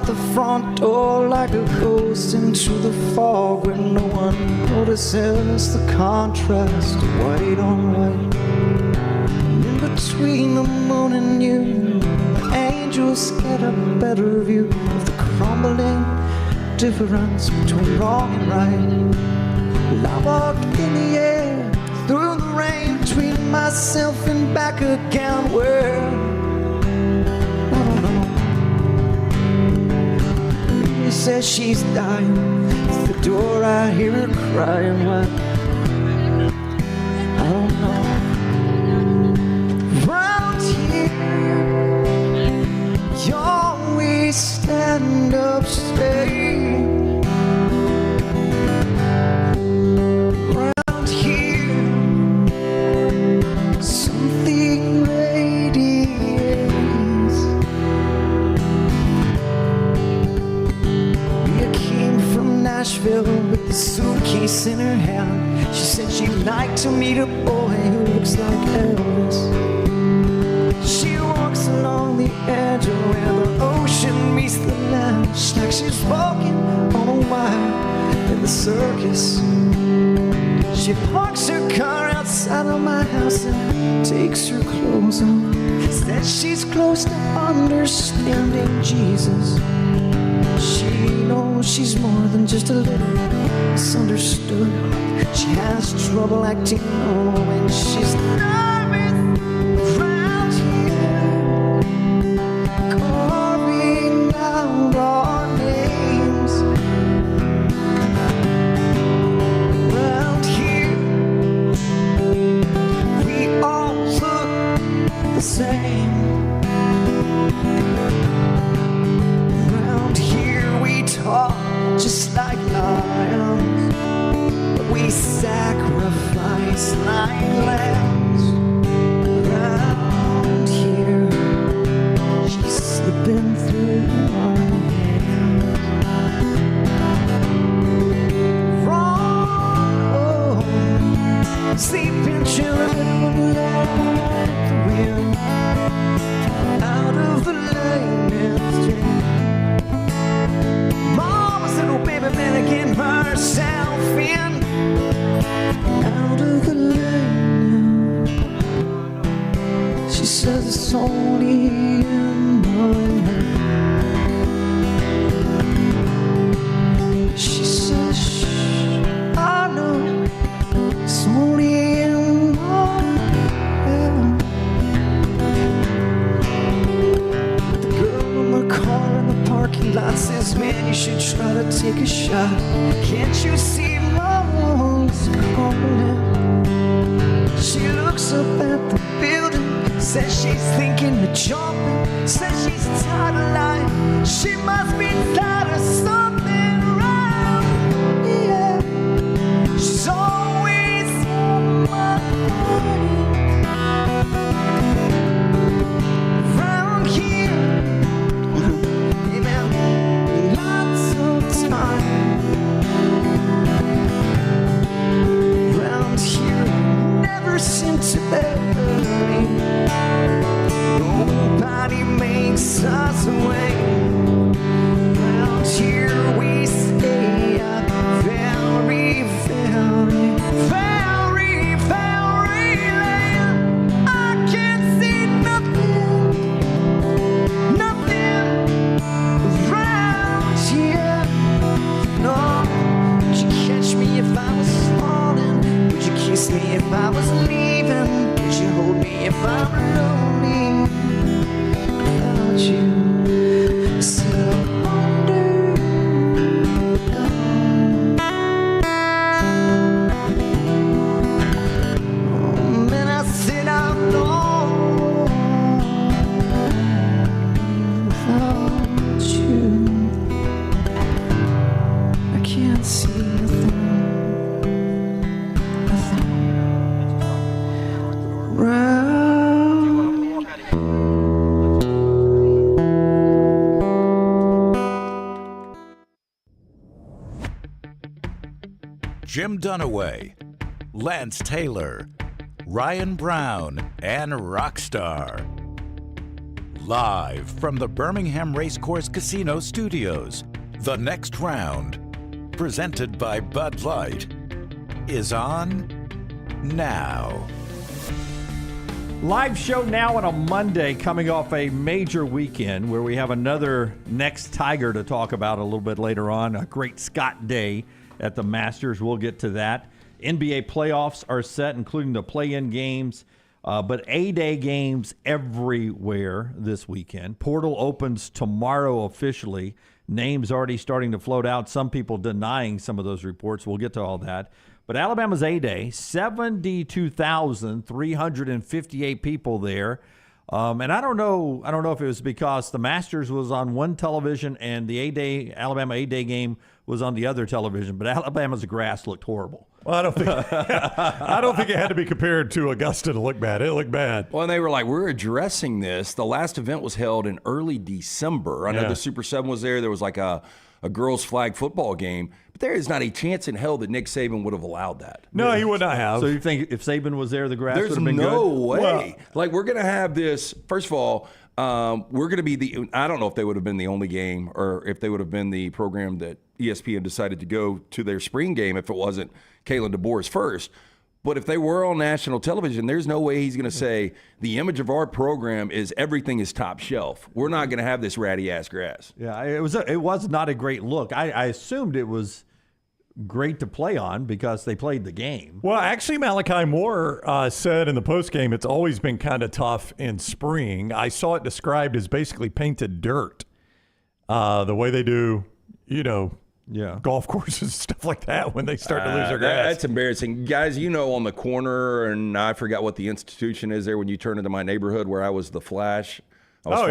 the front door like a ghost into the fog where no one notices the contrast of white on white. And in between the moon and you, the angels get a better view of the crumbling difference between wrong and right. Well, I walk in the air through the rain between myself and back again where she says she's dying. At the door I hear her crying. What? I don't know. Round here, you always stand up straight. Round here, something radiates. Nashville with the suitcase in her hand. She said she'd like to meet a boy who looks like Elvis. She walks along the edge of where the ocean meets the land. She's like she's walking on a wire in the circus. She parks her car outside of my house and takes her clothes off. Said she's close to understanding Jesus. She knows she's more than just a little misunderstood. She has trouble acting normal when she's nervous around here, carving out our names. Around here, we all look the same. Just like lions, but we sacrifice like lambs. Around here, she's slipping through our hands. Wrong, oh, sleeping children like the wind out of the lane and stream. Little baby mannequin herself in out of the lane. She says it's only in my head. She says, shh, I know it's only in my head. The girl in the car in the parking lot says, man, you should try to take a shot. Can't you see mama's calling? She looks up at the building, says she's thinking of jumping, says she's tired of life. She must be tired of something around here. She's always on my mind. Around here, around here, never seem to early. Nobody makes us wait. Around here we stay up very, very, very, very late. I can't see nothing, nothing around here. No, would you catch me if I was falling? Would you kiss me if I was leaving? Would you hold me if I'm lonely without you? So wonder gone. Oh, man, I said I'm alone without you. I can't see nothing, nothing round. Jim Dunaway, Lance Taylor, Ryan Brown, and Rockstar. Live from the Birmingham Racecourse Casino Studios, the next round, presented by Bud Light, is on now. Live show now on a Monday, coming off a major weekend where we have another next Tiger to talk about a little bit later on. A great Scott day at the Masters. We'll get to that. NBA playoffs are set, including the play-in games, but A-Day games everywhere this weekend. Portal opens tomorrow officially. Names already starting to float out. Some people denying some of those reports. We'll get to all that. But Alabama's A-Day, 72,358 people there. And I don't know if it was because the Masters was on one television and the A-Day, Alabama A-Day game was on the other television, but Alabama's grass looked horrible. Well, I don't think it had to be compared to Augusta to look bad. It looked bad. Well, and they were like, we're addressing this. The last event was held in early December. I know the Super 7 was there. There was like a girls' flag football game. But there is not a chance in hell that Nick Saban would have allowed that. No, he would not have. So you think if Saban was there, the grass would have been good? There's no way. Well, like, we're going to have this. First of all, we're going to be I don't know if they would have been the only game or if they would have been the program that ESPN decided to go to their spring game if it wasn't Kalen Deboer's first. But if they were on national television, there's no way he's going to say the image of our program is everything is top shelf. We're not going to have this ratty ass grass. Yeah, it was not a great look. I assumed it was great to play on because they played the game. Well, actually, Malachi Moore said in the postgame it's always been kind of tough in spring. I saw it described as basically painted dirt, the way they do, golf courses and stuff like that when they start to lose their grass. That's embarrassing. Guys, on the corner, and I forgot what the institution is there when you turn into my neighborhood where I was the Flash. That's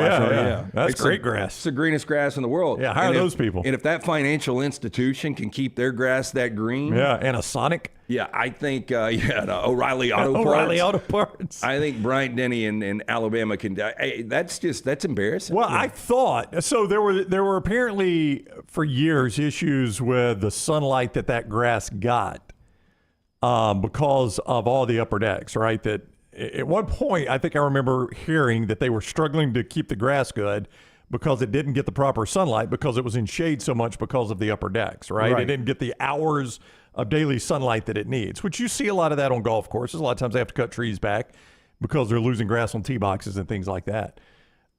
It's great grass. It's the greenest grass in the world. Yeah, hire those people. And if that financial institution can keep their grass that green. Yeah, and a Sonic. Yeah, I think, O'Reilly Auto Parts. O'Reilly Auto Parts. I think Bryant Denny and Alabama can. That's embarrassing. Well, I thought so. There were apparently for years issues with the sunlight that grass got because of all the upper decks, right? That at one point, I think I remember hearing that they were struggling to keep the grass good because it didn't get the proper sunlight because it was in shade so much because of the upper decks, right? It didn't get the hours of daily sunlight that it needs, which you see a lot of that on golf courses. A lot of times they have to cut trees back because they're losing grass on tee boxes and things like that.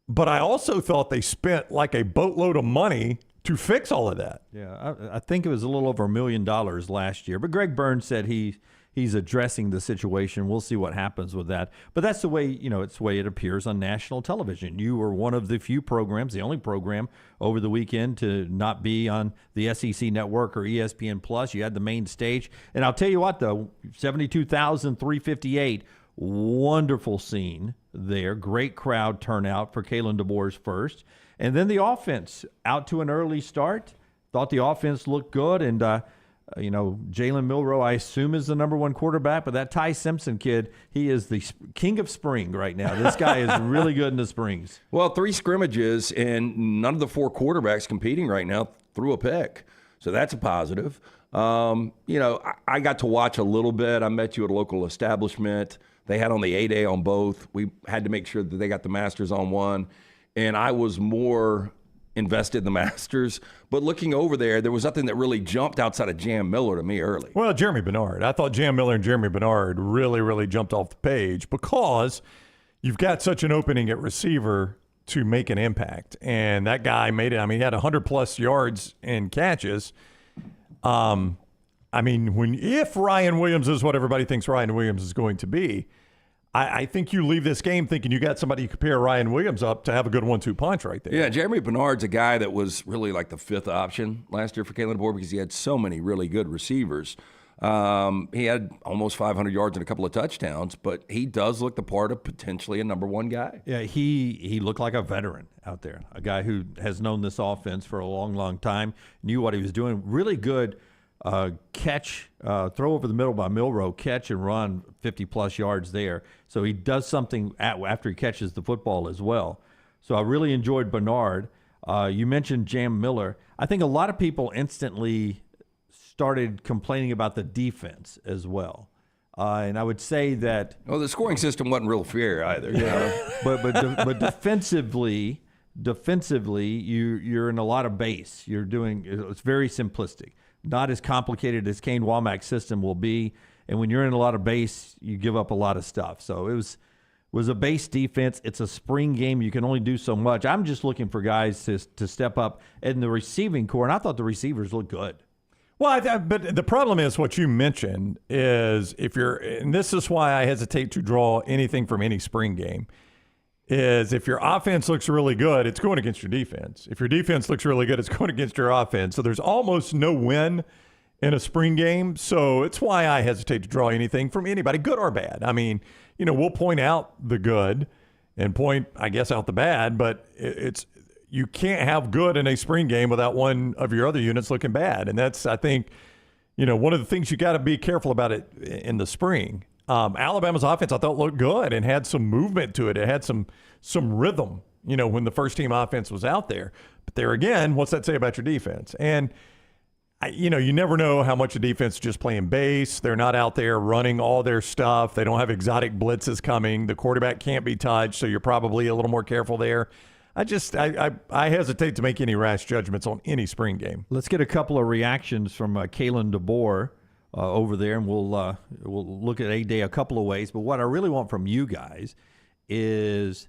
But I also thought they spent like a boatload of money to fix all of that. Yeah, I think it was a little over $1 million last year. But Greg Burns said he's addressing the situation. We'll see what happens with that. But that's the way, it's the way it appears on national television. You were one of the few programs, the only program over the weekend to not be on the SEC Network or ESPN Plus. You had the main stage. And I'll tell you what, though, 72,358, wonderful scene there. Great crowd turnout for Kalen Deboer's first. And then the offense out to an early start. Thought the offense looked good. And, Jalen Milroe, I assume, is the number one quarterback, but that Ty Simpson kid, he is the king of spring right now. This guy is really good in the springs. Well, 3 scrimmages, and none of the 4 quarterbacks competing right now threw a pick. So that's a positive. I got to watch a little bit. I met you at a local establishment. They had on the A-Day on both. We had to make sure that they got the Masters on one. And I was more invested in the Masters. But looking over there was nothing that really jumped outside of Jam Miller to me early. Well, Jeremy Bernard. I thought Jam Miller and Jeremy Bernard really, really jumped off the page because you've got such an opening at receiver to make an impact. And that guy made it. I mean, he had 100-plus yards and catches. If Ryan Williams is what everybody thinks Ryan Williams is going to be, I think you leave this game thinking you got somebody you compare Ryan Williams up to have a good 1-2 punch right there. Yeah, Jeremy Bernard's a guy that was really like the 5th option last year for Kalen Deboer because he had so many really good receivers. He had almost 500 yards and a couple of touchdowns, but he does look the part of potentially a number 1 guy. Yeah, he looked like a veteran out there, a guy who has known this offense for a long, long time, knew what he was doing. Really good catch, throw over the middle by Milroe, catch and run 50-plus yards there. So he does something after he catches the football as well. So I really enjoyed Bernard. You mentioned Jam Miller. I think a lot of people instantly started complaining about the defense as well. And I would say that. Well, the scoring system wasn't real fair either. But defensively, you're in a lot of base. It's very simplistic, not as complicated as Kane Womack's system will be. And when you're in a lot of base, you give up a lot of stuff. So it was a base defense. It's a spring game. You can only do so much. I'm just looking for guys to step up in the receiving core, and I thought the receivers looked good. Well, but the problem is what you mentioned is and this is why I hesitate to draw anything from any spring game, is if your offense looks really good, it's going against your defense. If your defense looks really good, it's going against your offense. So there's almost no win in a spring game. So it's why I hesitate to draw anything from anybody, good or bad. I mean, we'll point out the good and point, I guess, out the bad, but you can't have good in a spring game without one of your other units looking bad. And that's, I think, one of the things you got to be careful about it in the spring. Alabama's offense, I thought, looked good and had some movement to it. It had some rhythm, when the first team offense was out there. But there again, what's that say about your defense? And, you never know how much the defense is just playing base. They're not out there running all their stuff. They don't have exotic blitzes coming. The quarterback can't be touched, so you're probably a little more careful there. I hesitate to make any rash judgments on any spring game. Let's get a couple of reactions from Kalen Deboer over there, and we'll look at A-Day a couple of ways. But what I really want from you guys is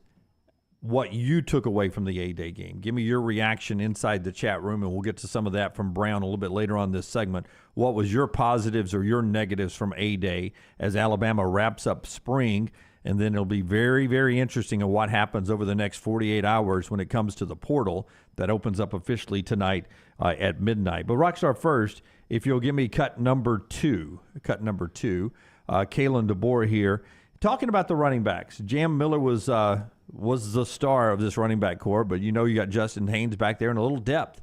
what you took away from the A-Day game. Give me your reaction inside the chat room, and we'll get to some of that from Brown a little bit later on this segment. What was your positives or your negatives from A-Day as Alabama wraps up spring? And then it'll be very, very interesting in what happens over the next 48 hours when it comes to the portal that opens up officially tonight at midnight. But Rockstar, first, if you'll give me cut number two, Kalen Deboer here, talking about the running backs. Jam Miller was the star of this running back core, but you got Justin Haynes back there and a little depth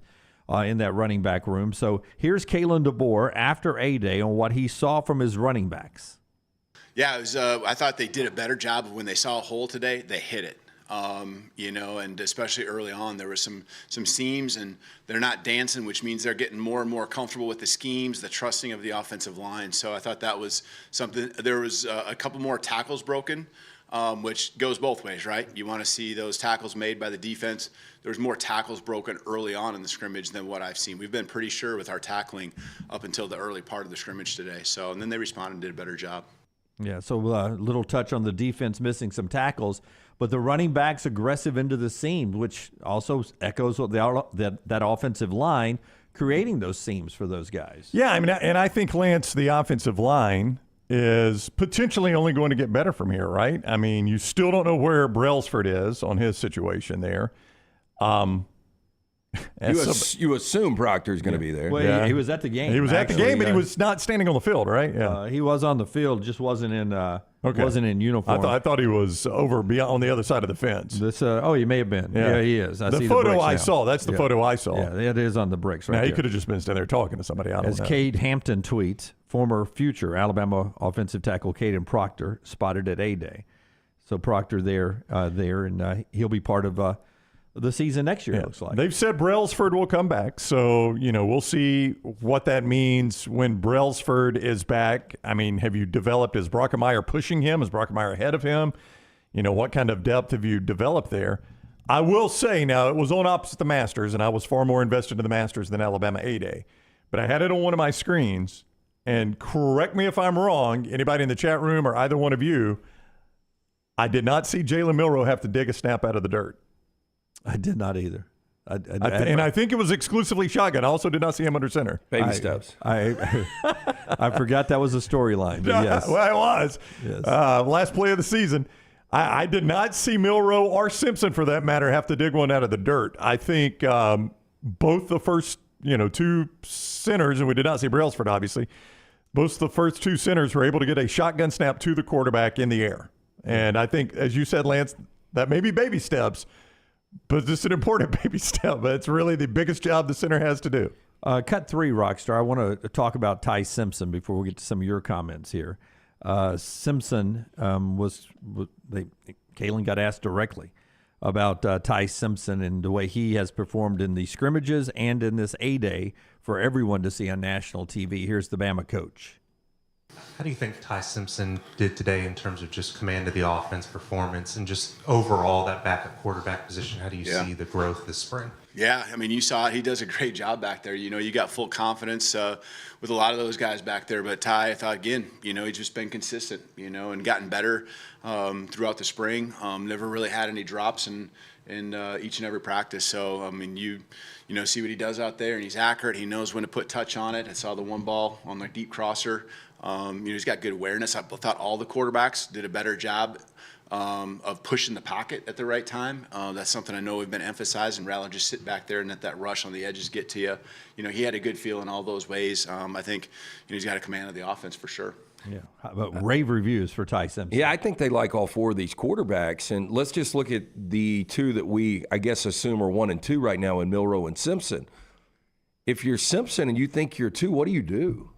in that running back room. So here's Kalen Deboer after A-Day on what he saw from his running backs. Yeah, it was, I thought they did a better job of when they saw a hole today, they hit it. And especially early on, there were some seams, and they're not dancing, which means they're getting more and more comfortable with the schemes, the trusting of the offensive line. So I thought that was something. There was a couple more tackles broken, which goes both ways, right? You want to see those tackles made by the defense. There was more tackles broken early on in the scrimmage than what I've seen. We've been pretty sure with our tackling up until the early part of the scrimmage today. So, and then they responded and did a better job. Yeah, so a little touch on the defense missing some tackles, but the running backs aggressive into the seam, which also echoes that offensive line creating those seams for those guys. Yeah, and I think, Lance, the offensive line is potentially only going to get better from here, right? I mean, you still don't know where Brailsford is on his situation there. You assume Proctor's going to be there. Well, yeah. he was at the game. He was at the game, but he was not standing on the field, right? Yeah, he was on the field, just wasn't in uniform. I thought he was over beyond on the other side of the fence. He may have been. Yeah, he is. I see the photo I now. saw. That's the photo I saw. Yeah, it is on the bricks right now, there. he could have just been standing there talking to somebody. I don't As know. Cade Hampton tweets, former future Alabama offensive tackle Caden Proctor spotted at A-Day. So Proctor there, and he'll be part of the season next year, it looks like. They've said Brailsford will come back, so, we'll see what that means when Brailsford is back. I mean, have you developed, is Brockemeyer pushing him? Is Brockemeyer ahead of him? What kind of depth have you developed there? I will say, now, it was on opposite the Masters, and I was far more invested in the Masters than Alabama A-Day. But I had it on one of my screens, and correct me if I'm wrong, anybody in the chat room or either one of you, I did not see Jalen Milroe have to dig a snap out of the dirt. I did not either. I think it was exclusively shotgun. I also did not see him under center. Baby steps. I forgot that was a storyline, but yes. Well, it was. Yes. Last play of the season. I did not see Milroe or Simpson, for that matter, have to dig one out of the dirt. I think both the first two centers, and we did not see Brailsford, obviously, both the first two centers were able to get a shotgun snap to the quarterback in the air. And I think, as you said, Lance, that may be baby steps, but this is an important baby step. But it's really the biggest job the center has to do. Cut 3, Rockstar. I want to talk about Ty Simpson before we get to some of your comments here. Simpson Kalen got asked directly about Ty Simpson and the way he has performed in the scrimmages and in this A-Day for everyone to see on national TV. Here's the Bama coach. How do you think Ty Simpson did today in terms of just command of the offense, performance, and just overall that backup quarterback position? How do you see the growth this spring? Yeah, I mean, you saw it. He does a great job back there. You know, you got full confidence with a lot of those guys back there. But Ty, I thought, again, you know, he's just been consistent, you know, and gotten better throughout the spring. Never really had any drops in each and every practice. So, I mean, you know, see what he does out there, and he's accurate. He knows when to put touch on it. I saw the one ball on the deep crosser. You know, he's got good awareness. I thought all the quarterbacks did a better job of pushing the pocket at the right time. That's something I know we've been emphasizing, rather than just sit back there and let that rush on the edges get to you. You know, he had a good feel in all those ways. I think he's got a command of the offense for sure. Yeah, but rave reviews for Ty Simpson. Yeah, I think they like all four of these quarterbacks. And let's just look at the two that we, I guess, assume are 1 and 2 right now in Milroe and Simpson. If you're Simpson and you think you're 2, what do you do?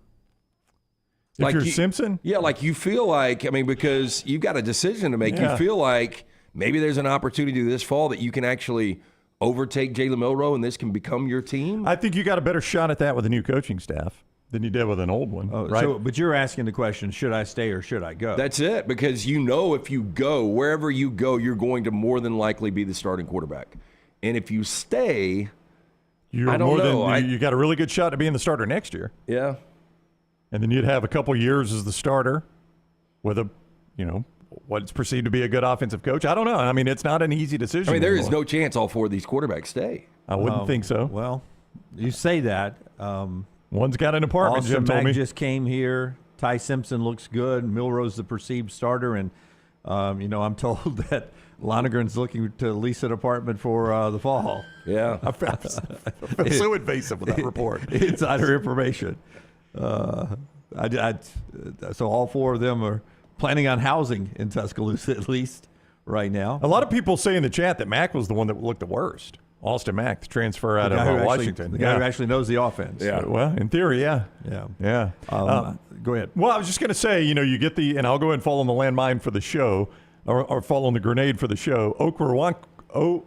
If you're Simpson? Yeah, like you feel like, I mean, because you've got a decision to make. You feel like maybe there's an opportunity this fall that you can actually overtake Jalen Milroe and this can become your team. I think you got a better shot at that with a new coaching staff than you did with an old one, right? So, but you're asking the question, should I stay or should I go? That's it, because you know if you go, wherever you go, you're going to more than likely be the starting quarterback. And if you stay, I don't know. You got a really good shot at being the starter next year. Yeah. And then you'd have a couple years as the starter with a, you know, what's perceived to be a good offensive coach. I don't know. I mean, it's not an easy decision. I mean, there is no chance all 4 of these quarterbacks stay. I wouldn't think so. Well, you say that. One's got an apartment, Austin Jim told me. Mack just came here. Ty Simpson looks good. Milroe's the perceived starter. And, you know, I'm told that Lonergan's looking to lease an apartment for the fall. Yeah. I feel so invasive with that report. Insider information. So all 4 of them are planning on housing in Tuscaloosa, at least right now. A lot of people say in the chat that Mack was the one that looked the worst. Austin Mack, the transfer out of Washington. The guy who actually knows the offense. Yeah. Well, in theory, yeah. Yeah. Go ahead. Well, I was just going to say, you know, you get and I'll go ahead and fall on the landmine for the show, or fall on the grenade for the show. Okoronkwo,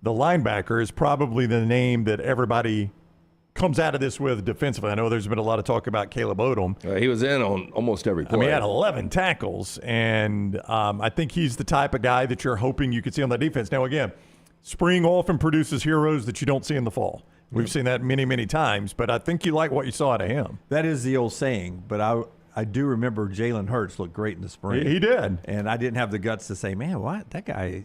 the linebacker, is probably the name that everybody comes out of this with defensively. I know there's been a lot of talk about Caleb Odom. He was in on almost every play. I mean, he had 11 tackles, and I think he's the type of guy that you're hoping you could see on that defense. Now, again, spring often produces heroes that you don't see in the fall. We've seen that many, many times, but I think you like what you saw out of him. That is the old saying, but I do remember Jalen Hurts looked great in the spring. He did. And I didn't have the guts to say, man, what? That guy...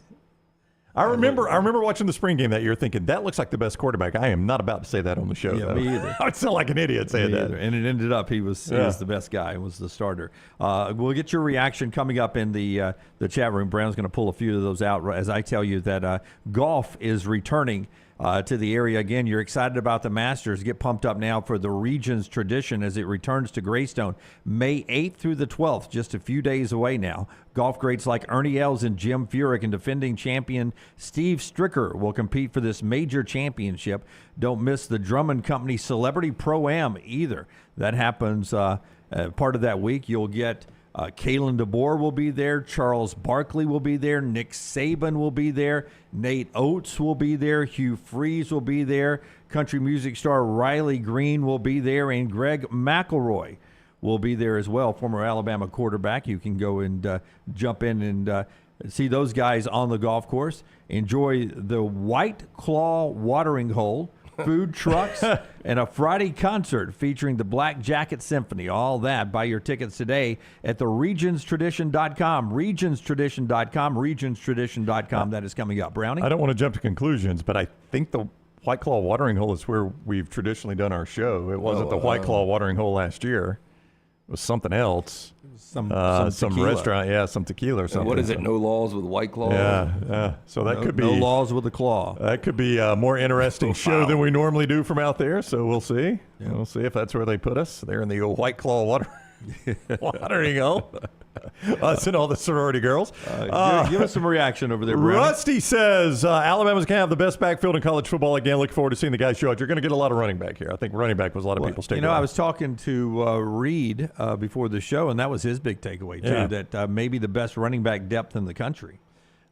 I remember watching the spring game that year thinking, that looks like the best quarterback. I am not about to say that on the show, though. Me either. I would sound like an idiot saying that. And it ended up he was the best guy, was the starter. We'll get your reaction coming up in the chat room. Brown's going to pull a few of those out as I tell you that golf is returning to the area again. You're excited about the Masters. Get pumped up now for the Regions Tradition as it returns to Greystone May 8th through the 12th, just a few days away now. Golf greats like Ernie Els and Jim Furyk and defending champion Steve Stricker will compete for this major championship. Don't miss the Drummond Company Celebrity Pro-Am either. That happens part of that week. You'll get Kalen Deboer will be there. Charles Barkley will be there. Nick Saban will be there. Nate Oates will be there. Hugh Freeze will be there. Country music star Riley Green will be there. And Greg McElroy will be there as well, former Alabama quarterback. You can go and jump in and see those guys on the golf course. Enjoy the White Claw watering hole, food trucks, and a Friday concert featuring the Black Jacket Symphony. All that. Buy your tickets today at the regionstradition.com. Regionstradition.com. Regionstradition.com. That is coming up. Brownie? I don't want to jump to conclusions, but I think the White Claw watering hole is where we've traditionally done our show. It wasn't the White Claw watering hole last year. It was something else. Some restaurant, some tequila or something. What is it? No laws with White Claw? Yeah. So that could be no laws with a claw. That could be a more interesting show than we normally do from out there. So we'll see. Yeah. We'll see if that's where they put us. They're in the old White Claw watering hole. Us and all the sorority girls. Give us some reaction over there, Brownie. Rusty says Alabama's going to have the best backfield in college football again. Looking forward to seeing the guys show out. You're going to get a lot of running back here. I think running back was a lot of people's takeaway. You know, I was talking to Reed before the show, and that was his big takeaway, too, that maybe the best running back depth in the country.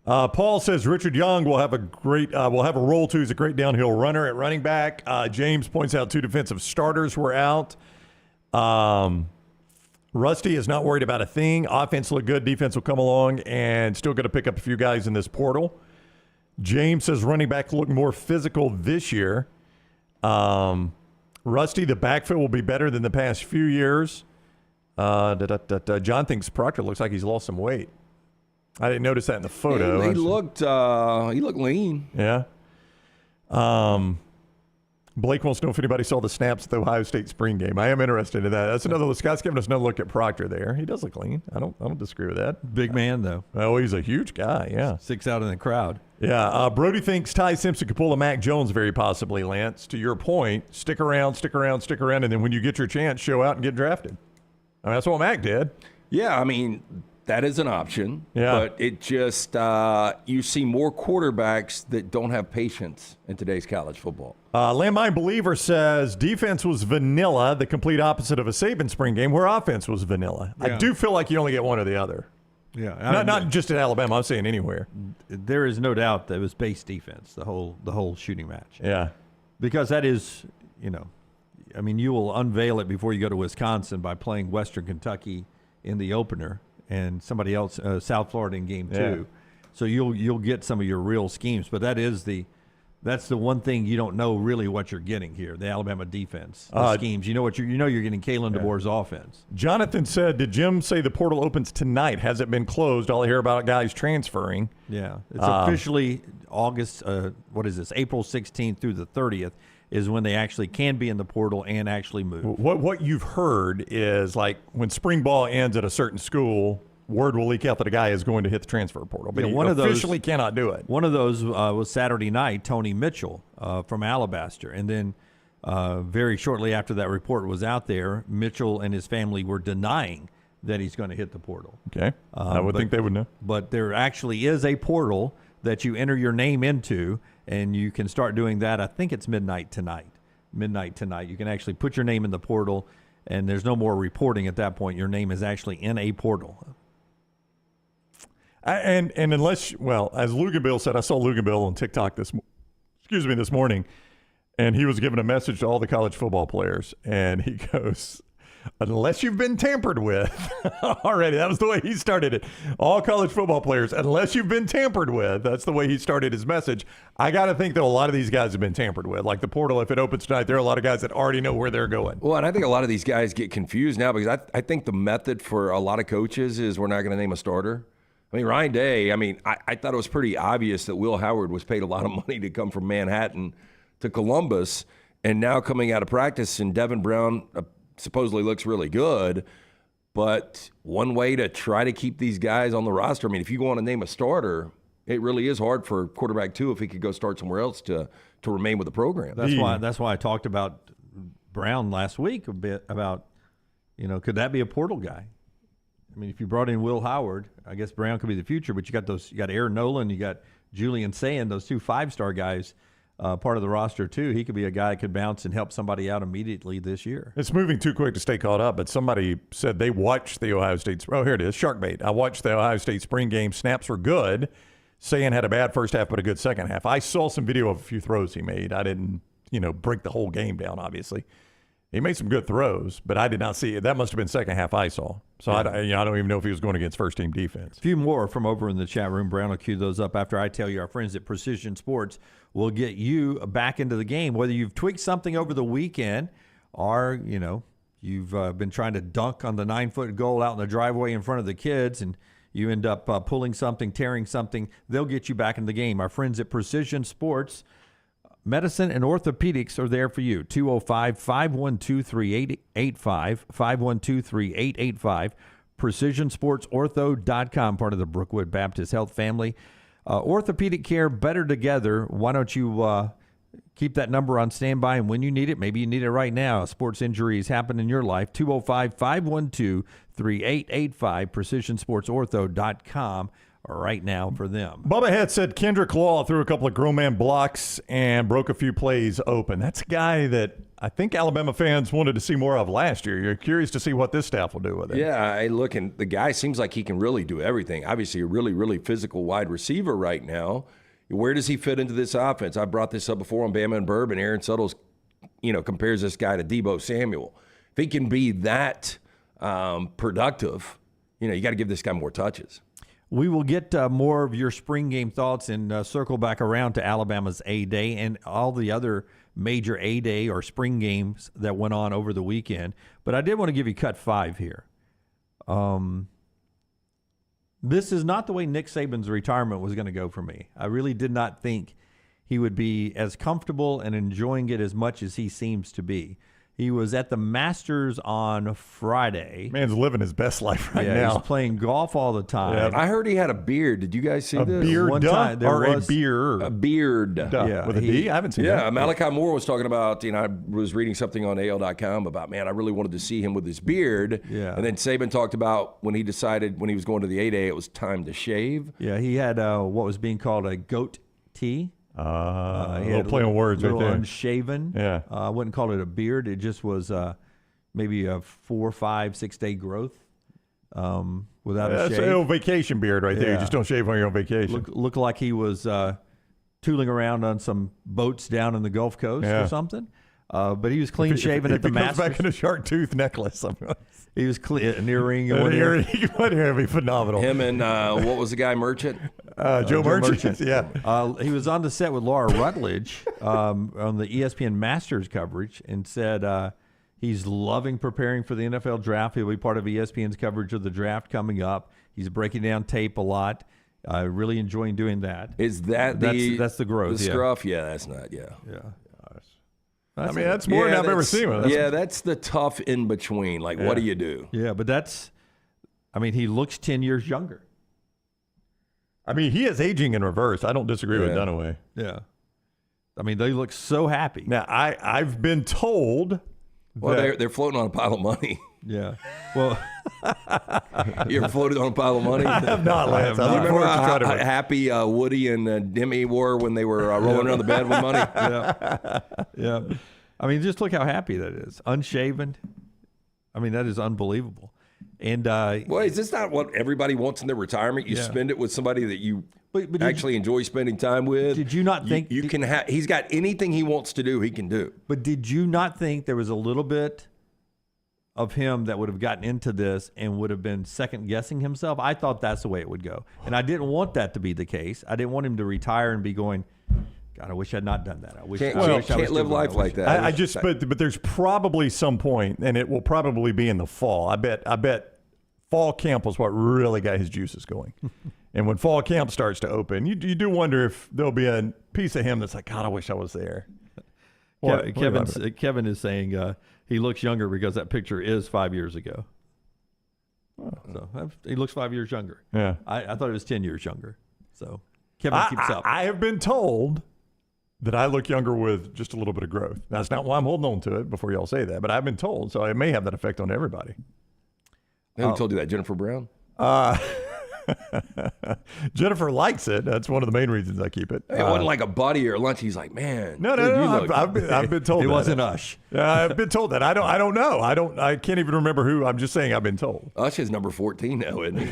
Paul says Richard Young will have a role, too. He's a great downhill runner at running back. James points out 2 defensive starters were out. Rusty is not worried about a thing. Offense look good. Defense will come along, and still going to pick up a few guys in this portal. James says running back look more physical this year. Rusty, the backfield will be better than the past few years. John thinks Proctor looks like he's lost some weight. I didn't notice that in the photo. He looked lean. Yeah. Blake wants to know if anybody saw the snaps at the Ohio State spring game. I am interested in that. That's another look. Scott's giving us another look at Proctor there. He does look lean. I don't disagree with that. Big man, though. Oh, he's a huge guy, yeah. 6 out in the crowd. Yeah. Brody thinks Ty Simpson could pull a Mac Jones very possibly, Lance. To your point, stick around, and then when you get your chance, show out and get drafted. I mean, that's what Mac did. Yeah, I mean, that is an option. Yeah. But it just, you see more quarterbacks that don't have patience in today's college football. Landmine Believer says defense was vanilla, the complete opposite of a Saban spring game where offense was vanilla. Yeah. I do feel like you only get one or the other. Yeah, not just at Alabama. I'm saying anywhere. There is no doubt that it was base defense, the whole shooting match. Yeah, because that is, I mean, you will unveil it before you go to Wisconsin by playing Western Kentucky in the opener and somebody else, South Florida in game 2. Yeah. So you'll get some of your real schemes, but that's the one thing you don't know really what you're getting here. The Alabama defense, the schemes. You know you're getting Kalen Deboer's offense. Jonathan said, "Did Jim say the portal opens tonight? Has it been closed? All I hear about guys transferring." Yeah, it's officially August. What is this? April 16th through the 30th is when they actually can be in the portal and actually move. What you've heard is like when spring ball ends at a certain school, word will leak out that a guy is going to hit the transfer portal, but he officially cannot do it. One of those was Saturday night, Tony Mitchell from Alabaster. And then very shortly after that report was out there, Mitchell and his family were denying that he's going to hit the portal. Okay. I would think they would know. But there actually is a portal that you enter your name into, and you can start doing that. I think it's midnight tonight. You can actually put your name in the portal, and there's no more reporting at that point. Your name is actually in a portal. And unless, well, as Luganbill said, I saw Luganbill on TikTok this morning, and he was giving a message to all the college football players, and he goes, unless you've been tampered with already. That was the way he started it. All college football players, unless you've been tampered with. That's the way he started his message. I got to think that a lot of these guys have been tampered with. Like the portal, if it opens tonight, there are a lot of guys that already know where they're going. Well, and I think a lot of these guys get confused now because I think the method for a lot of coaches is we're not going to name a starter. I mean, Ryan Day, I thought it was pretty obvious that Will Howard was paid a lot of money to come from Manhattan to Columbus, and now coming out of practice, and Devin Brown supposedly looks really good. But one way to try to keep these guys on the roster, I mean, if you want to name a starter, it really is hard for quarterback 2 if he could go start somewhere else to remain with the program. That's why I talked about Brown last week a bit about, could that be a portal guy? I mean, if you brought in Will Howard, I guess Brown could be the future, but you got Aaron Nolan, you got Julian Sayin, those 2 5-star guys, part of the roster too. He could be a guy that could bounce and help somebody out immediately this year. It's moving too quick to stay caught up, but somebody said they watched the Ohio State. Oh, here it is, Sharkbait. I watched the Ohio State spring game. Snaps were good. Sayin had a bad first half, but a good second half. I saw some video of a few throws he made. I didn't, break the whole game down, obviously. He made some good throws, but I did not see it. That must have been second half I saw. So yeah. I don't even know if he was going against first-team defense. A few more from over in the chat room. Brown will cue those up after I tell you our friends at Precision Sports will get you back into the game. Whether you've tweaked something over the weekend or, you've been trying to dunk on the 9-foot goal out in the driveway in front of the kids and you end up pulling something, tearing something, they'll get you back in the game. Our friends at Precision Sports Medicine and orthopedics are there for you. 205-512-3885, 512-3885, precisionsportsortho.com, part of the Brookwood Baptist Health family. Orthopedic care, better together. Why don't you keep that number on standby, and when you need it, maybe you need it right now. Sports injuries happen in your life. 205-512-3885, precisionsportsortho.com. Right now for them. Bubba Head said Kendrick Law threw a couple of grown man blocks and broke a few plays open. That's a guy that I think Alabama fans wanted to see more of last year. You're curious to see what this staff will do with it. Yeah, look, and the guy seems like he can really do everything. Obviously, a really, really physical wide receiver right now. Where does he fit into this offense? I brought this up before on Bama and Bourbon. Aaron Suttles, compares this guy to Debo Samuel. if he can be that productive, you got to give this guy more touches. We will get more of your spring game thoughts and circle back around to Alabama's A-Day and all the other major A-Day or spring games that went on over the weekend. But I did want to give you cut 5 here. This is not the way Nick Saban's retirement was going to go for me. I really did not think he would be as comfortable and enjoying it as much as he seems to be. He was at the Masters on Friday. Man's living his best life right now. He's playing golf all the time. I heard he had a beard. Did you guys see this? Beard One time there or was a beer? A beard. Yeah, With a D? I haven't seen Yeah, that. Malachi Moore was talking about, I was reading something on AL.com about, man, I really wanted to see him with his beard. Yeah. And then Saban talked about when he decided when he was going to the A-Day, it was time to shave. Yeah, he had what was being called a goat tee. He He had play on words right little there. unshaven. Yeah. I wouldn't call it a beard. It just was maybe a 4, 5, 6 day growth without a That's shave. an old vacation beard right there. Yeah. You just don't shave when you're on vacation. Looked like he was tooling around on some boats down in the Gulf Coast Yeah. or something. But he was clean shaven at the If he Masters. comes back in a shark tooth necklace, He was clean, an earring. an one ear. earring would be phenomenal. Him and what was the guy, Merchant? Joe Merchant. Yeah. He was on the set with Laura Rutledge on the ESPN Masters coverage and said he's loving preparing for the NFL draft. He'll be part of ESPN's coverage of the draft coming up. He's breaking down tape a lot. Really enjoying doing that. Is that That's the growth, The yeah. scruff? Yeah, that's not, yeah. I mean, that's more than I've ever seen. That's the tough in between. Like, what do you do? Yeah, but he looks 10 years younger. I mean, he is aging in reverse. I don't disagree with Dunaway. Yeah. I mean, they look so happy. Now, I've been told Well, that they're floating on a pile of money. Yeah. Well, You ever floated on a pile of money? I have not, Lance. I You look remember forward to how trying to. happy Woody and Demi were when they were rolling around the bed with money? yeah. I mean, just look how happy that is. Unshaven. I mean, that is unbelievable. And Well, is this not what everybody wants in their retirement? You spend it with somebody that you But actually enjoy spending time with. Did you not think you can have? He's got anything he wants to do, he can do. But did you not think there was a little bit of him that would have gotten into this and would have been second guessing himself? I thought that's the way it would go. And I didn't want that to be the case. I didn't want him to retire and be going, God, I wish I'd not done that. I wish I was Can't live doing life like that. I just, but there's probably some point, and it will probably be in the fall. I bet fall camp was what really got his juices going. And when fall camp starts to open, you do wonder if there'll be a piece of him that's like, God, I wish I was there. Kevin is saying he looks younger because that picture is 5 years ago. So he looks 5 years younger. Yeah. I thought it was 10 years younger. So Kevin keeps up. I have been told that I look younger with just a little bit of growth. That's not why I'm holding on to it before y'all say that, but I've been told, so it may have that effect on everybody. Who told you that? Jennifer Brown? Jennifer likes it. That's one of the main reasons I keep it. It wasn't like a buddy or lunch. He's like, man. No. dude, you look- I've been told It that. wasn't Ush. I've been told that. I don't know. I can't even remember who. I'm just saying I've been told. Ush is number 14 now, isn't he?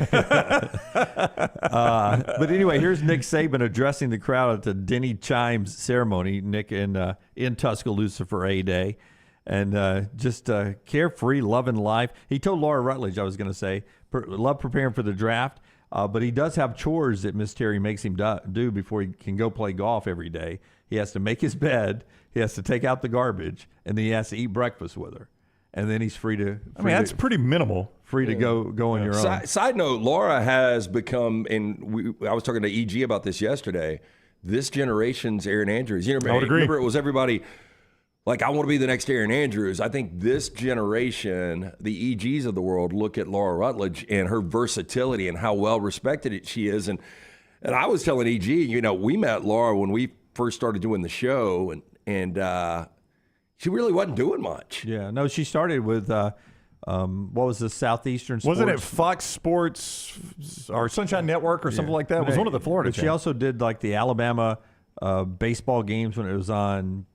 But anyway, here's Nick Saban addressing the crowd at the Denny Chimes ceremony, Nick, in Tuscaloosa for A-Day. And just carefree, loving life. He told Laura Rutledge, I was going to say, love preparing for the draft, but he does have chores that Miss Terry makes him do before he can go play golf every day. He has to make his bed, he has to take out the garbage, and then he has to eat breakfast with her. And then he's free to. I mean, that's pretty minimal. Free to go on your own. Side note, Laura has become, and I was talking to EG about this yesterday, this generation's Aaron Andrews. You know, I would agree. Remember it was everybody, like, I want to be the next Aaron Andrews. I think this generation, the EGs of the world, look at Laura Rutledge and her versatility and how well respected she is. And I was telling EG, we met Laura when we first started doing the show, and she really wasn't doing much. Yeah, no, she started with what was the Southeastern Sports? Wasn't it Fox Sports or Sunshine Network or something like that? It was one of the Florida But she channels. also did like the Alabama baseball games when it was on.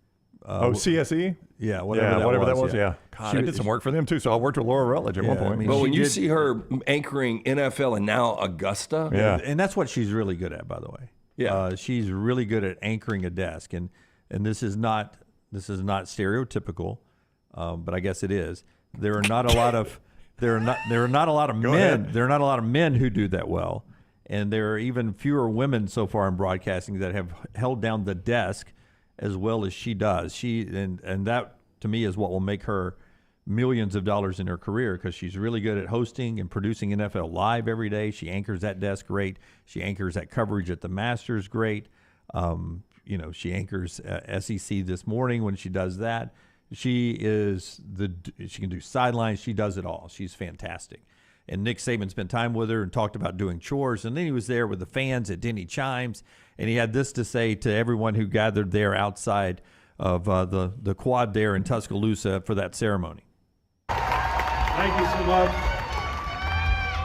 CSE? Yeah, whatever that was. Yeah. God, I did some work for them too. So I worked with Laura Rutledge at one Yeah, point. I mean, But when she you did- see her anchoring NFL and now Augusta, Yeah. And that's what she's really good at, by the way. Yeah. She's really good at anchoring a desk, and this is not stereotypical, but I guess it is. There are not a lot of men. There are not a lot of men who do that well, and there are even fewer women so far in broadcasting that have held down the desk as well as she does. And that to me is what will make her millions of dollars in her career, because she's really good at hosting and producing NFL Live every day. She anchors that desk great. She anchors that coverage at the Masters great. She anchors SEC This Morning when she does that. She can do sidelines. She does it all. She's fantastic. And Nick Saban spent time with her and talked about doing chores. And then he was there with the fans at Denny Chimes, and he had this to say to everyone who gathered there outside of the quad there in Tuscaloosa for that ceremony. Thank you so much.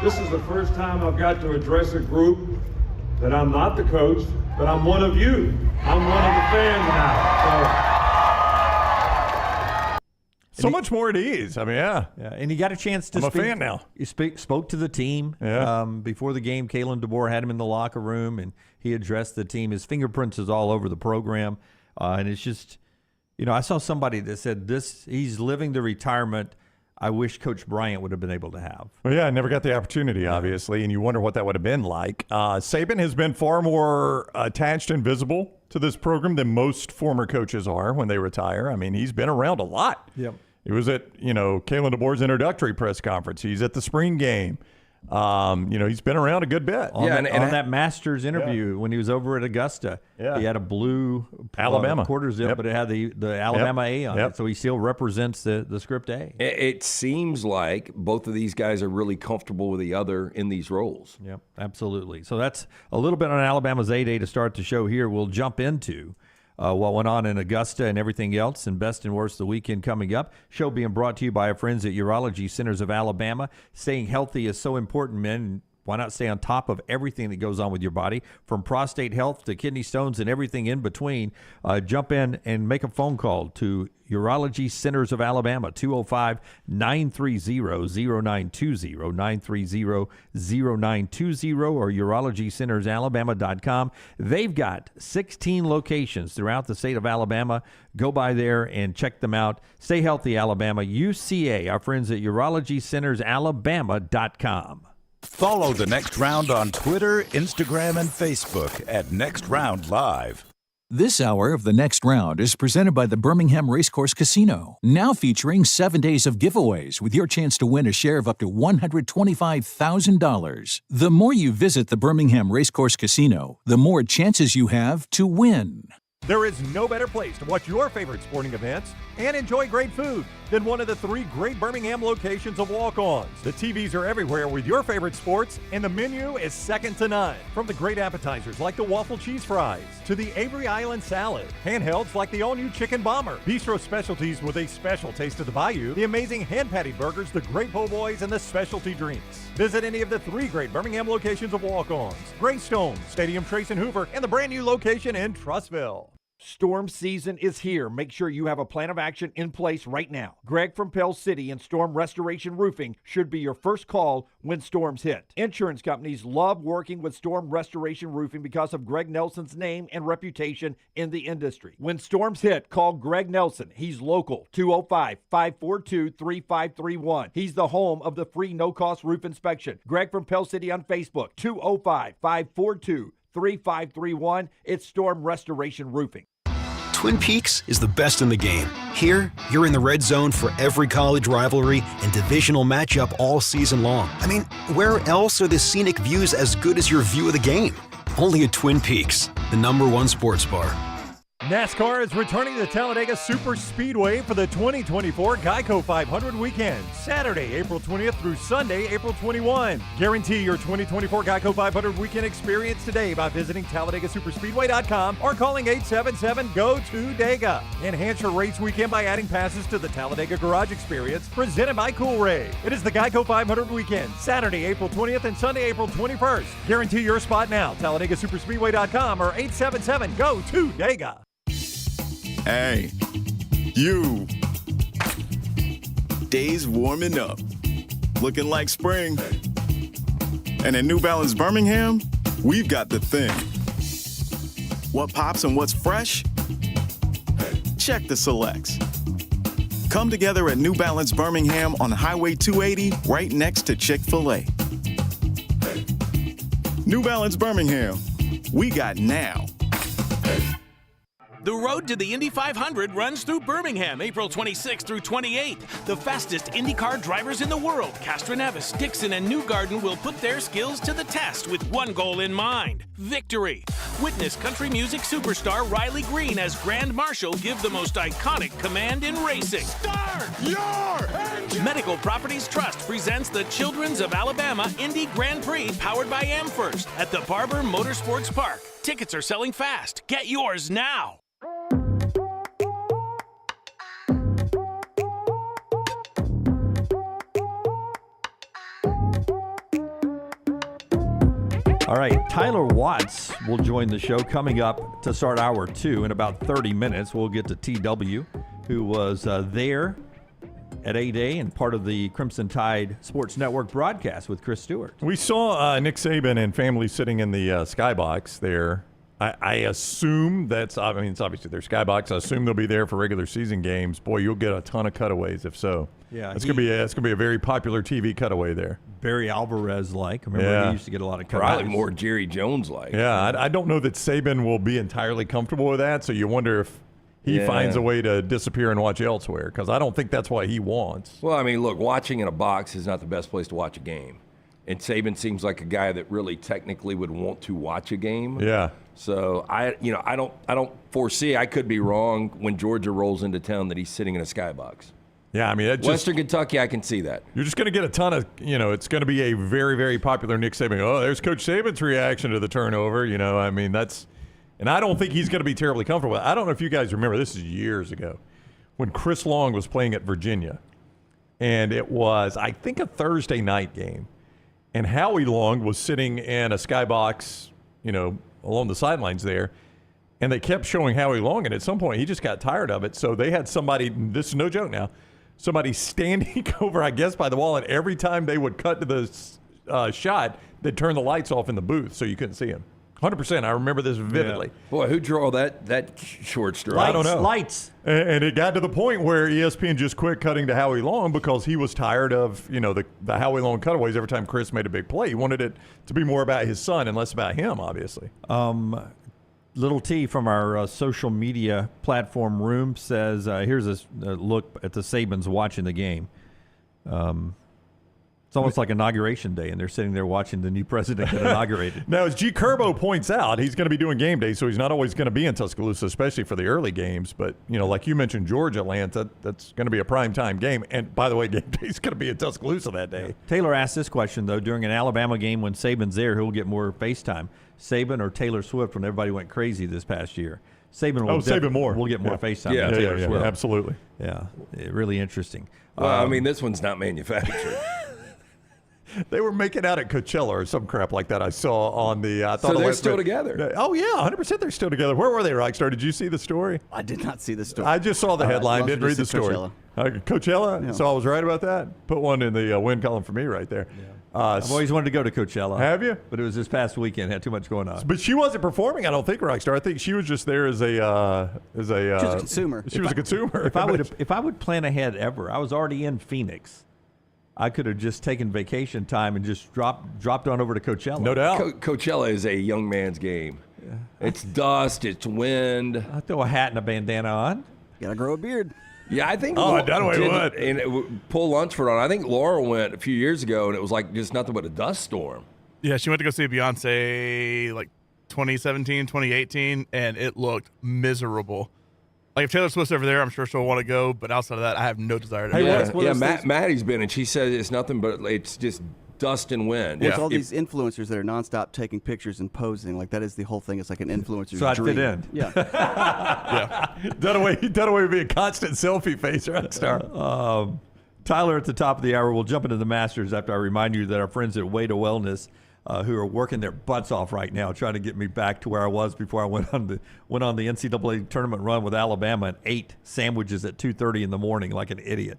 This is the first time I've got to address a group that I'm not the coach, but I'm one of you. I'm one of the fans now. So much more at ease. I mean, yeah. And he got a chance to I'm speak. a fan now. He spoke to the team before the game. Kalen Deboer had him in the locker room, and he addressed the team. His fingerprints is all over the program. And it's just, I saw somebody that said he's living the retirement I wish Coach Bryant would have been able to have. Well, yeah, I never got the opportunity, obviously, and you wonder what that would have been like. Saban has been far more attached and visible to this program than most former coaches are when they retire. I mean, he's been around a lot. Yep. He was at, Kalen DeBoer's introductory press conference. He's at the spring game. He's been around a good bit. On that Masters interview when he was over at Augusta, he had a blue Alabama quarter zip, but it had the Alabama A on it, so he still represents the script A. It seems like both of these guys are really comfortable with the other in these roles. Yep, absolutely. So that's a little bit on Alabama's A-Day to start the show here. We'll jump into what went on in Augusta and everything else, and best and worst of the weekend coming up. Show being brought to you by our friends at Urology Centers of Alabama. Staying healthy is so important, men. Why not stay on top of everything that goes on with your body, from prostate health to kidney stones and everything in between? Jump in and make a phone call to Urology Centers of Alabama, 205-930-0920, 930-0920, or urologycentersalabama.com. They've got 16 locations throughout the state of Alabama. Go by there and check them out. Stay healthy, Alabama. UCA, our friends at urologycentersalabama.com. Follow The Next Round on Twitter, Instagram, and Facebook at Next Round Live. This hour of The Next Round is presented by the Birmingham Racecourse Casino, now featuring 7 days of giveaways with your chance to win a share of up to $125,000. The more you visit the Birmingham Racecourse Casino, the more chances you have to win. There is no better place to watch your favorite sporting events and enjoy great food than one of the 3 great Birmingham locations of Walk-Ons. The TVs are everywhere with your favorite sports, and the menu is second to none. From the great appetizers like the waffle cheese fries to the Avery Island salad, handhelds like the all-new chicken bomber, bistro specialties with a special taste of the Bayou, the amazing hand-patty burgers, the great po' boys, and the specialty drinks. Visit any of the 3 great Birmingham locations of Walk-Ons: Greystone, Stadium Trace and Hoover, and the brand new location in Trussville. Storm season is here. Make sure you have a plan of action in place right now. Greg from Pell City and Storm Restoration Roofing should be your first call when storms hit. Insurance companies love working with Storm Restoration Roofing because of Greg Nelson's name and reputation in the industry. When storms hit, call Greg Nelson. He's local, 205-542-3531. He's the home of the free no-cost roof inspection. Greg from Pell City on Facebook, 205-542-3531. It's Storm Restoration Roofing. Twin Peaks is the best in the game. Here, you're in the red zone for every college rivalry and divisional matchup all season long. I mean, where else are the scenic views as good as your view of the game? Only at Twin Peaks, the #1 sports bar. NASCAR is returning to Talladega Super Speedway for the 2024 Geico 500 weekend, Saturday, April 20th through Sunday, April 21. Guarantee your 2024 Geico 500 weekend experience today by visiting TalladegaSuperspeedway.com or calling 877-GO-TO-DEGA. Enhance your race weekend by adding passes to the Talladega Garage Experience, presented by Coolray. It is the Geico 500 weekend, Saturday, April 20th and Sunday, April 21st. Guarantee your spot now, TalladegaSuperspeedway.com or 877-GO-TO-DEGA. Hey, you. Days warming up, looking like spring. And at New Balance Birmingham, we've got the thing. What pops and what's fresh? Check the selects. Come together at New Balance Birmingham on Highway 280, right next to Chick-fil-A. New Balance Birmingham. We got now. The road to the Indy 500 runs through Birmingham, April 26th through 28th. The fastest IndyCar drivers in the world, Castroneves, Dixon, and Newgarden, will put their skills to the test with one goal in mind: victory. Witness country music superstar Riley Green as Grand Marshal give the most iconic command in racing. Start your engine! Medical Properties Trust presents the Children's of Alabama Indy Grand Prix powered by Amherst at the Barber Motorsports Park. Tickets are selling fast. Get yours now. All right, Tyler Watts will join the show coming up to start hour 2 in about 30 minutes. We'll get to TW, who was there at 8A and part of the Crimson Tide Sports Network broadcast with Chris Stewart. We saw Nick Saban and family sitting in the skybox there. I assume it's obviously their skybox. I assume they'll be there for regular season games. Boy, you'll get a ton of cutaways if so. Yeah, it's gonna be a very popular TV cutaway there. Barry Alvarez-like. Remember, he used to get a lot of cutaways. Probably more Jerry Jones-like. Yeah, I don't know that Saban will be entirely comfortable with that, so you wonder if he finds a way to disappear and watch elsewhere, because I don't think that's what he wants. Well, I mean, look, watching in a box is not the best place to watch a game. And Saban seems like a guy that really technically would want to watch a game. Yeah. So I don't foresee, I could be wrong, when Georgia rolls into town that he's sitting in a skybox. Yeah, I mean, Western Kentucky, I can see that. You're just going to get a ton of, it's going to be a very, very popular Nick Saban. Oh, there's Coach Saban's reaction to the turnover. I mean, and I don't think he's going to be terribly comfortable. I don't know if you guys remember, this is years ago, when Chris Long was playing at Virginia. And it was, I think, a Thursday night game. And Howie Long was sitting in a skybox, along the sidelines there. And they kept showing Howie Long. And at some point, he just got tired of it. So they had somebody, this is no joke now, somebody standing over, I guess, by the wall. And every time they would cut to the shot, they'd turn the lights off in the booth so you couldn't see him. 100%. I remember this vividly. Yeah. Boy, who drew that short straw? I don't know. Lights. And it got to the point where ESPN just quit cutting to Howie Long because he was tired of, the Howie Long cutaways every time Chris made a big play. He wanted it to be more about his son and less about him, obviously. Little T from our social media platform room says, here's a look at the Sabans watching the game. It's almost like Inauguration Day, and they're sitting there watching the new president get inaugurated. Now, as G. Curbo points out, he's going to be doing game day, so he's not always going to be in Tuscaloosa, especially for the early games. But, like you mentioned, Georgia, Atlanta, that's going to be a primetime game. And, by the way, game day is going to be in Tuscaloosa that day. Taylor asked this question, though. During an Alabama game when Saban's there, who'll get more FaceTime? Saban or Taylor Swift when everybody went crazy this past year? Saban more. We'll get more FaceTime. Yeah, than Taylor Swift. Absolutely. Yeah, really interesting. Well, this one's not manufactured. They were making out at Coachella or some crap like that I saw on the So they're still together. Oh, yeah, 100% they're still together. Where were they, Rockstar? Did you see the story? I did not see the story. I just saw the headline, didn't read the story. Coachella? Yeah. So I was right about that? Put one in the win column for me right there. Yeah. I've always wanted to go to Coachella. Have you? But it was this past weekend. Had too much going on. But she wasn't performing, I don't think, Rockstar. I think she was just there as a she was a consumer. She was a consumer. If I would plan ahead ever, I was already in Phoenix. I could have just taken vacation time and just dropped on over to Coachella. No doubt. Coachella is a young man's game. Yeah. It's dust. It's wind. I throw a hat and a bandana on. You gotta grow a beard. Yeah, I think. Dunaway would. And pull Lunsford on. I think Laura went a few years ago, and it was like just nothing but a dust storm. Yeah, she went to go see Beyonce like 2017, 2018, and it looked miserable. Like, if Taylor Swift's over there, I'm sure she'll want to go, but outside of that, I have no desire to go. Maddie's been, and she says it's nothing but it's just dust and wind. Well, it's all these influencers that are nonstop taking pictures and posing. Like, that is the whole thing. It's like an influencer's so I'd dream. fit in. Yeah. Yeah. Dunaway would be a constant selfie face, Rockstar. Tyler, at the top of the hour, we'll jump into the Masters after I remind you that our friends at Way to Wellness, who are working their butts off right now, trying to get me back to where I was before I went on the NCAA tournament run with Alabama and ate sandwiches at 2:30 in the morning like an idiot.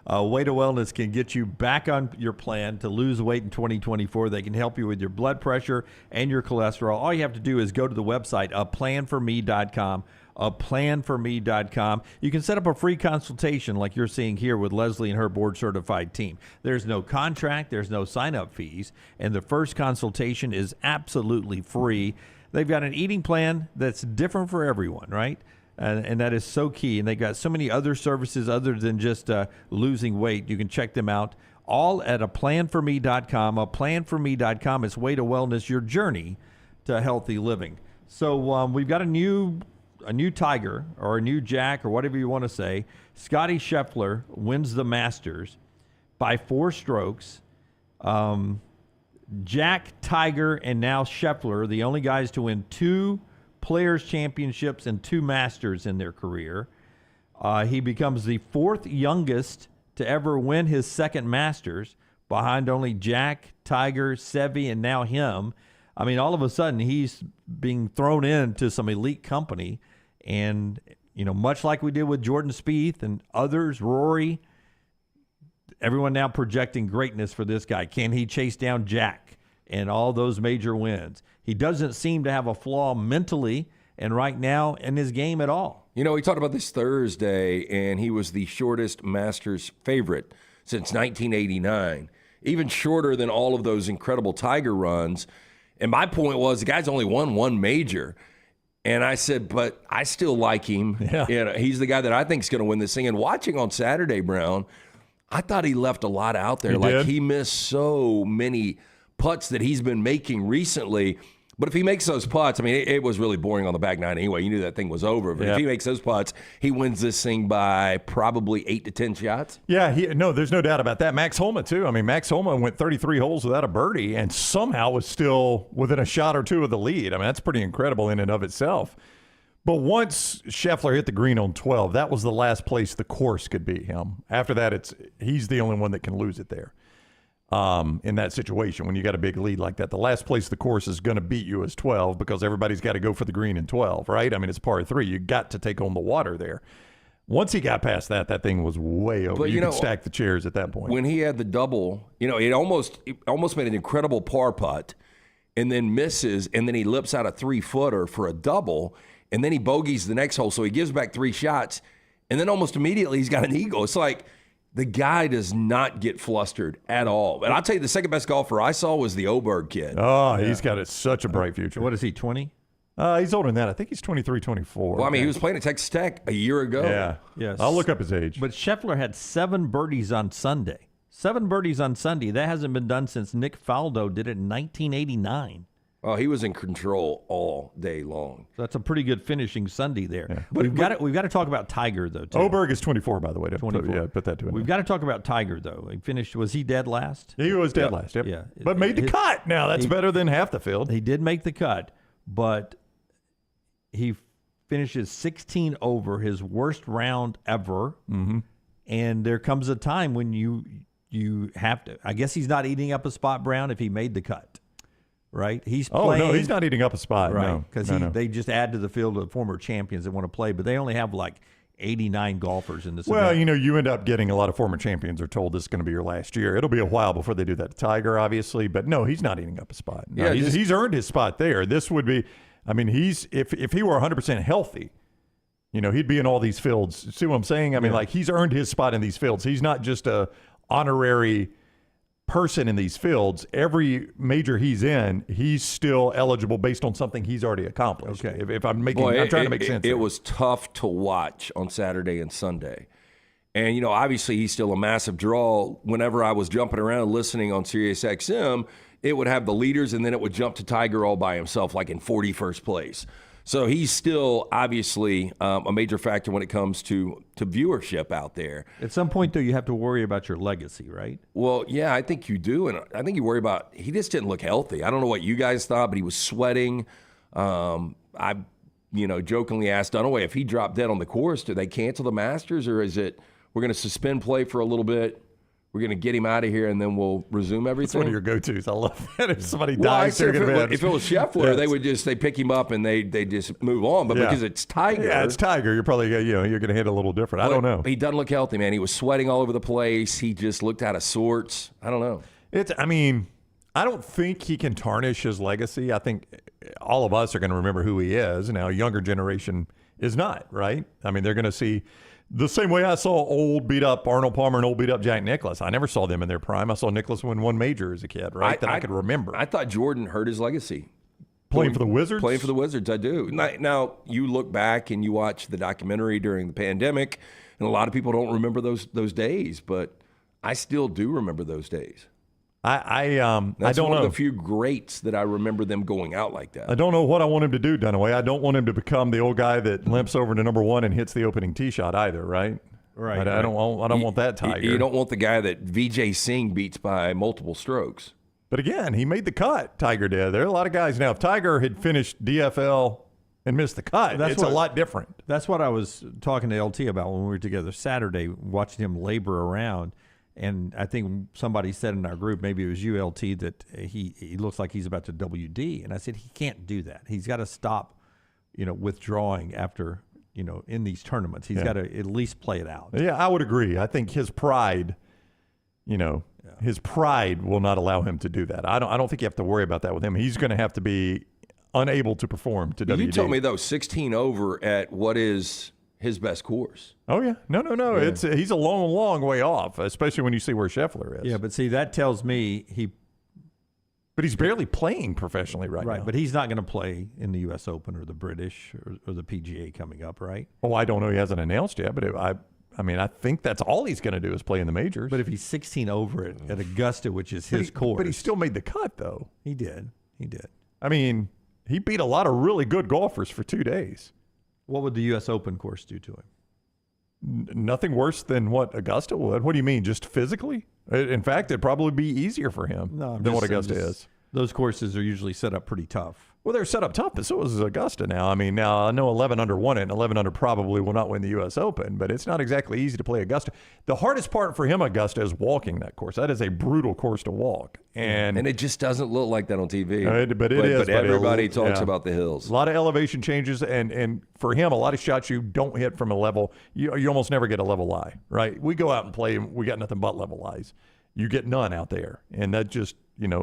Way to Wellness can get you back on your plan to lose weight in 2024. They can help you with your blood pressure and your cholesterol. All you have to do is go to the website, planforme.com. planforme.com. You can set up a free consultation like you're seeing here with Leslie and her board-certified team. There's no contract, there's no sign-up fees, and the first consultation is absolutely free. They've got an eating plan that's different for everyone, right? And that is so key. And they've got so many other services other than just losing weight. You can check them out all at aplanforme.com. Aplanforme.com is way to wellness, your journey to healthy living. So we've got a new Tiger or a new Jack or whatever you want to say. Scotty Scheffler wins the Masters by 4 strokes. Jack, Tiger, and now Scheffler are the only guys to win 2 Players' Championships and 2 Masters in their career. He becomes the 4th youngest to ever win his second Masters, behind only Jack, Tiger, Seve, and now him. I mean, all of a sudden, he's being thrown into some elite company. And, you know, much like we did with Jordan Spieth and others, Rory, everyone now projecting greatness for this guy. Can he chase down Jack and all those major wins? He doesn't seem to have a flaw mentally and right now in his game at all. You know, we talked about this Thursday, and he was the shortest Masters favorite since 1989, even shorter than all of those incredible Tiger runs. And my point was, the guy's only won 1 major. And I said, but I still like him. Yeah. You know, he's the guy that I think is going to win this thing. And watching on Saturday, Brown, I thought he left a lot out there. He missed so many putts that he's been making recently. But if he makes those putts, I mean, it was really boring on the back 9 anyway. You knew that thing was over. But if he makes those putts, he wins this thing by probably 8 to 10 shots. Yeah, there's no doubt about that. Max Homa, too. I mean, Max Homa went 33 holes without a birdie and somehow was still within a shot or 2 of the lead. I mean, that's pretty incredible in and of itself. But once Scheffler hit the green on 12, that was the last place the course could beat him. After that, he's the only one that can lose it there. In that situation, when you got a big lead like that, the last place the course is going to beat you is 12 because everybody's got to go for the green in 12, right? I mean, it's par 3. You got to take on the water there. Once he got past that thing was way over. But you could stack the chairs at that point. When he had the double, you know, it almost made an incredible par putt and then misses, and then he lips out a 3-footer for a double, and then he bogeys the next hole, so he gives back 3 shots, and then almost immediately he's got an eagle. It's like, the guy does not get flustered at all. And I'll tell you, the second best golfer I saw was the Oberg kid. Oh, he's got such a bright future. What is he, 20? He's older than that. I think he's 23, 24. Well, I mean, he was playing at Texas Tech a year ago. Yeah. Yes. I'll look up his age. But Scheffler had 7 birdies on Sunday. 7 birdies on Sunday. That hasn't been done since Nick Faldo did it in 1989. Oh, he was in control all day long. So that's a pretty good finishing Sunday there. Yeah. But we've got to talk about Tiger though too. Oberg is 24, by the way. 24. Put that to him. We've got to talk about Tiger though. He finished. Was he dead last? He was dead last. Yep. Yeah. But made the cut. Now that's better than half the field. He did make the cut, but he finishes 16 over, his worst round ever. Mm-hmm. And there comes a time when you have to. I guess he's not eating up a spot, Brown, if he made the cut. Right? He's playing. Oh, no, he's not eating up a spot. Right. Because no. They just add to the field of former champions that want to play, but they only have like 89 golfers in this Well, event. you know, you end up getting a lot of former champions are told this is going to be your last year. It'll be a while before they do that to Tiger, obviously, but no, he's not eating up a spot. No, he's earned his spot there. This would be, I mean, if he were 100% healthy, you know, he'd be in all these fields. See what I'm saying? I mean, like he's earned his spot in these fields. He's not just a honorary person in these fields. Every major he's in, he's still eligible based on something he's already accomplished. Okay. If I'm trying to make sense. It was tough to watch on Saturday and Sunday. And, you know, obviously he's still a massive draw. Whenever I was jumping around listening on Sirius XM, it would have the leaders and then it would jump to Tiger all by himself, like in 41st place. So he's still obviously a major factor when it comes to viewership out there. At some point, though, you have to worry about your legacy, right? Well, yeah, I think you do. And I think you worry about, he just didn't look healthy. I don't know what you guys thought, but he was sweating. I jokingly asked Dunaway if he dropped dead on the course, do they cancel the Masters, or is it we're going to suspend play for a little bit? We're going to get him out of here, and then we'll resume everything. It's one of your go-tos. I love that. If somebody dies, if it was Scheffler, they pick him up and they just move on. But because it's Tiger, it's Tiger. You're probably you're going to hit a little different. I don't know. He doesn't look healthy, man. He was sweating all over the place. He just looked out of sorts. I don't know. I don't think he can tarnish his legacy. I think all of us are going to remember who he is. Now, a younger generation is not, right? I mean, they're going to see the same way I saw old beat up Arnold Palmer and old beat up Jack Nicklaus. I never saw them in their prime. I saw Nicklaus win one major as a kid, right? I could remember. I thought Jordan hurt his legacy. Playing for the Wizards? Playing for the Wizards, I do. Now, you look back and you watch the documentary during the pandemic, and a lot of people don't remember those days, but I still do remember those days. That's I don't know. One of the few greats that I remember them going out like that. I don't know what I want him to do, Dunaway. I don't want him to become the old guy that limps over to number one and hits the opening tee shot either, right? Right. I don't want that Tiger. You don't want the guy that Vijay Singh beats by multiple strokes. But again, he made the cut, Tiger did. There are a lot of guys. Now, if Tiger had finished DFL and missed the cut, it's a lot different. That's what I was talking to LT about when we were together Saturday, watching him labor around. And I think somebody said in our group, maybe it was you, LT, that he looks like he's about to WD. And I said, he can't do that. He's got to stop, withdrawing after, in these tournaments. He's got to at least play it out. Yeah, I would agree. I think his pride, his pride will not allow him to do that. I don't think you have to worry about that with him. He's going to have to be unable to perform to WD. You told me, though, 16 over at what is his best course. Oh, yeah. No. Yeah. He's a long, long way off, especially when you see where Scheffler is. Yeah, but see, that tells me But he's barely playing professionally right now. Right, but he's not going to play in the U.S. Open or the British or the PGA coming up, right? Oh, I don't know. He hasn't announced yet, but I think that's all he's going to do is play in the majors. But if he's 16 over at Augusta, which is his course. But he still made the cut, though. He did. I mean, he beat a lot of really good golfers for 2 days. What would the U.S. Open course do to him? Nothing worse than what Augusta would. What do you mean, just physically? In fact, it'd probably be easier for him than what Augusta is. Those courses are usually set up pretty tough. Well, they're set up tough, but so is Augusta now. I mean, now I know 11 under won it, and 11 under probably will not win the U.S. Open, but it's not exactly easy to play Augusta. The hardest part for him, Augusta, is walking that course. That is a brutal course to walk. And it just doesn't look like that on TV. But it is. But everybody talks about the hills. A lot of elevation changes, and for him, a lot of shots you don't hit from a level. You almost never get a level lie, right? We go out and play, and we got nothing but level lies. You get none out there, and that just,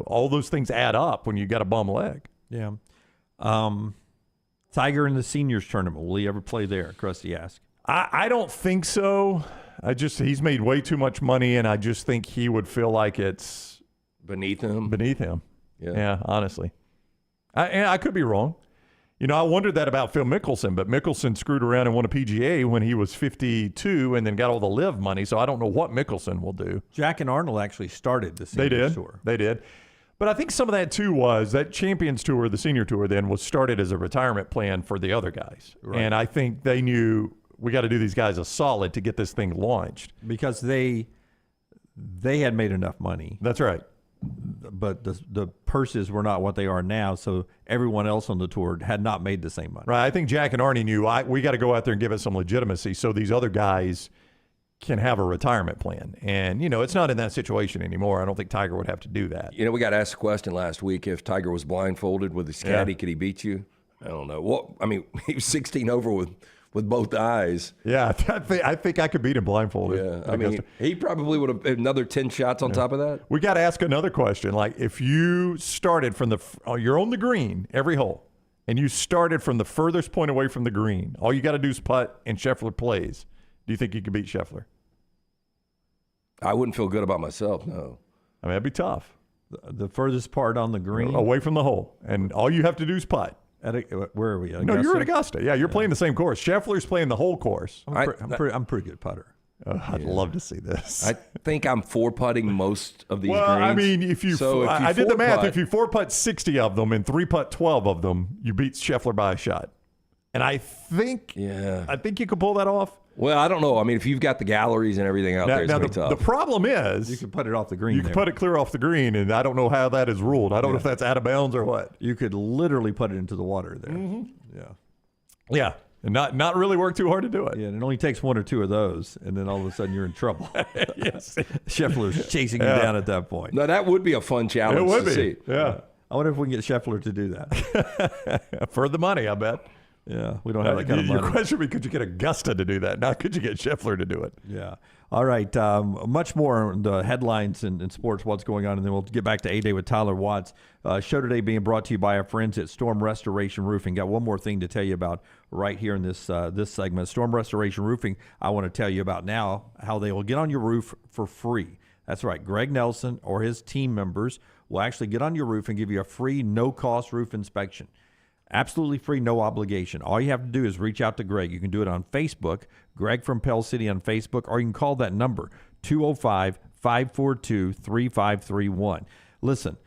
all those things add up when you got a bum leg. Yeah. Tiger in the seniors tournament, will he ever play there? Krusty asked. I don't think so. He's made way too much money, and I just think he would feel like it's beneath him. Yeah, honestly. I could be wrong. I wondered that about Phil Mickelson, but Mickelson screwed around and won a PGA when he was 52 and then got all the live money, so I don't know what Mickelson will do. Jack and Arnold actually started the seniors tour. They did. But I think some of that, too, was that Champions Tour, the senior tour then, was started as a retirement plan for the other guys. Right. And I think they knew we got to do these guys a solid to get this thing launched. Because they had made enough money. That's right. But the purses were not what they are now, so everyone else on the tour had not made the same money. Right. I think Jack and Arnie knew we got to go out there and give it some legitimacy so these other guys can have a retirement plan. And, it's not in that situation anymore. I don't think Tiger would have to do that. We got asked a question last week. If Tiger was blindfolded with his caddy, could he beat you? I don't know. He was 16 over with both eyes. Yeah, I think I could beat him blindfolded. Yeah, he probably would have another 10 shots on top of that. We got to ask another question. Like, if you started from you're on the green every hole, and you started from the furthest point away from the green, all you got to do is putt, and Scheffler plays. Do you think you could beat Scheffler? I wouldn't feel good about myself, no. That'd be tough. The furthest part on the green? Away from the hole. And all you have to do is putt. Where are we? Augusta? No, you're at Augusta. Yeah, you're playing the same course. Scheffler's playing the whole course. I'm a pretty good putter. I'd love to see this. I think I'm four-putting most of these greens. I mean, I did the math. If you four-putt 60 of them and three-putt 12 of them, you beat Scheffler by a shot. And I think you could pull that off. Well, I don't know. I mean, if you've got the galleries and everything out there, it's going to be tough. The problem is you can put it off the green. You can put it clear off the green, and I don't know how that is ruled. I don't know if that's out of bounds or what. You could literally put it into the water there. Mm-hmm. Yeah, and not really work too hard to do it. Yeah, and it only takes one or two of those, and then all of a sudden you're in trouble. Yes, Scheffler's chasing you down at that point. No, that would be a fun challenge. It would to be. See. Yeah. I wonder if we can get Scheffler to do that for the money. I bet. Yeah, we don't have that kind of money. Your question would be, could you get Augusta to do that? Not could you get Scheffler to do it? Yeah. All right. Much more on the headlines in sports, what's going on, and then we'll get back to A-Day with Tyler Watts. Show today being brought to you by our friends at Storm Restoration Roofing. Got one more thing to tell you about right here in this segment. Storm Restoration Roofing, I want to tell you about now how they will get on your roof for free. That's right. Greg Nelson or his team members will actually get on your roof and give you a free, no-cost roof inspection. Absolutely free, no obligation. All you have to do is reach out to Greg. You can do it on Facebook, Greg from Pell City on Facebook, or you can call that number, 205-542-3531. Listen,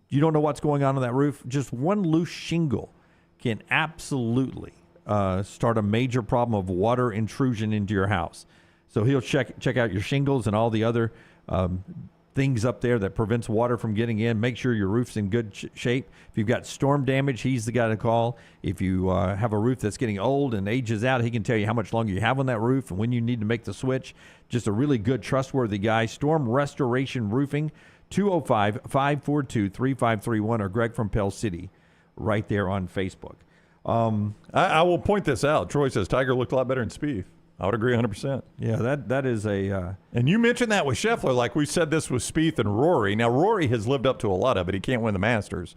you don't know what's going on that roof? Just one loose shingle can absolutely start a major problem of water intrusion into your house. So he'll check out your shingles and all the other things up there that prevents water from getting in. Make sure your roof's in good shape. If you've got storm damage, he's the guy to call. If you have a roof that's getting old and ages out, he can tell you how much longer you have on that roof and when you need to make the switch. Just a really good, trustworthy guy. Storm Restoration Roofing, 205-542-3531, or Greg from Pell City right there on Facebook. I will point this out. Troy says Tiger looked a lot better in Spieth. I would agree 100%. Yeah, that is a... And you mentioned that with Scheffler, like we said this with Spieth and Rory. Now, Rory has lived up to a lot of it. He can't win the Masters.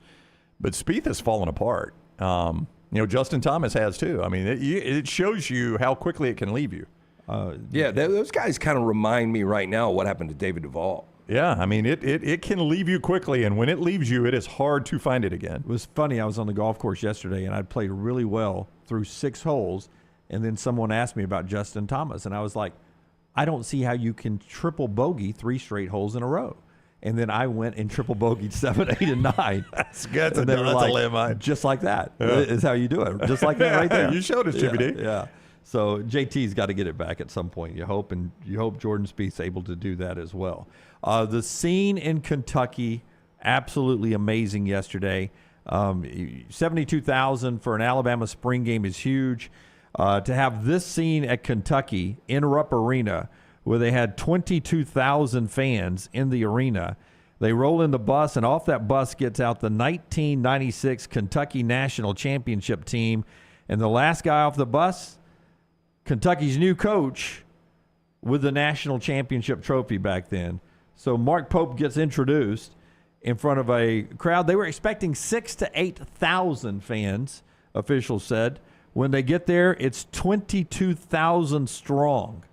But Spieth has fallen apart. Justin Thomas has too. I mean, it shows you how quickly it can leave you. Those guys kind of remind me right now of what happened to David Duval. Yeah, I mean, it can leave you quickly, and when it leaves you, it is hard to find it again. It was funny. I was on the golf course yesterday, and I played really well through 6 holes, and then someone asked me about Justin Thomas, and I was like, I don't see how you can triple bogey 3 straight holes in a row. And then I went and triple bogeyed 7, 8, and 9. That's good. That's a landmine. Just like that is how you do it. Just like that right there. You showed us, Jimmy D. Yeah. So JT's got to get it back at some point. You hope Jordan Spieth's able to do that as well. The scene in Kentucky, absolutely amazing yesterday. 72,000 for an Alabama spring game is huge. To have this scene at Kentucky in Rupp Arena, where they had 22,000 fans in the arena, they roll in the bus, and off that bus gets out the 1996 Kentucky National Championship team. And the last guy off the bus, Kentucky's new coach with the national championship trophy back then. So Mark Pope gets introduced in front of a crowd. They were expecting 6,000 to 8,000 fans, officials said. When they get there, it's 22,000 strong.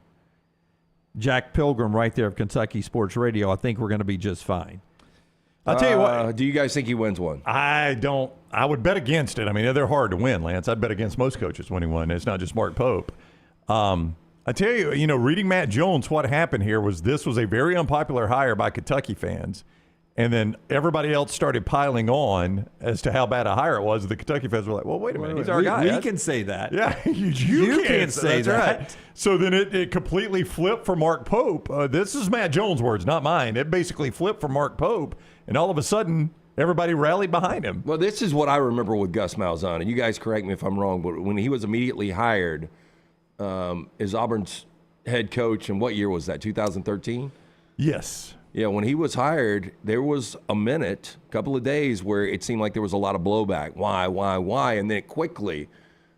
Jack Pilgrim right there of Kentucky Sports Radio. I think we're going to be just fine. I'll tell you what. Do you guys think he wins one? I don't. I would bet against it. I mean, they're hard to win, Lance. I'd bet against most coaches winning one. It's not just Mark Pope. I tell you, reading Matt Jones, what happened here was this was a very unpopular hire by Kentucky fans. And then everybody else started piling on as to how bad a hire it was. The Kentucky fans were like, well, wait a minute. He's our guy. We can say that. Yeah, you can't say that. Right. So then it completely flipped for Mark Pope. This is Matt Jones' words, not mine. It basically flipped for Mark Pope. And all of a sudden, everybody rallied behind him. Well, this is what I remember with Gus Malzahn. And you guys correct me if I'm wrong, but when he was immediately hired as Auburn's head coach, and what year was that, 2013? Yes. Yeah, when he was hired, there was a couple of days where it seemed like there was a lot of blowback. Why? And then quickly,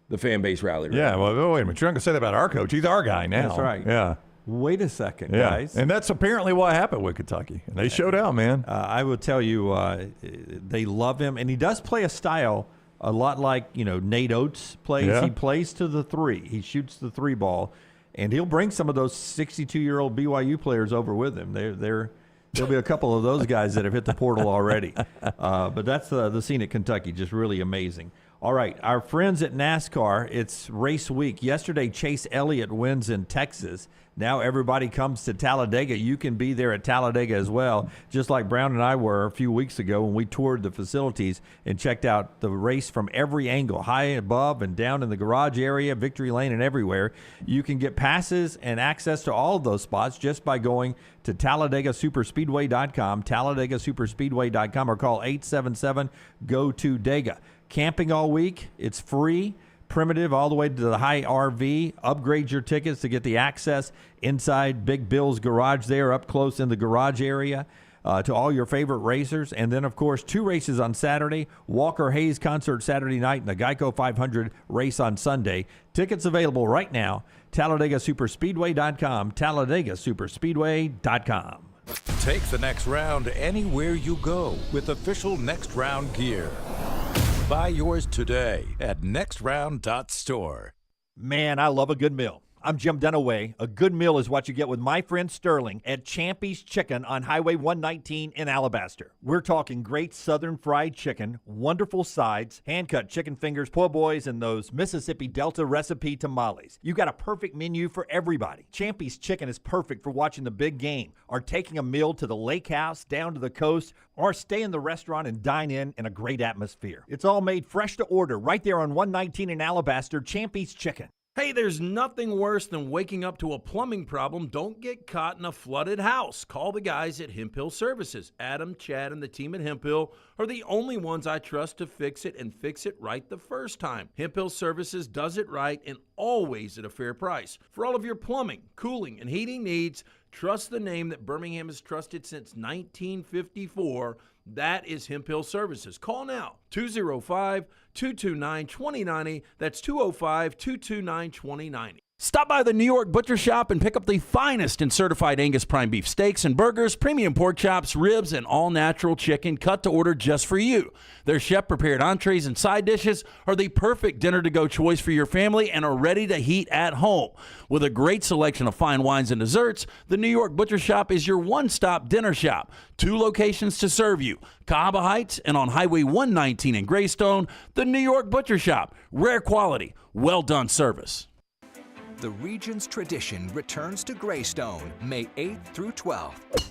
the fan base rallied. Yeah, well, wait a minute. You're not going to say that about our coach. He's our guy now. That's right. Yeah. Wait a second, guys. And that's apparently what happened with Kentucky. And they showed out, man. I will tell you, they love him. And he does play a style a lot like, Nate Oates plays. Yeah. He plays to the 3. He shoots the 3 ball. And he'll bring some of those 62-year-old BYU players over with him. There'll be a couple of those guys that have hit the portal already. But that's the scene at Kentucky, just really amazing. All right, our friends at NASCAR, it's race week. Yesterday, Chase Elliott wins in Texas. Now everybody comes to Talladega. You can be there at Talladega as well, just like Brown and I were a few weeks ago when we toured the facilities and checked out the race from every angle, high above and down in the garage area, Victory Lane, and everywhere. You can get passes and access to all of those spots just by going to TalladegaSuperspeedway.com, TalladegaSuperspeedway.com, or call 877-GO-TO-DEGA. Camping all week, it's free. Primitive all the way to the high RV. Upgrade your tickets to get the access inside Big Bill's garage there, up close in the garage area. to all your favorite racers. And then, of course, 2 races on Saturday, Walker Hayes concert Saturday night, and the Geico 500 race on Sunday. Tickets available right now, TalladegaSuperspeedway.com, TalladegaSuperspeedway.com. Take the next round anywhere you go with official Next Round gear. Buy yours today at nextround.store. Man, I love a good meal. I'm Jim Dunaway. A good meal is what you get with my friend Sterling at Champy's Chicken on Highway 119 in Alabaster. We're talking great southern fried chicken, wonderful sides, hand-cut chicken fingers, po' boys, and those Mississippi Delta recipe tamales. You got a perfect menu for everybody. Champy's Chicken is perfect for watching the big game, or taking a meal to the lake house, down to the coast, or stay in the restaurant and dine in a great atmosphere. It's all made fresh to order right there on 119 in Alabaster, Champy's Chicken. Hey, there's nothing worse than waking up to a plumbing problem. Don't get caught in a flooded house. Call the guys at Hemp Hill Services. Adam, Chad, and the team at Hemp Hill are the only ones I trust to fix it and fix it right the first time. Hemp Hill Services does it right and always at a fair price. For all of your plumbing, cooling, and heating needs, trust the name that Birmingham has trusted since 1954. That is Hemp Hill Services. Call now, 205-229-2090. That's 205-229-2090. Stop by the New York Butcher Shop and pick up the finest in certified Angus prime beef steaks and burgers, premium pork chops, ribs, and all-natural chicken cut to order just for you. Their chef-prepared entrees and side dishes are the perfect dinner-to-go choice for your family and are ready to heat at home. With a great selection of fine wines and desserts, the New York Butcher Shop is your one-stop dinner shop. 2 locations to serve you, Cahaba Heights and on Highway 119 in Greystone. The New York Butcher Shop, rare quality, well-done service. The region's tradition returns to Greystone, May 8th through 12th.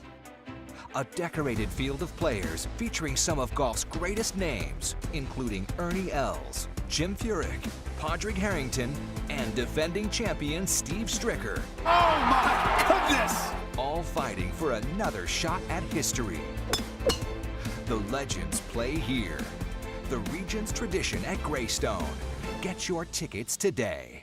A decorated field of players featuring some of golf's greatest names, including Ernie Els, Jim Furyk, Padraig Harrington, and defending champion Steve Stricker. Oh my goodness! All fighting for another shot at history. The legends play here. The region's tradition at Greystone. Get your tickets today.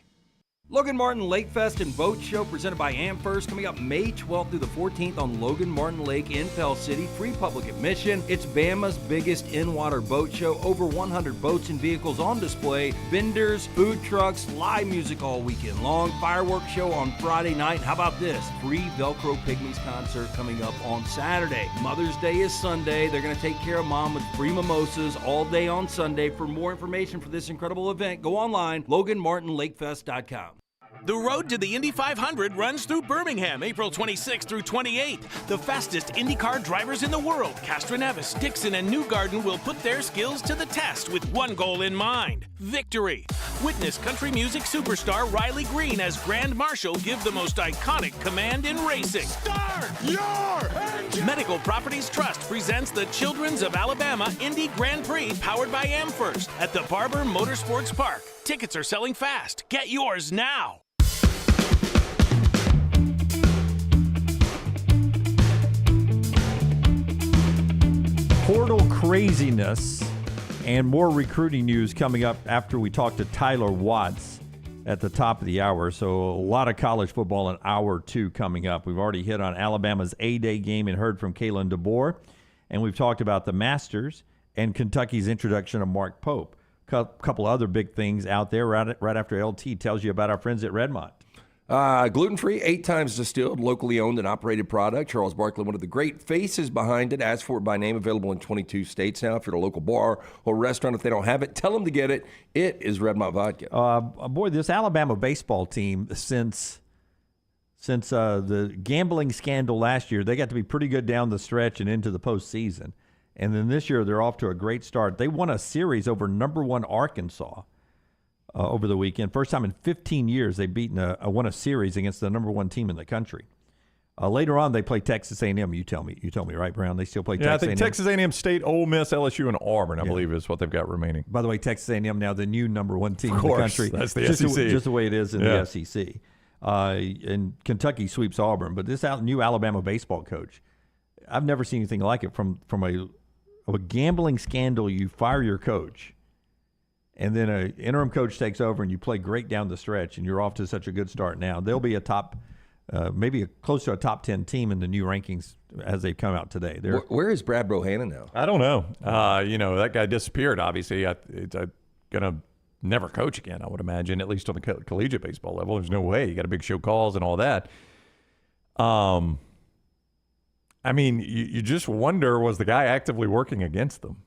Logan Martin Lake Fest and Boat Show presented by AmFirst coming up May 12th through the 14th on Logan Martin Lake in Pell City. Free public admission. It's Bama's biggest in-water boat show. Over 100 boats and vehicles on display. Vendors, food trucks, live music all weekend long. Fireworks show on Friday night. How about this? Free Velcro Pygmies concert coming up on Saturday. Mother's Day is Sunday. They're going to take care of mom with free mimosas all day on Sunday. For more information for this incredible event, go online, LoganMartinLakeFest.com. The road to the Indy 500 runs through Birmingham, April 26th through 28th. The fastest IndyCar drivers in the world, Castroneves, Dixon, and Newgarden, will put their skills to the test with one goal in mind: victory. Witness country music superstar Riley Green as Grand Marshal give the most iconic command in racing. Start your engine! Medical Properties Trust presents the Children's of Alabama Indy Grand Prix powered by AmFirst at the Barber Motorsports Park. Tickets are selling fast. Get yours now. Portal craziness and more recruiting news coming up after we talk to Tyler Watts at the top of the hour. So a lot of college football in hour 2 coming up. We've already hit on Alabama's A-Day game and heard from Kalen Deboer. And we've talked about the Masters and Kentucky's introduction of Mark Pope. A couple other big things out there right after LT tells you about our friends at Redmont. Gluten-free, 8 times distilled, locally owned and operated product. Charles Barkley, one of the great faces behind it. Ask for it by name, available in 22 states now. If you're at a local bar or restaurant, if they don't have it, tell them to get it. It is Redmont Vodka. Boy, this Alabama baseball team, since the gambling scandal last year, they got to be pretty good down the stretch and into the postseason. And then this year, they're off to a great start. They won a series over number 1 Arkansas over the weekend. First time in 15 years they've won a series against the number 1 team in the country. Later on, they play Texas A&M. You tell me, right, Brown? They still play Texas A&M. I think Texas A&M State, Ole Miss, LSU, and Auburn, I believe, is what they've got remaining. By the way, Texas A&M now the new number 1 team in the country. That's the SEC. Just the way it is in the SEC. And Kentucky sweeps Auburn. But this new Alabama baseball coach, I've never seen anything like it. From a gambling scandal, you fire your coach, and then an interim coach takes over, and you play great down the stretch, and you're off to such a good start now. They'll be a top maybe close to a top 10 team in the new rankings as they've come out today. Where is Brad Bohannon now? I don't know. That guy disappeared, obviously. It's going to never coach again, I would imagine, at least on the collegiate baseball level. There's no way. You got to big show calls and all that. You just wonder, was the guy actively working against them?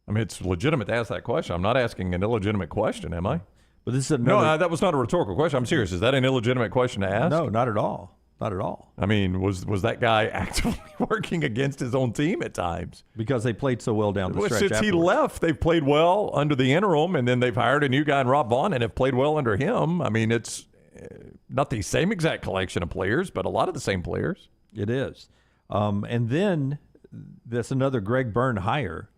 I mean, it's legitimate to ask that question. I'm not asking an illegitimate question, am I? But this is that was not a rhetorical question. I'm serious. Is that an illegitimate question to ask? No, not at all. Not at all. I mean, was that guy actively working against his own team at times? Because they played so well down the stretch. Since he left, they've played well under the interim, and then they've hired a new guy in Rob Vaughn and have played well under him. I mean, it's not the same exact collection of players, but a lot of the same players. It is. And then there's another Greg Byrne hire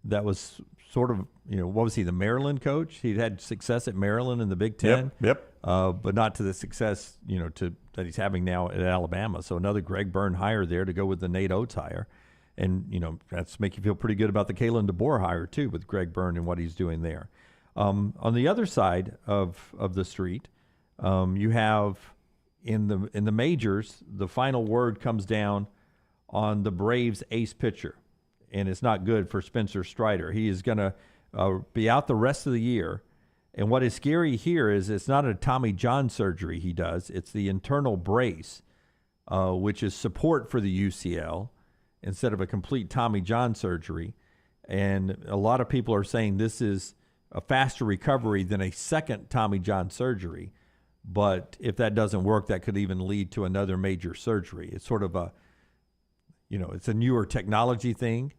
that was sort of, what was he, the Maryland coach? He'd had success at Maryland in the Big Ten. Yep. But not to the success, that he's having now at Alabama. So another Greg Byrne hire there to go with the Nate Oates hire. And, that's make you feel pretty good about the Kalen Deboer hire, too, with Greg Byrne and what he's doing there. On the other side of the street, you have in the majors, the final word comes down on the Braves' ace pitcher. And it's not good for Spencer Strider. He is going to be out the rest of the year. And what is scary here is it's not a Tommy John surgery he does. It's the internal brace, which is support for the UCL instead of a complete Tommy John surgery. And a lot of people are saying this is a faster recovery than a second Tommy John surgery. But if that doesn't work, that could even lead to another major surgery. It's sort of it's a newer technology thing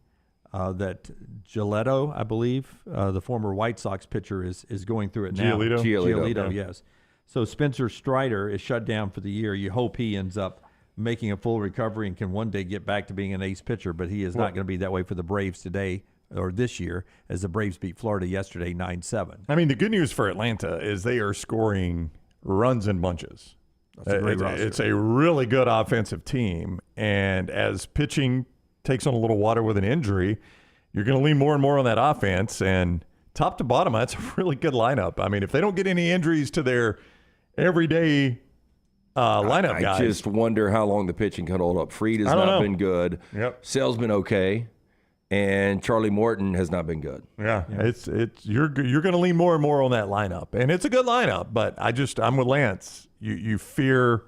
that Giolito, I believe, the former White Sox pitcher, is going through it now. Giolito, yes. So Spencer Strider is shut down for the year. You hope he ends up making a full recovery and can one day get back to being an ace pitcher, but he is not going to be that way for the Braves today or this year, as the Braves beat Florida yesterday 9-7. I mean, the good news for Atlanta is they are scoring runs in bunches. It's a really good offensive team, and as pitching takes on a little water with an injury, you're going to lean more and more on that offense, and top to bottom, that's a really good lineup. I mean, if they don't get any injuries to their everyday lineup guys. I just wonder how long the pitching can hold up. Fried has not been good. Yep. Sale's been okay, and Charlie Morton has not been good. Yeah. It's you're going to lean more and more on that lineup, and it's a good lineup, but I'm with Lance. You fear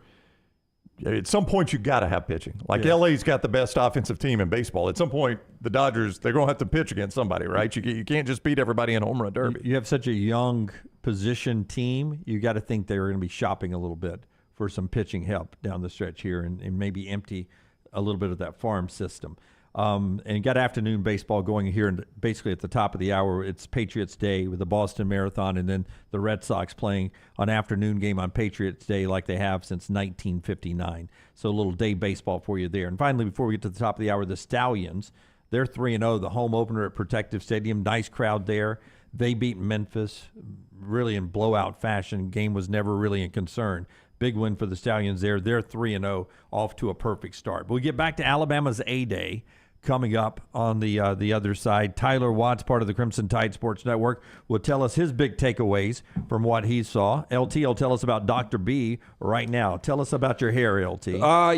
at some point you got to have pitching. Like LA's got the best offensive team in baseball. At some point, the Dodgers, they're going to have to pitch against somebody, right? You can't just beat everybody in home run derby. You have such a young position team. You got to think they're going to be shopping a little bit for some pitching help down the stretch here and maybe empty a little bit of that farm system. And got afternoon baseball going here, and basically at the top of the hour, it's Patriots Day with the Boston Marathon, and then the Red Sox playing an afternoon game on Patriots Day like they have since 1959. So a little day baseball for you there. And finally, before we get to the top of the hour, the Stallions, they're 3-0, the home opener at Protective Stadium. Nice crowd there. They beat Memphis really in blowout fashion. Game was never really a concern. Big win for the Stallions there. They're 3-0, off to a perfect start. But we get back to Alabama's A-Day coming up on the other side. Tyler Watts, part of the Crimson Tide Sports Network, will tell us his big takeaways from what he saw. LT will tell us about Dr. B right now. Tell us about your hair, LT.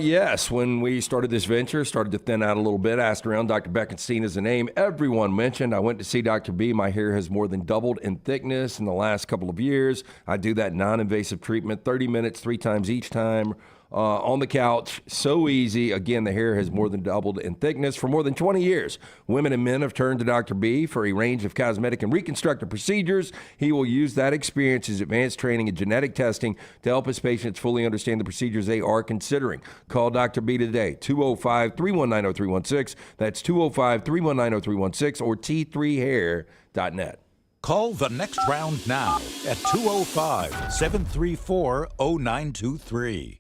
Yes, when we started this venture, started to thin out a little bit, asked around, Dr. Beckenstein is a name everyone mentioned. I went to see Dr. B. My hair has more than doubled in thickness in the last couple of years. I do that non-invasive treatment, 30 minutes, 3 times each time. On the couch, so easy. Again, the hair has more than doubled in thickness for more than 20 years. Women and men have turned to Dr. B for a range of cosmetic and reconstructive procedures. He will use that experience, his advanced training and genetic testing to help his patients fully understand the procedures they are considering. Call Dr. B today, 205-319-0316. That's 205-319-0316 or t3hair.net. Call the next round now at 205-734-0923.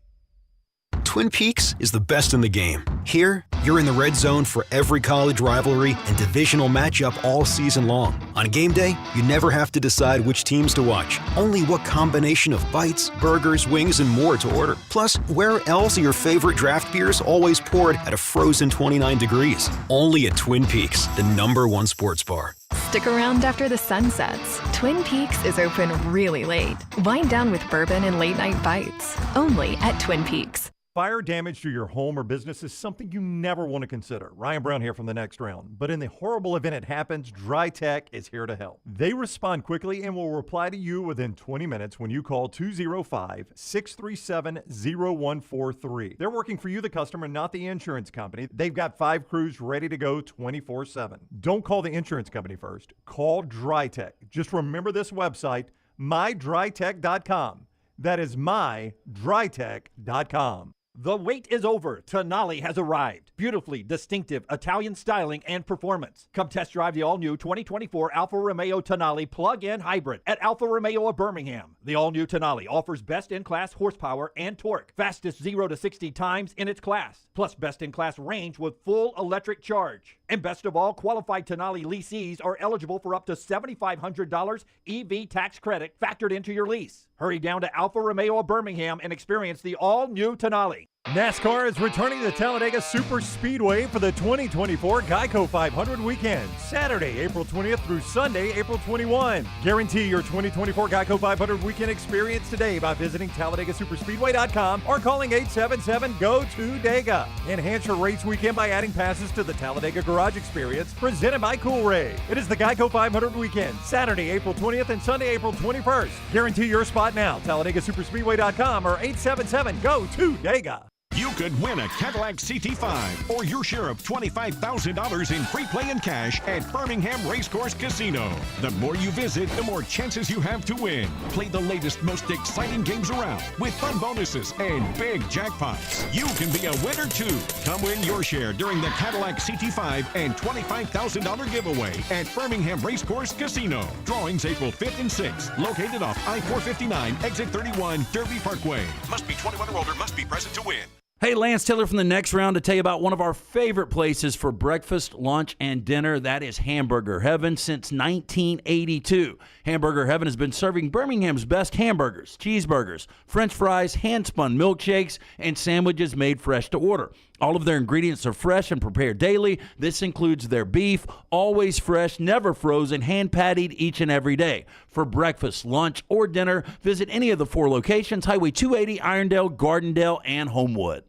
Twin Peaks is the best in the game. Here, you're in the red zone for every college rivalry and divisional matchup all season long. On game day, you never have to decide which teams to watch, only what combination of bites, burgers, wings, and more to order. Plus, where else are your favorite draft beers always poured at a frozen 29 degrees? Only at Twin Peaks, the #1 sports bar. stick around after the sun sets. Twin Peaks is open really late. Wind down with bourbon and late night bites. Only at Twin Peaks. Fire damage to your home or business is something you never want to consider. Ryan Brown here from The Next Round. But in the horrible event it happens, Dry Tech is here to help. They respond quickly and will reply to you within 20 minutes when you call 205-637-0143. They're working for you, the customer, not the insurance company. They've got 5 crews ready to go 24/7. Don't call the insurance company first. Call Dry Tech. Just remember this website, mydrytech.com. That is mydrytech.com. The wait is over. Tonali has arrived. Beautifully distinctive Italian styling and performance. Come test drive the all-new 2024 Alfa Romeo Tonali plug-in hybrid at Alfa Romeo of Birmingham. The all-new Tonali offers best-in-class horsepower and torque, fastest 0 to 60 times in its class, plus best-in-class range with full electric charge. And best of all, qualified Tonali leasees are eligible for up to $7,500 EV tax credit factored into your lease. Hurry down to Alfa Romeo of Birmingham and experience the all-new Tonali. NASCAR is returning to Talladega Super Speedway for the 2024 Geico 500 weekend, Saturday, April 20th through Sunday, April 21. Guarantee your 2024 Geico 500 weekend experience today by visiting TalladagaSuperspeedway.com or calling 877-GO-TO-DEGA. Enhance your race weekend by adding passes to the Talladega Garage Experience presented by Coolray. It is the Geico 500 weekend, Saturday, April 20th and Sunday, April 21st. Guarantee your spot now, TalladagaSuperspeedway.com or 877-GO-TO-DEGA. You could win a Cadillac CT5 or your share of $25,000 in free play and cash at Birmingham Racecourse Casino. The more you visit, the more chances you have to win. Play the latest, most exciting games around with fun bonuses and big jackpots. You can be a winner too. Come win your share during the Cadillac CT5 and $25,000 giveaway at Birmingham Racecourse Casino. Drawings April 5th and 6th. Located off I-459, exit 31, Derby Parkway. Must be 21 or older, must be present to win. Hey, Lance Taylor from The Next Round to tell you about one of our favorite places for breakfast, lunch, and dinner. That is Hamburger Heaven since 1982. Hamburger Heaven has been serving Birmingham's best hamburgers, cheeseburgers, French fries, hand-spun milkshakes, and sandwiches made fresh to order. All of their ingredients are fresh and prepared daily. This includes their beef, always fresh, never frozen, hand-pattied each and every day. For breakfast, lunch, or dinner, visit any of the 4 locations, Highway 280, Irondale, Gardendale, and Homewood.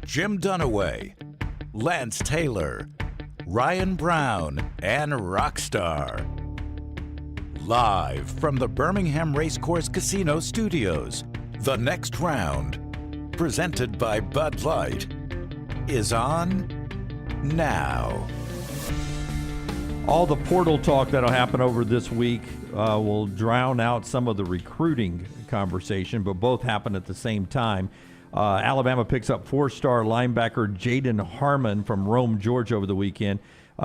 Jim Dunaway, Lance Taylor, Ryan Brown, and Rockstar. Live from the Birmingham Racecourse Casino Studios, The Next Round, presented by Bud Light, is on now. All the portal talk that'll happen over this week will drown out some of the recruiting conversation, but both happen at the same time. Alabama picks up 4-star linebacker Jaden Harmon from Rome, Georgia over the weekend.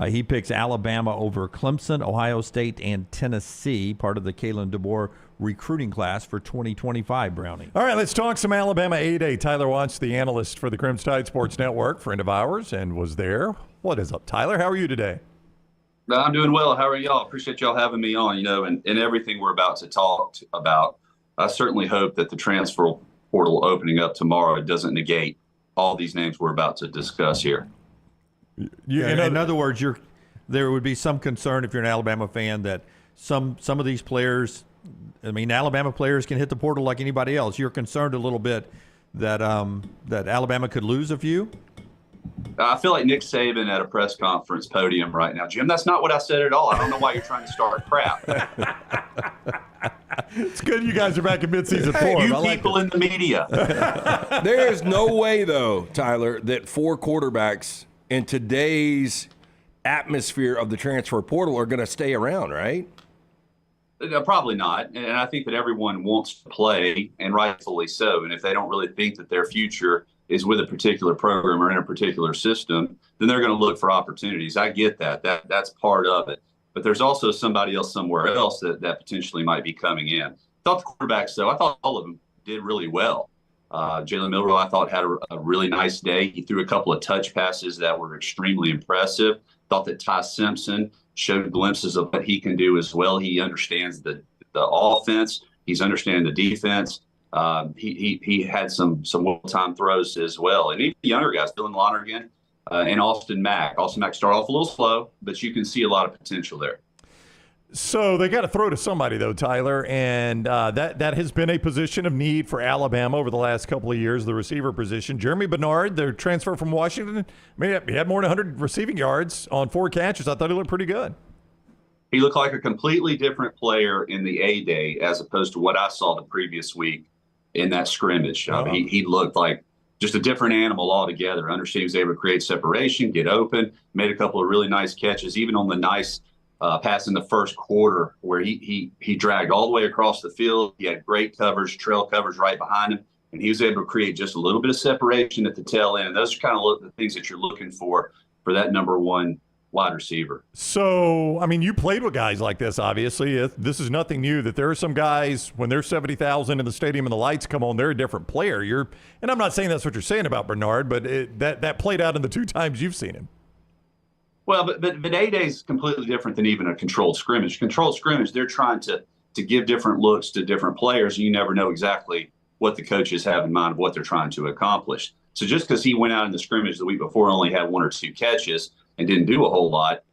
He picks Alabama over Clemson, Ohio State, and Tennessee, part of the Kalen Deboer recruiting class for 2025, Brownie. All right, let's talk some Alabama A-Day. Tyler Watts, the analyst for the Crimson Tide Sports Network, friend of ours, and was there. What is up, Tyler? How are you today? I'm doing well. How are y'all? Appreciate y'all having me on, and everything we're about to talk about. I certainly hope that the transfer portal opening up tomorrow doesn't negate all these names we're about to discuss here. In other words, there would be some concern if you're an Alabama fan that some of these players, Alabama players can hit the portal like anybody else. You're concerned a little bit that that Alabama could lose a few? I feel like Nick Saban at a press conference podium right now. Jim, that's not what I said at all. I don't know why you're trying to start crap. It's good you guys are back in midseason form. You people in the media. There is no way, though, Tyler, that 4 quarterbacks in today's atmosphere of the transfer portal are going to stay around, right? Probably not. And I think that everyone wants to play, and rightfully so. And if they don't really think that their future is with a particular program or in a particular system, then they're going to look for opportunities. I get that. That's part of it. But there's also somebody else somewhere else that potentially might be coming in. I thought the quarterbacks, though, I thought all of them did really well. Jalen Milroe, I thought, had a really nice day. He threw a couple of touch passes that were extremely impressive. Thought that Ty Simpson showed glimpses of what he can do as well. He understands the offense. He's understanding the defense. He had some well-timed throws as well. And even the younger guys, Dylan Lonergan, and Austin Mack. Austin Mack started off a little slow, but you can see a lot of potential there. So they got to throw to somebody, though, Tyler, and that has been a position of need for Alabama over the last couple of years, the receiver position. Jeremy Bernard, their transfer from Washington, I mean, he had more than 100 receiving yards on 4 catches. I thought he looked pretty good. He looked like a completely different player in the A-Day as opposed to what I saw the previous week in that scrimmage. He looked like just a different animal altogether. I understand he was able to create separation, get open, made a couple of really nice catches, even on the nice pass in the first quarter where he dragged all the way across the field. He had great coverage, trail coverage right behind him, and he was able to create just a little bit of separation at the tail end. Those are kind of the things that you're looking for that number one wide receiver. So, I mean, you played with guys like this, obviously. This is nothing new, that there are some guys, when there's 70,000 in the stadium and the lights come on, they're a different player. And I'm not saying that's what you're saying about Bernard, but that played out in the 2 times you've seen him. Well, but A-Day is completely different than even a controlled scrimmage. Controlled scrimmage, they're trying to give different looks to different players, and you never know exactly what the coaches have in mind of what they're trying to accomplish. So just because he went out in the scrimmage the week before, only had 1 or 2 catches and didn't do a whole lot,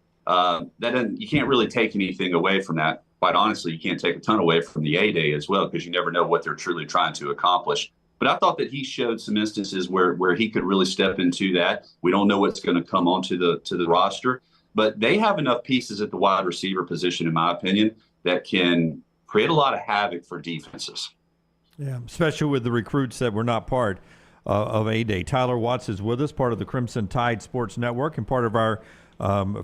you can't really take anything away from that. Quite honestly, you can't take a ton away from the A-Day as well, because you never know what they're truly trying to accomplish. But I thought that he showed some instances where he could really step into that. We don't know what's going to come onto the roster, but they have enough pieces at the wide receiver position, in my opinion, that can create a lot of havoc for defenses. Yeah, especially with the recruits that were not part of A-Day. Tyler Watts is with us, part of the Crimson Tide Sports Network and part of our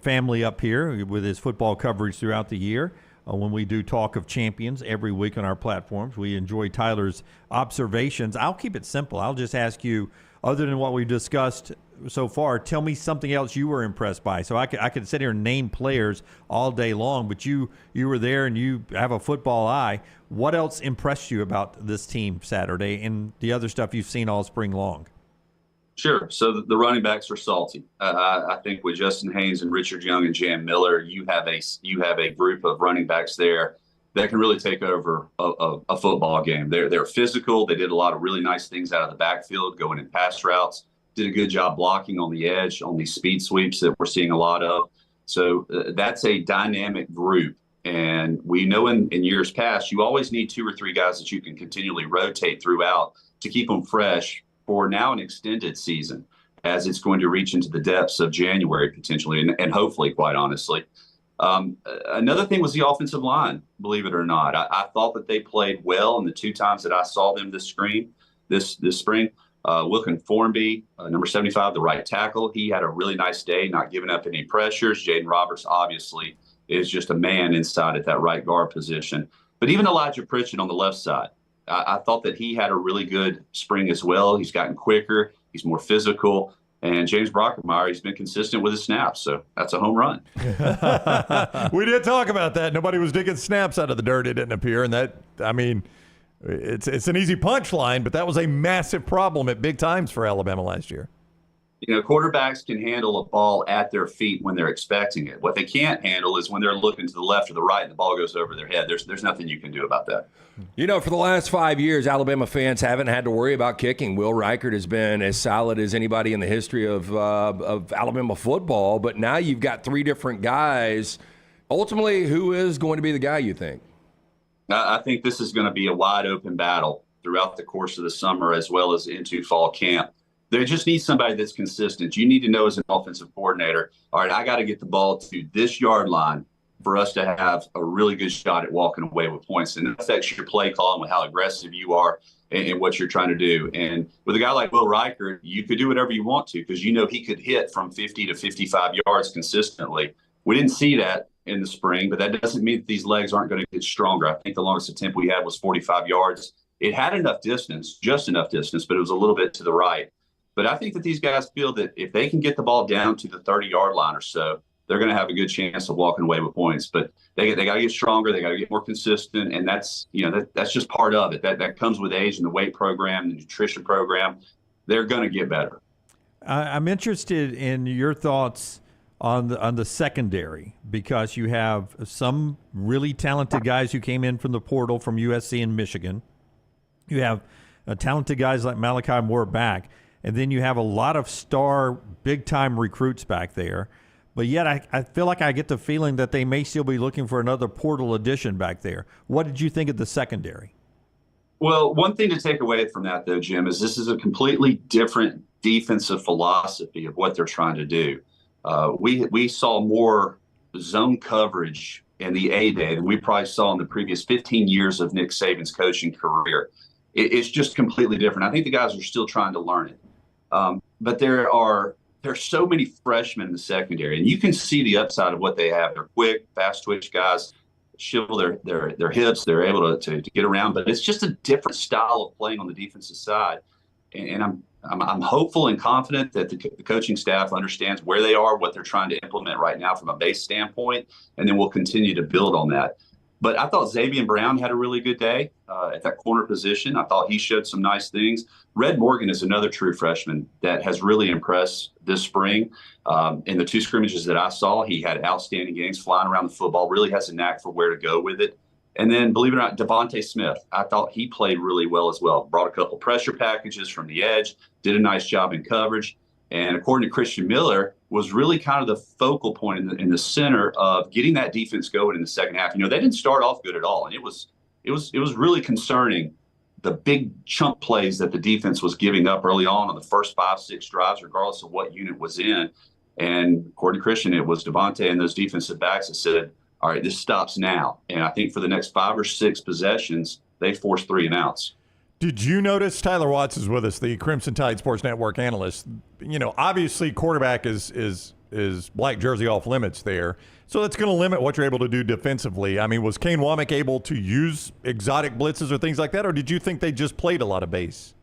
family up here with his football coverage throughout the year. When we do Talk of Champions every week on our platforms, we enjoy Tyler's observations. I'll keep it simple. I'll just ask you, other than what we've discussed so far, tell me something else you were impressed by. So I could sit here and name players all day long, but you were there and you have a football eye. What else impressed you about this team Saturday and the other stuff you've seen all spring long? Sure. So the running backs are salty. I think with Justin Haynes and Richard Young and Jan Miller, you have a group of running backs there that can really take over a football game. They're physical. They did a lot of really nice things out of the backfield, going in pass routes. Did a good job blocking on the edge on these speed sweeps that we're seeing a lot of. So that's a dynamic group. And we know in years past, you always need 2 or 3 guys that you can continually rotate throughout to keep them fresh for now an extended season, as it's going to reach into the depths of January potentially, and hopefully, quite honestly. Another thing was the offensive line, believe it or not. I thought that they played well in the 2 times that I saw them this spring. Wilkin Formby, number 75, the right tackle, he had a really nice day, not giving up any pressures. Jaden Roberts, obviously, is just a man inside at that right guard position. But even Elijah Pritchett on the left side, I thought that he had a really good spring as well. He's gotten quicker. He's more physical. And James Brockermeyer, he's been consistent with his snaps. So that's a home run. We did talk about that. Nobody was digging snaps out of the dirt, it didn't appear. And that, I mean, it's an easy punchline, but that was a massive problem at big times for Alabama last year. You know, quarterbacks can handle a ball at their feet when they're expecting it. What they can't handle is when they're looking to the left or the right and the ball goes over their head. There's nothing you can do about that. You know, for the last 5 years, Alabama fans haven't had to worry about kicking. Will Reichert has been as solid as anybody in the history of Alabama football, but now you've got 3 different guys. Ultimately, who is going to be the guy, you think? I think this is going to be a wide open battle throughout the course of the summer as well as into fall camp. They just need somebody that's consistent. You need to know as an offensive coordinator, all right, I got to get the ball to this yard line for us to have a really good shot at walking away with points. And that affects your play calling with how aggressive you are and what you're trying to do. And with a guy like Will Reichert, you could do whatever you want to because you know he could hit from 50 to 55 yards consistently. We didn't see that in the spring, but that doesn't mean that these legs aren't going to get stronger. I think the longest attempt we had was 45 yards. It had enough distance, just enough distance, but it was a little bit to the right. But I think that these guys feel that if they can get the ball down to the 30-yard line or so, they're going to have a good chance of walking away with points. But they got to get stronger. They got to get more consistent, and that's just part of it. That comes with age and the weight program, the nutrition program. They're going to get better. I'm interested in your thoughts on the secondary because you have some really talented guys who came in from the portal from USC and Michigan. You have talented guys like Malachi Moore back. and then you have a lot of star, big-time recruits back there. But yet I feel like I get the feeling that they may still be looking for another portal addition back there. What did you think of the secondary? Well, one thing to take away from that, though, Jim, is this is a completely different defensive philosophy of what they're trying to do. We saw more zone coverage in the A-Day than we probably saw in the previous 15 years of Nick Saban's coaching career. It's just completely different. I think the guys are still trying to learn it. But there's so many freshmen in the secondary, and you can see the upside of what they have. They're quick, fast twitch guys, shivel their hips. They're able to get around, but it's just a different style of playing on the defensive side. And I'm hopeful and confident that the coaching staff understands where they are, what they're trying to implement right now from a base standpoint, and then we'll continue to build on that. But I thought Xavier Brown had a really good day at that corner position. I thought he showed some nice things. Red Morgan is another true freshman that has really impressed this spring. In the 2 scrimmages that I saw, he had outstanding games flying around the football, really has a knack for where to go with it. And then, believe it or not, Devontae Smith, I thought he played really well as well. Brought a couple pressure packages from the edge, did a nice job in coverage. And according to Christian Miller, was really kind of the focal point in the center of getting that defense going in the second half. They didn't start off good at all, and it was really concerning, the big chunk plays that the defense was giving up early on the first 5-6 drives, regardless of what unit was in. And according to Christian, it was Devontae and those defensive backs that said, all right, this stops now. And I think for the next 5 or 6 possessions, they forced 3 and outs. Did you notice Tyler Watts is with us, the Crimson Tide Sports Network analyst? Obviously quarterback is black jersey off limits there. So that's going to limit what you're able to do defensively. I mean, was Kane Womack able to use exotic blitzes or things like that, or did you think they just played a lot of base?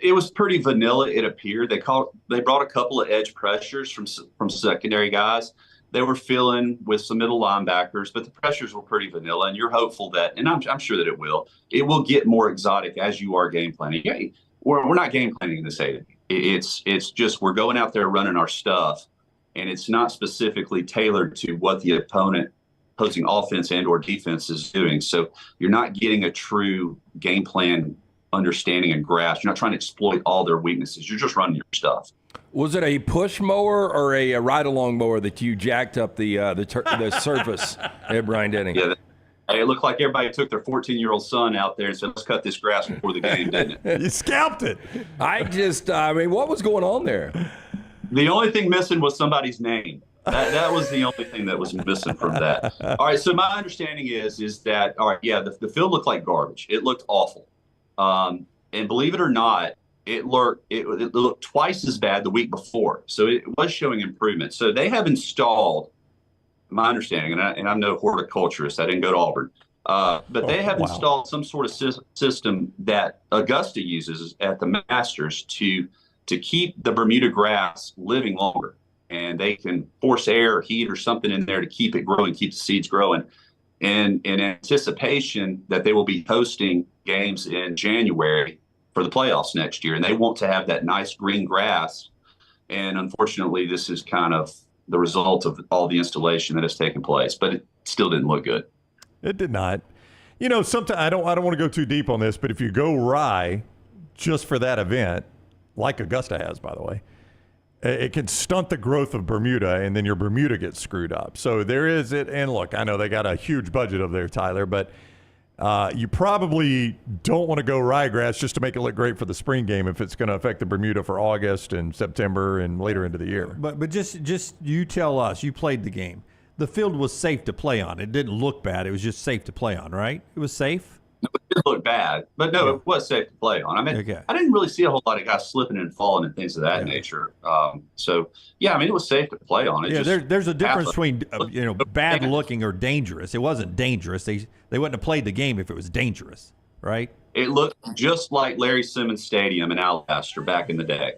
It was pretty vanilla, it appeared. They brought a couple of edge pressures from secondary guys. They were filling with some middle linebackers, but the pressures were pretty vanilla, and you're hopeful that, and I'm sure that it will get more exotic as you are game planning. Yeah, we're not game planning in this A-Day. It's just we're going out there running our stuff, and it's not specifically tailored to what the opposing offense and or defense is doing. So you're not getting a true game plan understanding and grasp. You're not trying to exploit all their weaknesses. You're just running your stuff. Was it a push mower or a ride-along mower that you jacked up the surface at Brian Denning? Yeah, it looked like everybody took their 14-year-old son out there and said, let's cut this grass before the game, didn't it? You scalped it. What was going on there? The only thing missing was somebody's name. That was the only thing that was missing from that. All right, so my understanding is that, all right, yeah, the field looked like garbage. It looked awful. And believe it or not, it looked twice as bad the week before. So it was showing improvement. So they have installed, my understanding, and I'm no horticulturist, I didn't go to Auburn, but they have installed some sort of system that Augusta uses at the Masters to keep the Bermuda grass living longer. And they can force air or heat or something in there to keep it growing, keep the seeds growing. And in anticipation that they will be hosting games in January for the playoffs next year, and they want to have that nice green grass. And unfortunately, this is kind of the result of all the installation that has taken place, but it still didn't look good. It did not. Sometimes I don't want to go too deep on this, but if you go rye just for that event, like Augusta has, by the way, it can stunt the growth of Bermuda, and then your Bermuda gets screwed up. So there is it. And look, I know they got a huge budget over there, Tyler, but you probably don't want to go ryegrass just to make it look great for the spring game if it's going to affect the Bermuda for August and September and later into the year. But just you tell us, you played the game. The field was safe to play on. It didn't look bad. It was just safe to play on, right? It was safe? It did look bad, but no, it was safe to play on. I mean, I didn't really see a whole lot of guys slipping and falling and things of that nature. So, yeah, I mean, it was safe to play on. There's a difference between bad looking or dangerous. It wasn't dangerous. They wouldn't have played the game if it was dangerous, right? It looked just like Larry Simmons Stadium in Alabaster back in the day.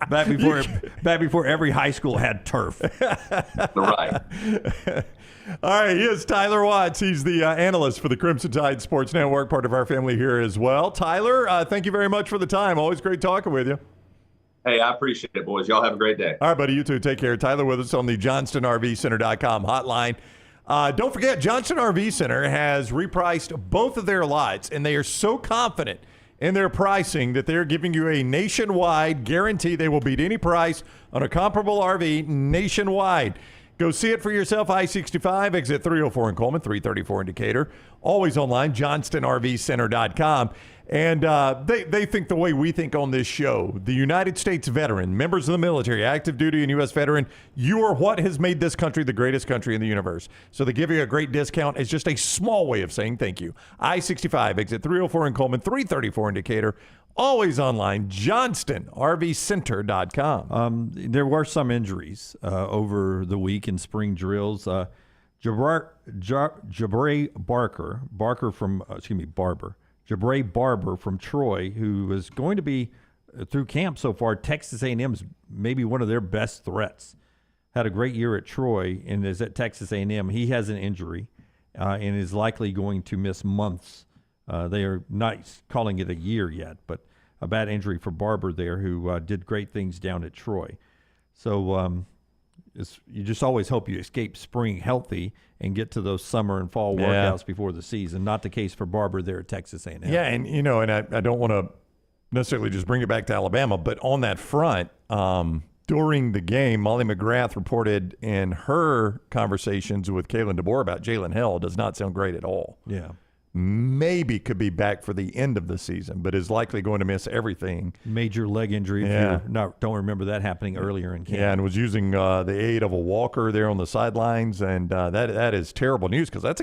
back before every high school had turf. Right. All right, here's Tyler Watts. He's the analyst for the Crimson Tide Sports Network, part of our family here as well. Tyler, thank you very much for the time. Always great talking with you. Hey, I appreciate it, boys. Y'all have a great day. All right, buddy. You too. Take care. Tyler with us on the JohnstonRVCenter.com hotline. Don't forget, Johnston RV Center has repriced both of their lots, and they are so confident in their pricing that they're giving you a nationwide guarantee they will beat any price on a comparable RV nationwide. Go see it for yourself. I-65, exit 304 in Coleman, 334 in Decatur. Always online, johnstonrvcenter.com. And they think the way we think on this show. The United States veteran, members of the military, active duty and U.S. veteran, you are what has made this country the greatest country in the universe. So they give you a great discount. It's just a small way of saying thank you. I-65, exit 304 in Coleman, 334 in Decatur. Always online, johnstonrvcenter.com. There were some injuries over the week in spring drills. Jabrae Barber from Troy, who was going to be through camp so far. Texas A&M's maybe one of their best threats. Had a great year at Troy and is at Texas A&M. He has an injury and is likely going to miss months. They are not calling it a year yet, but a bad injury for Barber there, who did great things down at Troy. So you just always hope you escape spring healthy and get to those summer and fall workouts before the season. Not the case for Barber there at Texas A&M. Yeah, and I don't want to necessarily just bring it back to Alabama, but on that front, during the game, Molly McGrath reported in her conversations with Kalen Deboer about Jalen Hill does not sound great at all. Yeah. Maybe could be back for the end of the season, but is likely going to miss everything. Major leg injury. If you don't remember that happening earlier in camp. Yeah, and was using the aid of a walker there on the sidelines, and that is terrible news because that's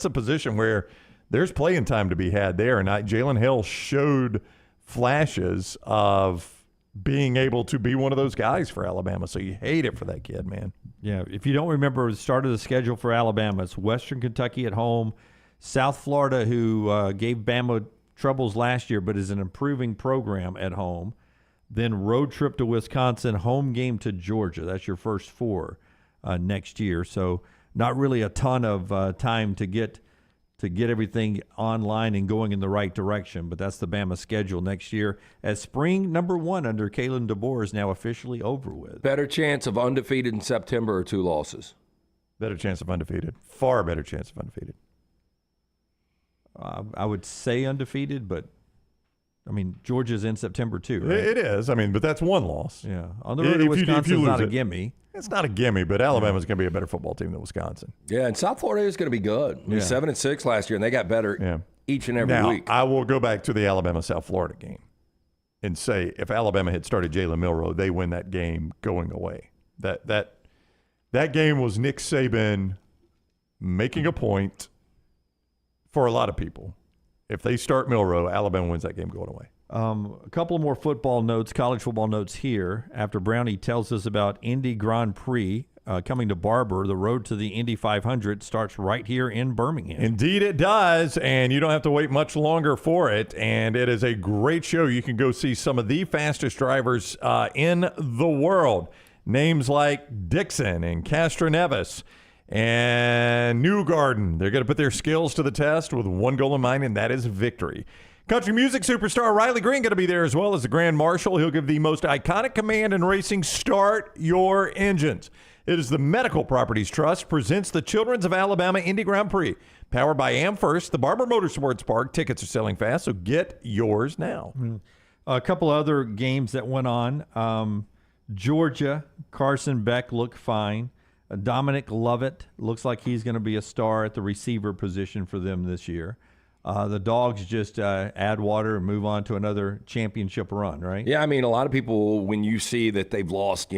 a position where there's playing time to be had there, and Jalen Hill showed flashes of being able to be one of those guys for Alabama. So you hate it for that kid, man. Yeah, if you don't remember the start of the schedule for Alabama, it's Western Kentucky at home, South Florida, who gave Bama troubles last year but is an improving program at home. Then road trip to Wisconsin, home game to Georgia. That's your first four next year. So not really a ton of time to get everything online and going in the right direction. But that's the Bama schedule next year, as spring number 1 under Kalen Deboer is now officially over with. Better chance of undefeated in September or 2 losses? Better chance of undefeated. Far better chance of undefeated. I would say undefeated, but I mean, Georgia's in September too, right? It is. I mean, but that's one loss. Yeah. On the road to Wisconsin is not a gimme. It's not a gimme, but Alabama's going to be a better football team than Wisconsin. Yeah, and South Florida is going to be good. I mean, 7-6 last year, and they got better each and every week. I will go back to the Alabama-South Florida game and say if Alabama had started Jalen Milroe, they win that game going away. That game was Nick Saban making a point for a lot of people. If they start Milroe, Alabama wins that game going away. A couple more football notes, college football notes here. After Brownie tells us about Indy Grand Prix coming to Barber, the road to the Indy 500 starts right here in Birmingham. Indeed it does, and you don't have to wait much longer for it, and it is a great show. You can go see some of the fastest drivers in the world. Names like Dixon and Castroneves and Newgarden. They're going to put their skills to the test with one goal in mind, and that is victory. Country music superstar Riley Green going to be there as well as the Grand Marshal. He'll give the most iconic command in racing, start your engines. It is the Medical Properties Trust presents the Children's of Alabama Indy Grand Prix. Powered by AmFirst, the Barber Motorsports Park. Tickets are selling fast, so get yours now. A couple other games that went on. Georgia, Carson Beck looked fine. Dominic Lovett looks like he's going to be a star at the receiver position for them this year. The Dogs just add water and move on to another championship run, right? Yeah, I mean, a lot of people, when you see that they've lost,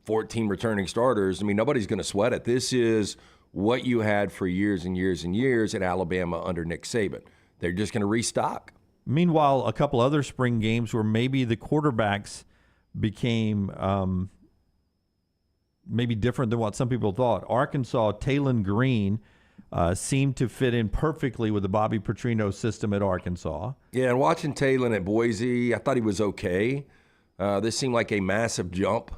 14 returning starters, I mean, nobody's going to sweat it. This is what you had for years and years and years at Alabama under Nick Saban. They're just going to restock. Meanwhile, a couple other spring games where maybe the quarterbacks became maybe different than what some people thought. Arkansas, Talon Green seemed to fit in perfectly with the Bobby Petrino system at Arkansas. Yeah, and watching Talon at Boise, I thought he was okay. This seemed like a massive jump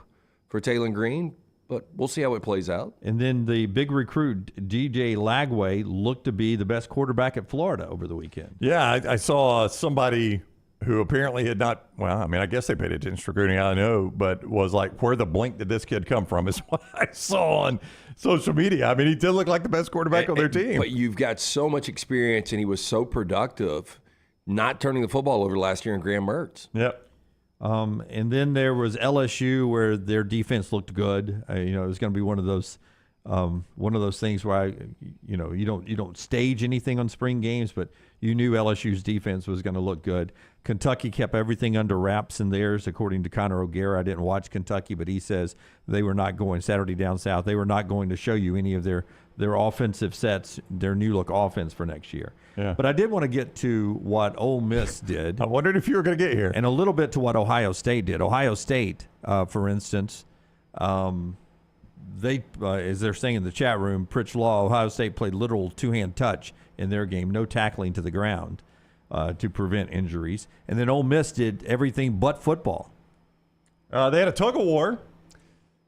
for Talon Green, but we'll see how it plays out. And then the big recruit, DJ Lagway, looked to be the best quarterback at Florida over the weekend. Yeah, I saw somebody who apparently had not, well, I mean, I guess they paid attention to recruiting, I know, but was like, where the blink did this kid come from is what I saw on social media. I mean, he did look like the best quarterback on their team. But you've got so much experience, and he was so productive. not turning the football over last year in Graham Mertz. Yep. And then there was LSU where their defense looked good. It was going to be one of those things where you don't stage anything on spring games, but you knew LSU's defense was going to look good. Kentucky kept everything under wraps in theirs, according to Connor O'Gara. I didn't watch Kentucky, but he says they were not going Saturday down south. They were not going to show you any of their offensive sets, their new look offense for next year. Yeah. But I did want to get to what Ole Miss did. I wondered if you were going to get here. And a little bit to what Ohio State did. Ohio State, for instance, they, as they're saying in the chat room, Pritch Law, Ohio State played literal two-hand touch in their game, no tackling to the ground to prevent injuries. And then Ole Miss did everything but football. They had a tug-of-war.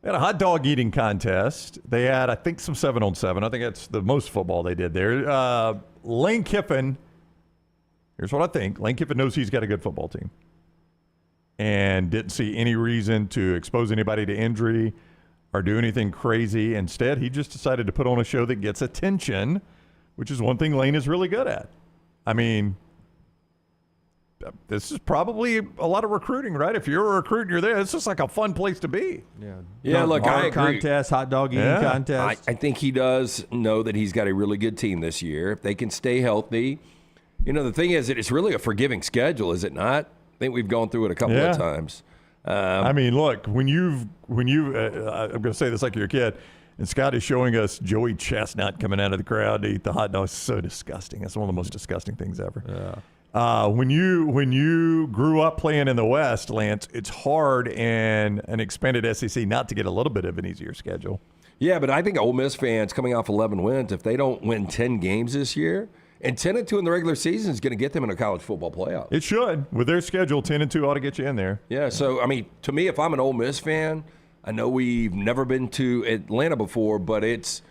They had a hot dog eating contest. They had, I think, some 7-on-7. I think that's the most football they did there. Lane Kiffin, here's what I think. Lane Kiffin knows he's got a good football team and didn't see any reason to expose anybody to injury or do anything crazy. Instead, he just decided to put on a show that gets attention, which is one thing Lane is really good at. I mean, this is probably a lot of recruiting, right? If you're a recruit and you're there, it's just like a fun place to be. Yeah, look, I agree. Contest, hot dog eating contest. I think he does know that he's got a really good team this year. If they can stay healthy. The thing is that it's really a forgiving schedule, is it not? I think we've gone through it a couple of times. I mean, look, when you I'm going to say this like you're a kid, and Scott is showing us Joey Chestnut coming out of the crowd to eat the hot dog. It's so disgusting. That's one of the most disgusting things ever. Yeah. When you grew up playing in the West, Lance, it's hard in an expanded SEC not to get a little bit of an easier schedule. Yeah, but I think Ole Miss fans coming off 11 wins, if they don't win 10 games this year, and 10-2 in the regular season is going to get them in a college football playoff. It should. With their schedule, 10-2 ought to get you in there. Yeah, so, I mean, to me, if I'm an Ole Miss fan, I know we've never been to Atlanta before, but it's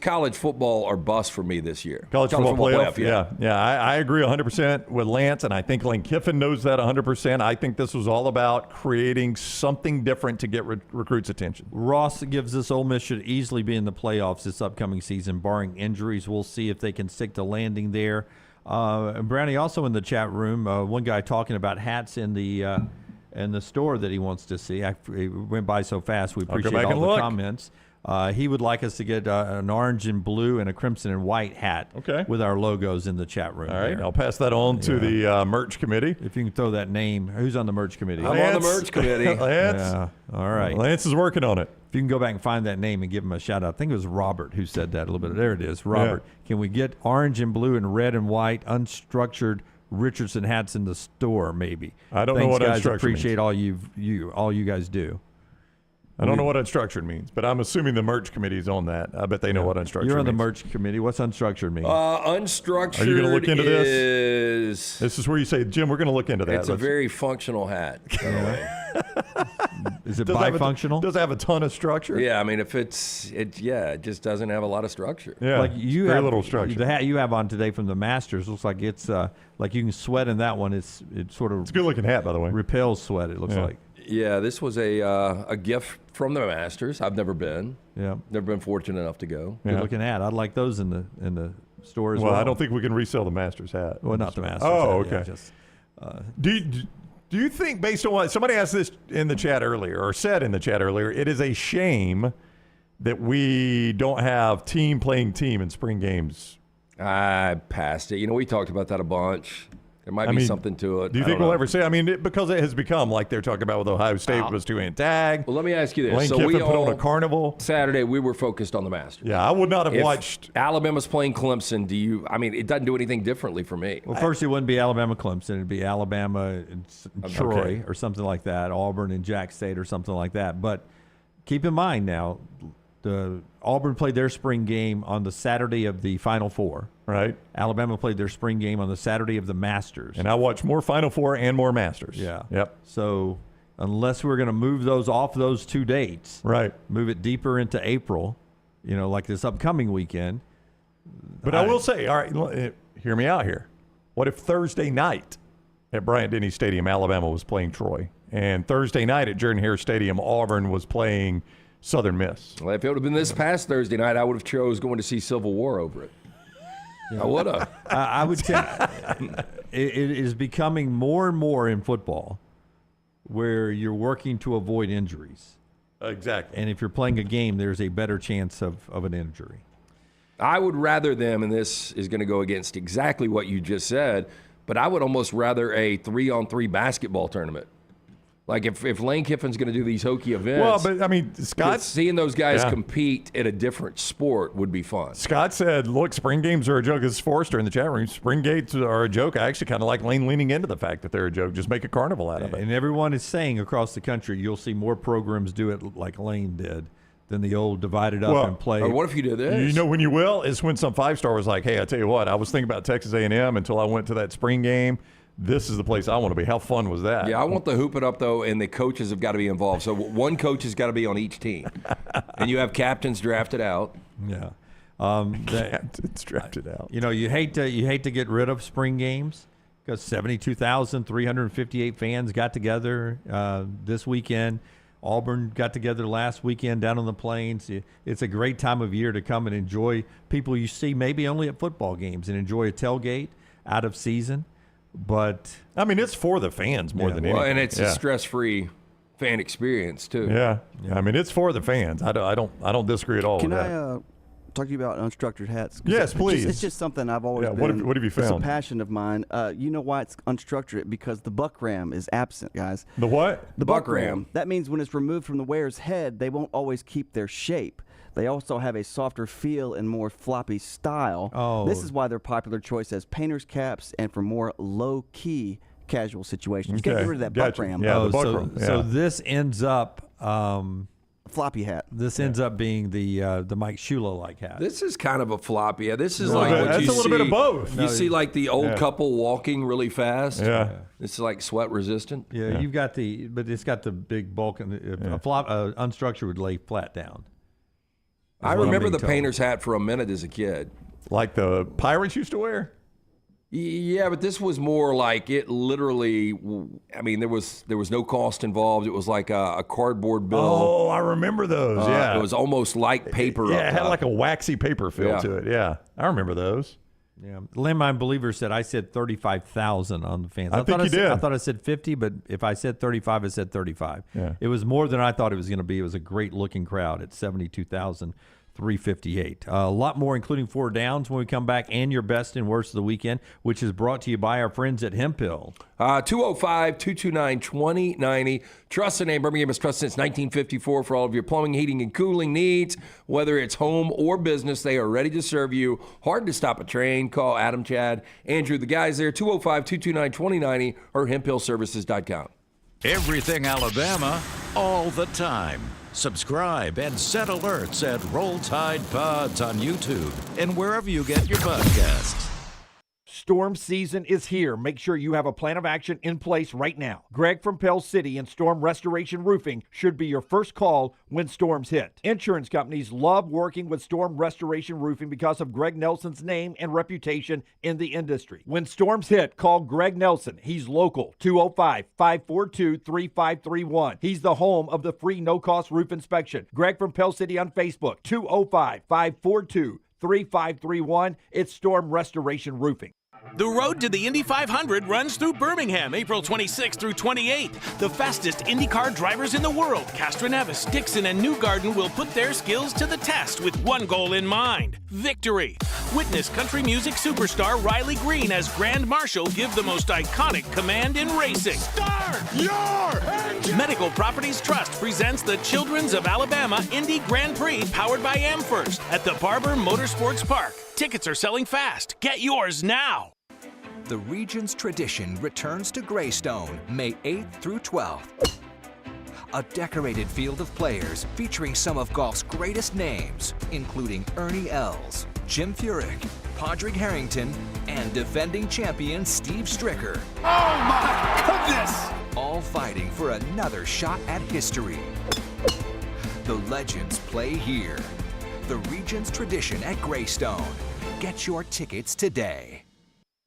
college football or bust for me this year. College football playoff, yeah. I agree 100% with Lance, and I think Lane Kiffin knows that 100%. I think this was all about creating something different to get recruits' attention. Ross gives us Ole Miss should easily be in the playoffs this upcoming season, barring injuries. We'll see if they can stick the landing there. And Brownie, also in the chat room, one guy talking about hats in the store that he wants to see. It went by so fast. We appreciate all the comments. He would like us to get an orange and blue and a crimson and white hat with our logos in the chat room. All right, I'll pass that on to the merch committee. If you can throw that name. Who's on the merch committee? I'm on the merch committee. Lance. Yeah. All right. Lance is working on it. If you can go back and find that name and give him a shout out. I think it was Robert who said that a little bit. There it is, Robert. Yeah. Can we get orange and blue and red and white unstructured Richardson hats in the store, maybe? I don't know what guys. Unstructured Appreciate means. all you guys do. I don't know what unstructured means, but I'm assuming the merch committee's on that. I bet they know what unstructured means. You're on the merch committee. What's unstructured mean? Unstructured. Are you going to look into this? This is where you say, Jim, we're going to look into that. It's a very functional hat. Is it bifunctional? Does it have a ton of structure? Yeah, I mean, if it just doesn't have a lot of structure. Yeah, like you very have little structure. The hat you have on today from the Masters looks like it's like you can sweat in that one. It's sort of. It's a good looking hat, by the way. Repels sweat. It looks like. Yeah, this was a gift from the Masters. I've never been. Yeah, never been fortunate enough to go. Good looking hat. I'd like those in the store as well. Well, I don't think we can resell the Masters hat. Well, not the Masters. Oh, hat, okay. Do you think, based on what somebody asked this in the chat earlier, or said in the chat earlier, it is a shame that we don't have team playing team in spring games? I passed it. We talked about that a bunch. There might be something to it. Do you think we'll ever say? I mean, because it has become like they're talking about with Ohio State was two-hand tag. Well, let me ask you this. Lane Kiffin put on a carnival. Saturday, we were focused on the Masters. Yeah, I would not have watched. Alabama's playing Clemson. It doesn't do anything differently for me. Well, first it wouldn't be Alabama-Clemson. It'd be Alabama and Troy or something like that, Auburn and Jack State or something like that. But keep in mind now, Auburn played their spring game on the Saturday of the Final Four. Right. Alabama played their spring game on the Saturday of the Masters. And I watched more Final Four and more Masters. Yeah. Yep. So unless we're going to move those off those two dates, right, move it deeper into April, like this upcoming weekend. But I will say, all right, hear me out here. What if Thursday night at Bryant-Denny Stadium, Alabama was playing Troy, and Thursday night at Jordan-Hare Stadium, Auburn was playing Southern Miss? Well, if it would have been this past Thursday night, I would have chose going to see Civil War over it. I would have. I would tell it is becoming more and more in football where you're working to avoid injuries. Exactly. And if you're playing a game, there's a better chance of an injury. I would rather them, and this is going to go against exactly what you just said, but I would almost rather a 3-on-3 basketball tournament. Like if Lane Kiffin's going to do these hokey events. Well, but I mean, Scott, seeing those guys compete at a different sport would be fun. Scott said, look, spring games are a joke. This is Forrester in the chat room. Spring games are a joke. I actually kind of like Lane leaning into the fact that they're a joke. Just make a carnival out of it. And everyone is saying across the country, you'll see more programs do it like Lane did than the old divided up and play. Or what if you did this? You know when you will is when some 5-star was like, hey, I tell you what, I was thinking about Texas A&M until I went to that spring game. This is the place I want to be. How fun was that? Yeah, I want the hoop it up, though, and the coaches have got to be involved. So one coach has got to be on each team. And you have captains drafted out. Yeah. Captains drafted out. You know, you hate to get rid of spring games because 72,358 fans got together this weekend. Auburn got together last weekend down on the Plains. It's a great time of year to come and enjoy people you see maybe only at football games and enjoy a tailgate out of season. But I mean, it's for the fans more than anything. And it's a stress-free fan experience too. Yeah. I mean, it's for the fans. I don't disagree at all with that. Can I talk to you about unstructured hats? Yes, please. It's just something I've always been. What have you found? It's a passion of mine. You know why it's unstructured? Because the buck ram is absent, guys. The what? The buck ram. That means when it's removed from the wearer's head, they won't always keep their shape. They also have a softer feel and more floppy style. Oh. This is why they're popular choice as painter's caps and for more low-key casual situations. You got to get rid of that buck ram. Yeah, the buck ram. So this ends up floppy hat. This ends up being the Mike Shula-like hat. This is kind of a floppy. Yeah, this is like what that's you a little see. bit of both. You see like the old couple walking really fast. Yeah. This is like sweat resistant. Yeah, you've got but it's got the big bulk, and unstructured would lay flat down. I remember the painter's hat for a minute as a kid. Like the Pirates used to wear? Yeah, but this was more like it literally, I mean, there was no cost involved. It was like a cardboard bill. Oh, I remember those, yeah. It was almost like paper. Yeah, it had like a waxy paper feel to it, yeah. I remember those. Yeah, Landmine Believer said, I said 35,000 on the fans. I think you did. I thought I said 50, but if I said 35, I said 35. Yeah. It was more than I thought it was going to be. It was a great-looking crowd at 72,358. A lot more, including 4 downs when we come back, and your best and worst of the weekend, which is brought to you by our friends at Hemp Hill. 205-229-2090. Trust the name. Birmingham has trusted since 1954 for all of your plumbing, heating, and cooling needs. Whether it's home or business, they are ready to serve you. Hard to stop a train. Call Adam, Chad, Andrew, the guys there, 205-229-2090 or hemphillservices.com. Everything Alabama, all the time. Subscribe and set alerts at Roll Tide Pods on YouTube and wherever you get your podcasts. Storm season is here. Make sure you have a plan of action in place right now. Greg from Pell City and Storm Restoration Roofing should be your first call when storms hit. Insurance companies love working with Storm Restoration Roofing because of Greg Nelson's name and reputation in the industry. When storms hit, call Greg Nelson. He's local, 205-542-3531. He's the home of the free no-cost roof inspection. Greg from Pell City on Facebook, 205-542-3531. It's Storm Restoration Roofing. The road to the Indy 500 runs through Birmingham, April 26th through 28th. The fastest IndyCar drivers in the world, Castroneves, Dixon, and Newgarden, will put their skills to the test with one goal in mind: victory. Witness country music superstar Riley Green as Grand Marshal give the most iconic command in racing. Start your engine! Medical Properties Trust presents the Children's of Alabama Indy Grand Prix powered by Amherst at the Barber Motorsports Park. Tickets are selling fast. Get yours now. The region's tradition returns to Greystone, May 8th through 12th. A decorated field of players featuring some of golf's greatest names, including Ernie Els, Jim Furyk, Padraig Harrington, and defending champion Steve Stricker. Oh my goodness! All fighting for another shot at history. The legends play here. The region's tradition at Greystone. Get your tickets today.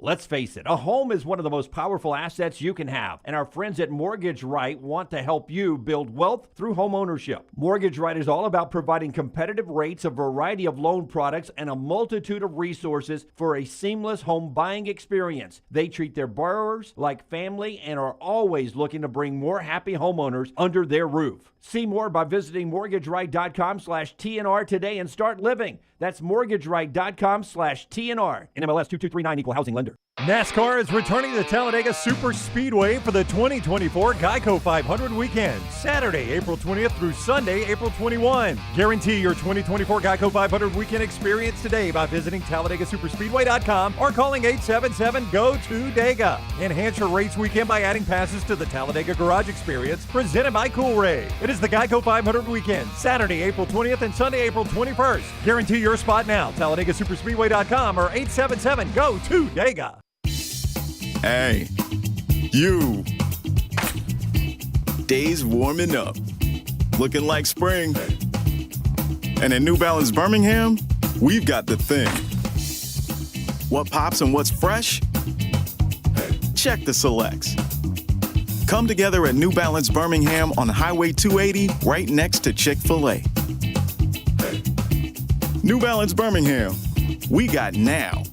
Let's face it, a home is one of the most powerful assets you can have, and our friends at Mortgage Right want to help you build wealth through home ownership. Mortgage Right is all about providing competitive rates, a variety of loan products, and a multitude of resources for a seamless home buying experience. They treat their borrowers like family and are always looking to bring more happy homeowners under their roof. See more by visiting mortgageright.com/TNR today and start living. That's mortgageright.com/TNR. NMLS 2239, Equal Housing Lender. NASCAR is returning to Talladega Super Speedway for the 2024 Geico 500 weekend, Saturday, April 20th through Sunday, April 21. Guarantee your 2024 Geico 500 weekend experience today by visiting TalladegaSuperspeedway.com or calling 877-GO-TO-DEGA. Enhance your race weekend by adding passes to the Talladega Garage Experience, presented by Coolray. It is the Geico 500 weekend, Saturday, April 20th and Sunday, April 21st. Guarantee your spot now, TalladegaSuperspeedway.com or 877-GO-TO-DEGA. Hey, you. Days warming up. Looking like spring. And at New Balance Birmingham, we've got the thing. What pops and what's fresh? Check the selects. Come together at New Balance Birmingham on Highway 280, right next to Chick-fil-A. New Balance Birmingham. We got now.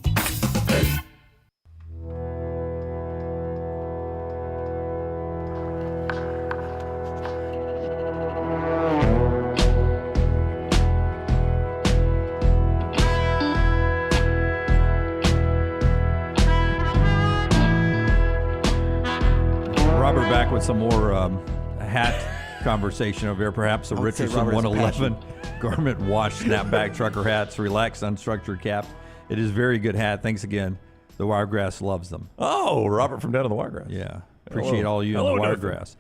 With some more hat conversation over here, perhaps the Richardson 111 garment wash snapback trucker hats, relaxed unstructured caps. It is a very good hat. Thanks again. The Wiregrass loves them. Oh, Robert from down in the Wiregrass. Yeah, appreciate all you in the Wiregrass.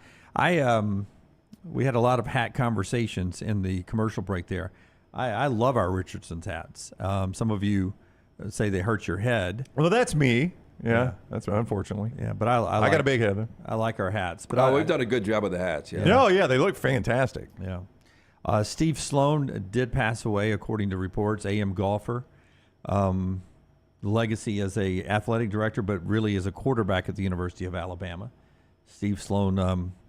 We had a lot of hat conversations in the commercial break there. I love our Richardson's hats. Some of you say they hurt your head. Well, that's me. Yeah, that's unfortunately. Yeah, but I got a big head though. I like our hats. But we've done a good job with the hats. Yeah. Oh yeah, they look fantastic. Yeah. Steve Sloan did pass away, according to reports. AM golfer, legacy as a athletic director, but really as a quarterback at the University of Alabama. Steve Sloan,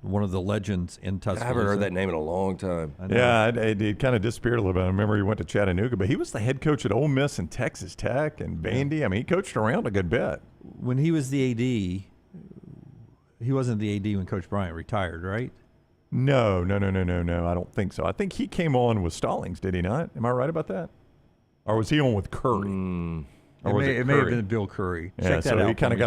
one of the legends in Tuscaloosa. I haven't heard that name in a long time. Yeah, it kind of disappeared a little bit. I remember he went to Chattanooga, but he was the head coach at Ole Miss and Texas Tech and Vandy. I mean, he coached around a good bit. When he was the AD, he wasn't the AD when Coach Bryant retired, right? No. I don't think so. I think he came on with Stallings, did he not? Am I right about that? Or was he on with Curry? Or it may have been Bill Curry. Yeah, Check that out. He kind of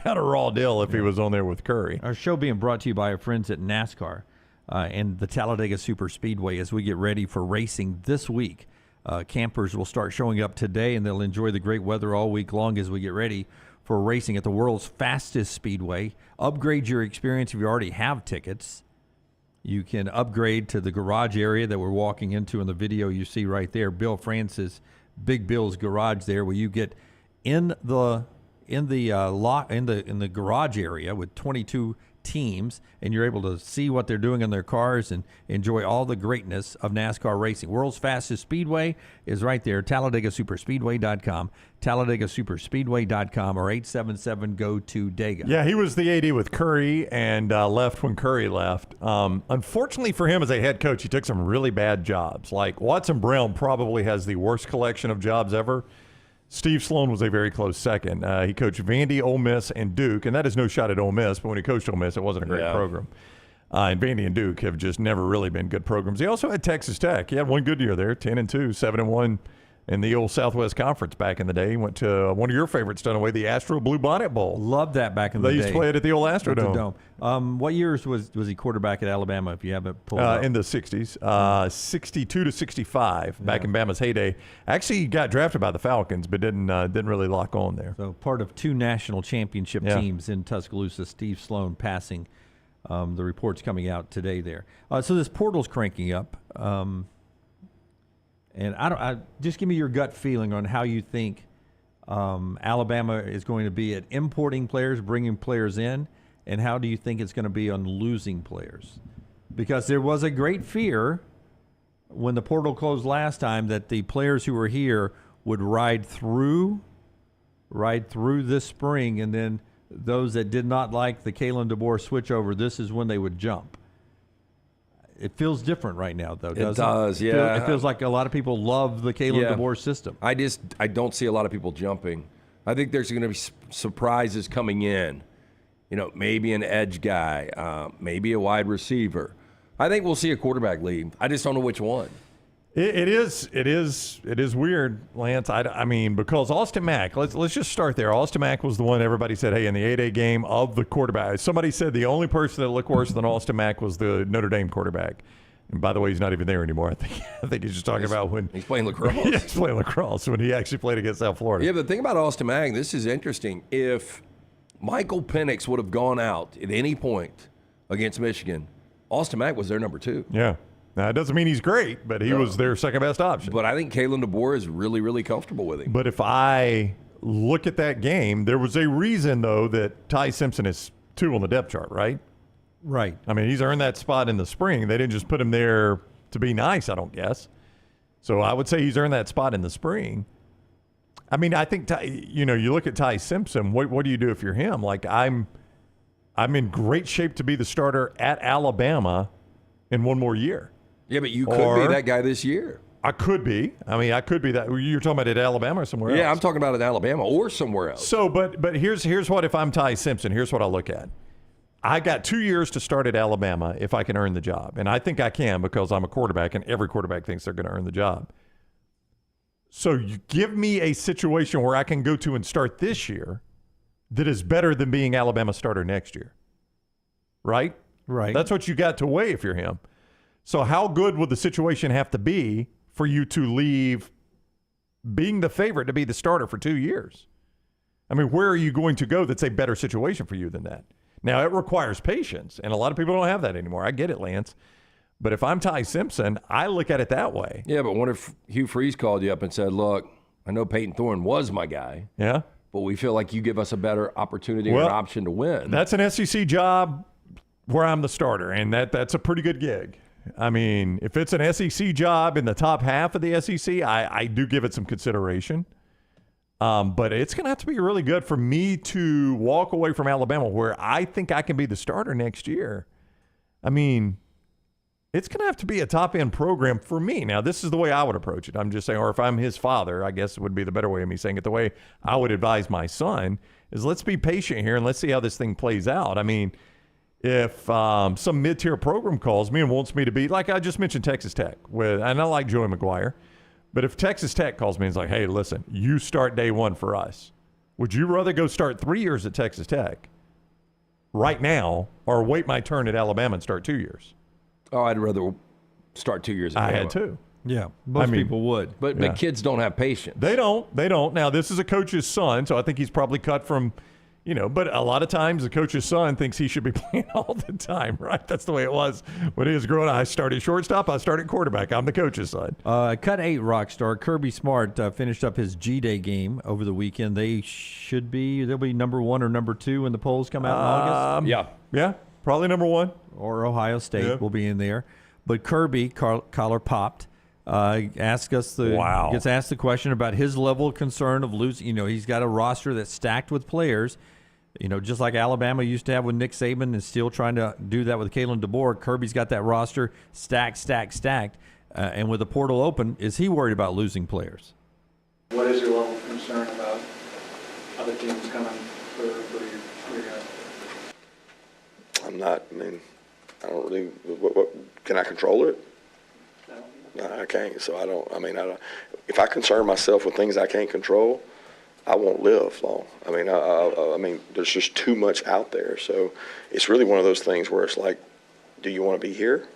got a raw deal if he was on there with Curry. Our show being brought to you by our friends at NASCAR and the Talladega Super Speedway as we get ready for racing this week. Campers will start showing up today, and they'll enjoy the great weather all week long as we get ready for racing at the world's fastest speedway. Upgrade your experience if you already have tickets. You can upgrade to the garage area that we're walking into in the video you see right there. Bill Francis, Big Bill's garage there, where you get in the garage area with 22 teams, and you're able to see what they're doing in their cars and enjoy all the greatness of NASCAR racing. World's fastest speedway is right there, TalladegaSuperspeedway.com, TalladegaSuperspeedway.com, or 877-GO-TO-DEGA. Yeah, he was the AD with Curry and left when Curry left. Unfortunately for him as a head coach, he took some really bad jobs. Like Watson Brown probably has the worst collection of jobs ever. Steve Sloan was a very close second. He coached Vandy, Ole Miss, and Duke, and that is no shot at Ole Miss, but when he coached Ole Miss, it wasn't a great program. And Vandy and Duke have just never really been good programs. He also had Texas Tech. He had one good year there, 10-2, 7-1 in the old Southwest Conference back in the day. He went to one of your favorites done away, the Astro Blue Bonnet Bowl. Loved that back in the day. They used to play it at the old Astrodome. What years was he quarterback at Alabama, if you haven't pulled up? In the 60s, 62 to 65, back in Bama's heyday. Actually, he got drafted by the Falcons, but didn't really lock on there. So part of two national championship teams in Tuscaloosa. Steve Sloan passing. The report's coming out today there. So this portal's cranking up. And just give me your gut feeling on how you think Alabama is going to be at importing players, bringing players in, and how do you think it's going to be on losing players? Because there was a great fear when the portal closed last time that the players who were here would ride through right through this spring, and then those that did not like the Kalen Deboer switchover, this is when they would jump. It feels different right now, though, doesn't it? It does, yeah. It feels like a lot of people love the Kalen Deboer system. I don't see a lot of people jumping. I think there's going to be surprises coming in. You know, maybe an edge guy, maybe a wide receiver. I think we'll see a quarterback leave. I just don't know which one. It is weird, Lance. I mean, because Austin Mack, let's just start there. Austin Mack was the one everybody said, hey, in the 8A game of the quarterback. Somebody said the only person that looked worse than Austin Mack was the Notre Dame quarterback. And by the way, he's not even there anymore. I think he's just talking about when he's playing lacrosse. Yeah, he's playing lacrosse when he actually played against South Florida. Yeah, but the thing about Austin Mack, this is interesting. If Michael Penix would have gone out at any point against Michigan, Austin Mack was their number 2. Yeah. Now, it doesn't mean he's great, but he was their second best option. But I think Kalen Deboer is really, really comfortable with him. But if I look at that game, there was a reason, though, that Ty Simpson is 2 on the depth chart, right? Right. I mean, he's earned that spot in the spring. They didn't just put him there to be nice, I don't guess. So I would say he's earned that spot in the spring. I mean, I think, you look at Ty Simpson, what do you do if you're him? Like, I'm in great shape to be the starter at Alabama in one more year. Yeah, but you could be that guy this year. I could be. I mean, I could be that. You're talking about at Alabama or somewhere else? Yeah, I'm talking about at Alabama or somewhere else. So, but here's what if I'm Ty Simpson. Here's what I look at. I got 2 years to start at Alabama if I can earn the job. And I think I can because I'm a quarterback, and every quarterback thinks they're going to earn the job. So you give me a situation where I can go to and start this year that is better than being Alabama starter next year. Right? Right. That's what you got to weigh if you're him. So how good would the situation have to be for you to leave being the favorite to be the starter for 2 years? I mean, where are you going to go that's a better situation for you than that? Now, it requires patience, and a lot of people don't have that anymore. I get it, Lance. But if I'm Ty Simpson, I look at it that way. Yeah, but what if Hugh Freeze called you up and said, look, I know Peyton Thorne was my guy. Yeah. But we feel like you give us a better opportunity or option to win. That's an SEC job where I'm the starter, and that's a pretty good gig. I mean, if it's an SEC job in the top half of the SEC, I do give it some consideration. But it's going to have to be really good for me to walk away from Alabama where I think I can be the starter next year. I mean, it's going to have to be a top-end program for me. Now, this is the way I would approach it. I'm just saying, or if I'm his father, I guess it would be the better way of me saying it. The way I would advise my son is let's be patient here and let's see how this thing plays out. I mean, if some mid-tier program calls me and wants me to be, like I just mentioned Texas Tech, and I like Joey McGuire, but if Texas Tech calls me and is like, hey, listen, you start day one for us, would you rather go start 3 years at Texas Tech right now or wait my turn at Alabama and start 2 years? Oh, I'd rather start 2 years at Alabama. I had to. Yeah, most people would. But kids don't have patience. They don't. Now, this is a coach's son, so I think he's probably cut from – but a lot of times the coach's son thinks he should be playing all the time, right? That's the way it was when he was growing up. I started shortstop. I started quarterback. I'm the coach's son. Cut 8 rock star Kirby Smart finished up his G-Day game over the weekend. They'll be number 1 or number 2 when the polls come out in August. Yeah, probably number 1. Or Ohio State will be in there. But Kirby, collar popped, gets asked the question about his level of concern of losing. He's got a roster that's stacked with players. Just like Alabama used to have with Nick Saban and still trying to do that with Kalen Deboer, Kirby's got that roster stacked. And with the portal open, is he worried about losing players? What is your level of concern about other teams coming for your guys? I'm not. I don't really. What can I control it? No, I can't. So I don't. If I concern myself with things I can't control, I won't live long. I mean, there's just too much out there. So it's really one of those things where it's like, do you want to be here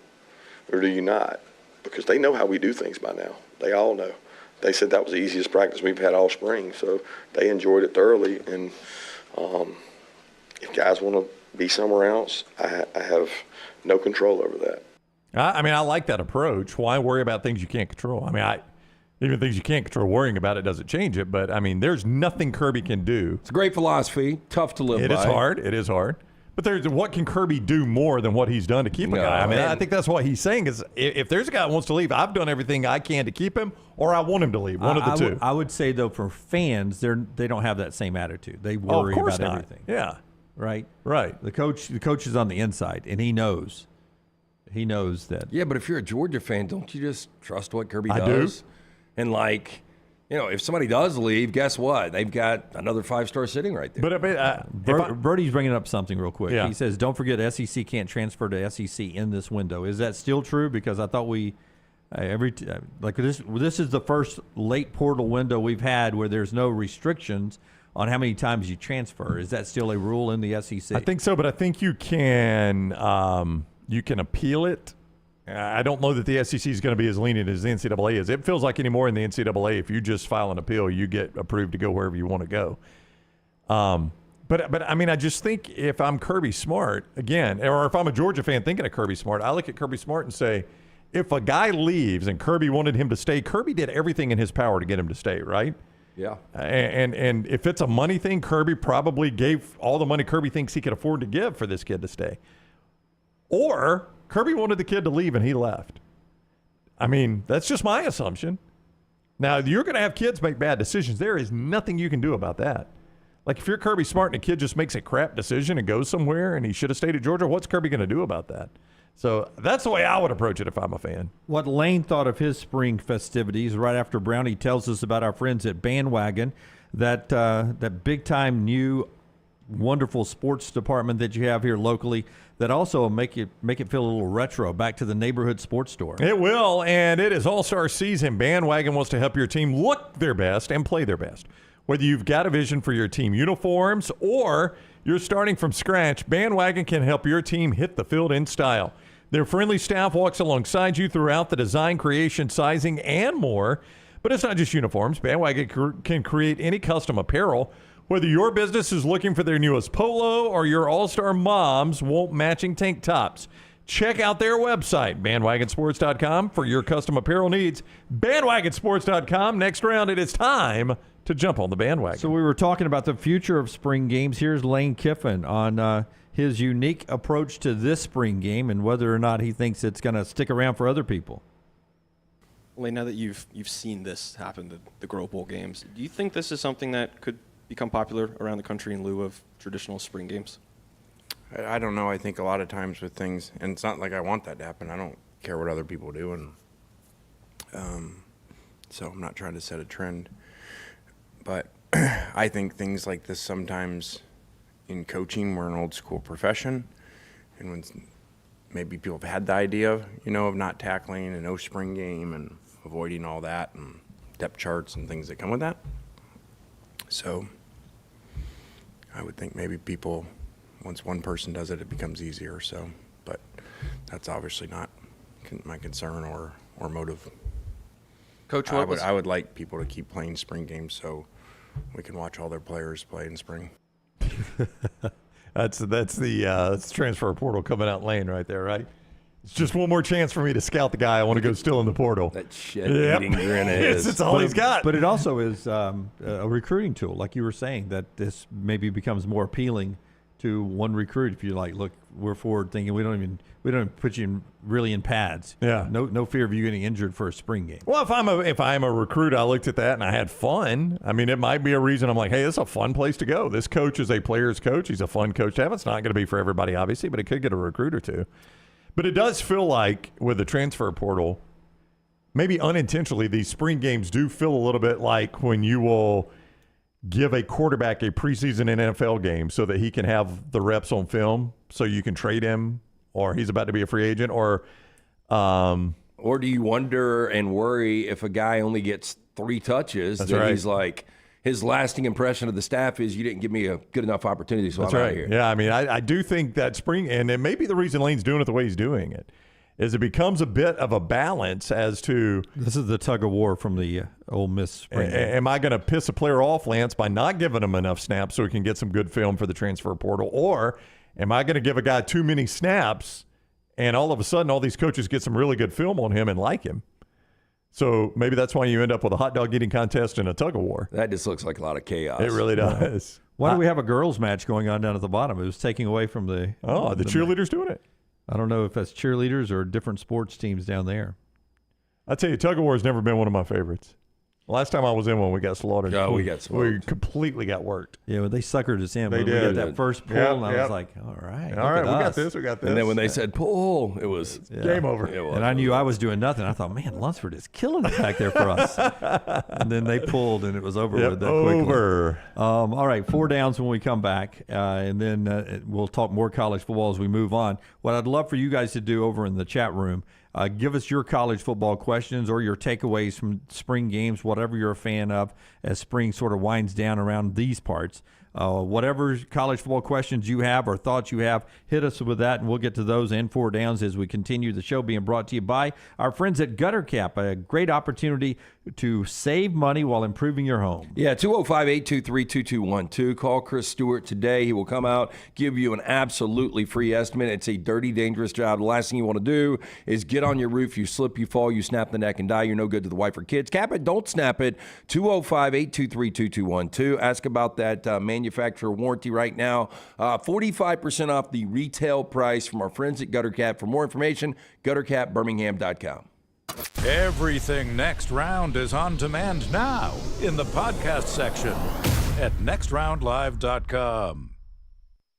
or do you not? Because they know how we do things by now. They all know. They said that was the easiest practice we've had all spring. So they enjoyed it thoroughly. And if guys want to be somewhere else, I have no control over that. I like that approach. Why worry about things you can't control? Even things you can't control, worrying about it doesn't change it. But, there's nothing Kirby can do. It's a great philosophy. Tough to live by. It is hard. But what can Kirby do more than what he's done to keep a guy? I mean, I think that's what he's saying is if there's a guy who wants to leave, I've done everything I can to keep him, or I want him to leave. One of the two. I would say, though, for fans, they don't have that same attitude. They worry about everything. Yeah. Right? Right. The coach is on the inside, and he knows. He knows that. Yeah, but if you're a Georgia fan, don't you just trust what Kirby does? I do. And, like, you know, if somebody does leave, guess what? They've got another 5-star sitting right there. But Birdie's bringing up something real quick. Yeah. He says, don't forget SEC can't transfer to SEC in this window. Is that still true? Because I thought this is the first late portal window we've had where there's no restrictions on how many times you transfer. Is that still a rule in the SEC? I think so, but I think you can appeal it. I don't know that the SEC is going to be as lenient as the NCAA is. It feels like anymore in the NCAA, if you just file an appeal, you get approved to go wherever you want to go. But I mean, I just think if I'm Kirby Smart, again, or if I'm a Georgia fan thinking of Kirby Smart, I look at Kirby Smart and say, if a guy leaves and Kirby wanted him to stay, Kirby did everything in his power to get him to stay, right? Yeah. And if it's a money thing, Kirby probably gave all the money Kirby thinks he could afford to give for this kid to stay. Or Kirby wanted the kid to leave and he left. I mean, that's just my assumption. Now, you're going to have kids make bad decisions. There is nothing you can do about that. Like, if you're Kirby Smart and a kid just makes a crap decision and goes somewhere and he should have stayed at Georgia, what's Kirby going to do about that? So that's the way I would approach it if I'm a fan. What Lane thought of his spring festivities right after Brownie tells us about our friends at Bandwagon, that big-time new wonderful sports department that you have here locally that also make it feel a little retro, back to the neighborhood sports store. It will, and it is All-Star season. Bandwagon wants to help your team look their best and play their best. Whether you've got a vision for your team uniforms or you're starting from scratch, Bandwagon can help your team hit the field in style. Their friendly staff walks alongside you throughout the design, creation, sizing, and more. But it's not just uniforms. Bandwagon can create any custom apparel. Whether your business is looking for their newest polo or your all-star moms want matching tank tops, check out their website, bandwagonsports.com, for your custom apparel needs. Bandwagonsports.com. Next round, it is time to jump on the bandwagon. So we were talking about the future of spring games. Here's Lane Kiffin on his unique approach to this spring game and whether or not he thinks it's going to stick around for other people. Lane, now that you've seen this happen, the Grow Bowl games, do you think this is something that could become popular around the country in lieu of traditional spring games? I don't know. I think a lot of times with things, and it's not like I want that to happen. I don't care what other people do, and so I'm not trying to set a trend. But I think things like this sometimes in coaching, we're an old school profession, and when maybe people have had the idea of not tackling a no spring game and avoiding all that and depth charts and things that come with that. So I would think maybe people, once one person does it, it becomes easier. So, but that's obviously not my concern or motive. Coach, I would like people to keep playing spring games so we can watch all their players play in spring. That's the transfer portal coming out Lane right there, right? It's just one more chance for me to scout the guy I want to go still in the portal. That shit-eating grin of his. It's all he's got. But it also is a recruiting tool, like you were saying, that this maybe becomes more appealing to one recruit. If you're like, look, we're forward thinking, we don't even put you really in pads. Yeah. No fear of you getting injured for a spring game. Well, if I'm a recruit, I looked at that and I had fun. I mean, it might be a reason I'm like, hey, this is a fun place to go. This coach is a player's coach. He's a fun coach to have. It's not going to be for everybody, obviously, but it could get a recruit or two. But it does feel like with the transfer portal, maybe unintentionally, these spring games do feel a little bit like when you will give a quarterback a preseason NFL game so that he can have the reps on film so you can trade him or he's about to be a free agent or do you wonder and worry if a guy only gets 3 touches that right. He's like, his lasting impression of the staff is you didn't give me a good enough opportunity, so That's I'm right. out here. Yeah, I mean, I do think that spring, and it may be the reason Lane's doing it the way he's doing it, is it becomes a bit of a balance as to this is the tug of war from the Ole Miss spring game. Am I going to piss a player off, Lance, by not giving him enough snaps so he can get some good film for the transfer portal, or am I going to give a guy too many snaps and all of a sudden all these coaches get some really good film on him and like him? So maybe that's why you end up with a hot dog eating contest and a tug of war. That just looks like a lot of chaos. It really does. Why do we have a girls' match going on down at the bottom? It was taking away from the... Oh, the cheerleaders doing it? I don't know if that's cheerleaders or different sports teams down there. I tell you, tug of war has never been one of my favorites. Last time I was in one, we got slaughtered. Oh, we got smoked. We completely got worked. Yeah, well, they suckered us in. They When did. We got that first pull, and I was like, all right. All right, look we at got us. this, we got this. And then when they said pull, it was game over. And I knew I was doing nothing. I thought, man, Lunsford is killing it back there for us. And then they pulled, and it was over with that quickly. Over. All right, 4 downs when we come back, and then we'll talk more college football as we move on. What I'd love for you guys to do over in the chat room, give us your college football questions or your takeaways from spring games, whatever you're a fan of, as spring sort of winds down around these parts. Whatever college football questions you have or thoughts you have, hit us with that, and we'll get to those and 4 downs as we continue the show, being brought to you by our friends at Gutter Cap, a great opportunity to save money while improving your home. Yeah, 205-823-2212. Call Chris Stewart today. He will come out, give you an absolutely free estimate. It's a dirty, dangerous job. The last thing you want to do is get on your roof, you slip, you fall, you snap the neck and die. You're no good to the wife or kids. Cap it, don't snap it. 205-823-2212. Ask about that manufacturer warranty right now. 45% off the retail price from our friends at Gutter Cap. For more information, guttercapbirmingham.com. Everything Next Round is on demand now in the podcast section at nextroundlive.com.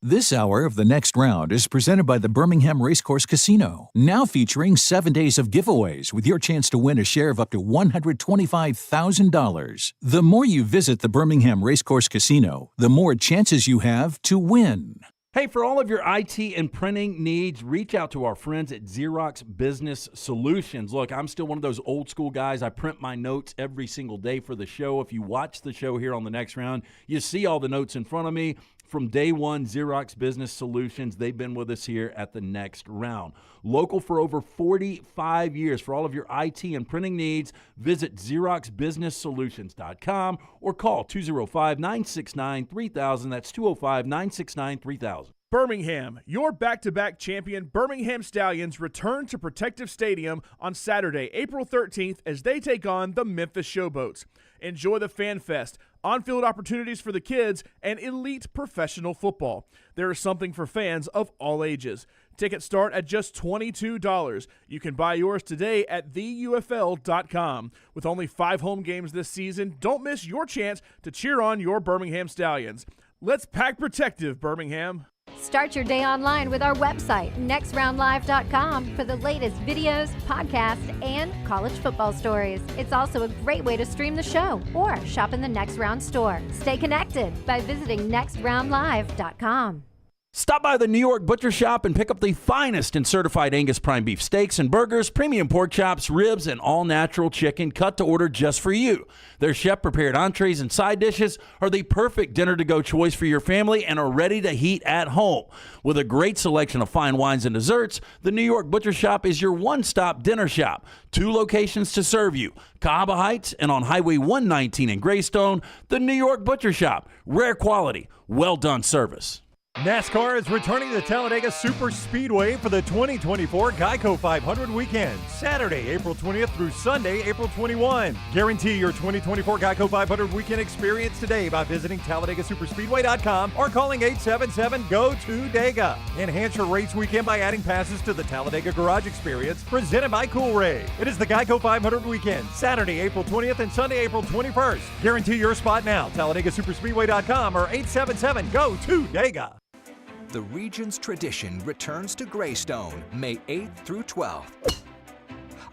This hour of The Next Round is presented by the Birmingham Racecourse Casino, now featuring 7 days of giveaways with your chance to win a share of up to $125,000. The more you visit the Birmingham Racecourse Casino, the more chances you have to win. Hey, for all of your IT and printing needs, reach out to our friends at Xerox Business Solutions. Look, I'm still one of those old school guys. I print my notes every single day for the show. If you watch the show here on The Next Round, you see all the notes in front of me. From day one, Xerox Business Solutions, they've been with us here at The Next Round. Local for over 45 years. For all of your IT and printing needs, visit XeroxBusinessSolutions.com or call 205-969-3000. That's 205-969-3000. Birmingham, your back-to-back champion Birmingham Stallions return to Protective Stadium on Saturday, April 13th as they take on the Memphis Showboats. Enjoy the Fan Fest, on-field opportunities for the kids, and elite professional football. There is something for fans of all ages. Tickets start at just $22. You can buy yours today at theufl.com. With only 5 home games this season, don't miss your chance to cheer on your Birmingham Stallions. Let's pack Protective, Birmingham. Start your day online with our website, nextroundlive.com, for the latest videos, podcasts, and college football stories. It's also a great way to stream the show or shop in the Next Round store. Stay connected by visiting nextroundlive.com. Stop by the New York Butcher Shop and pick up the finest in certified Angus prime beef steaks and burgers, premium pork chops, ribs, and all-natural chicken cut to order just for you. Their chef-prepared entrees and side dishes are the perfect dinner-to-go choice for your family and are ready to heat at home. With a great selection of fine wines and desserts, the New York Butcher Shop is your one-stop dinner shop. 2 locations to serve you, Cahaba Heights and on Highway 119 in Greystone. The New York Butcher Shop, rare quality, well-done service. NASCAR is returning to Talladega Super Speedway for the 2024 Geico 500 weekend, Saturday, April 20th through Sunday, April 21. Guarantee your 2024 Geico 500 weekend experience today by visiting TalladegaSuperspeedway.com or calling 877-GO-TO-DEGA. Enhance your race weekend by adding passes to the Talladega Garage Experience, presented by Cool Ray. It is the Geico 500 weekend, Saturday, April 20th and Sunday, April 21st. Guarantee your spot now, TalladegaSuperspeedway.com or 877-GO-TO-DEGA. The region's tradition returns to Greystone, May 8th through 12th.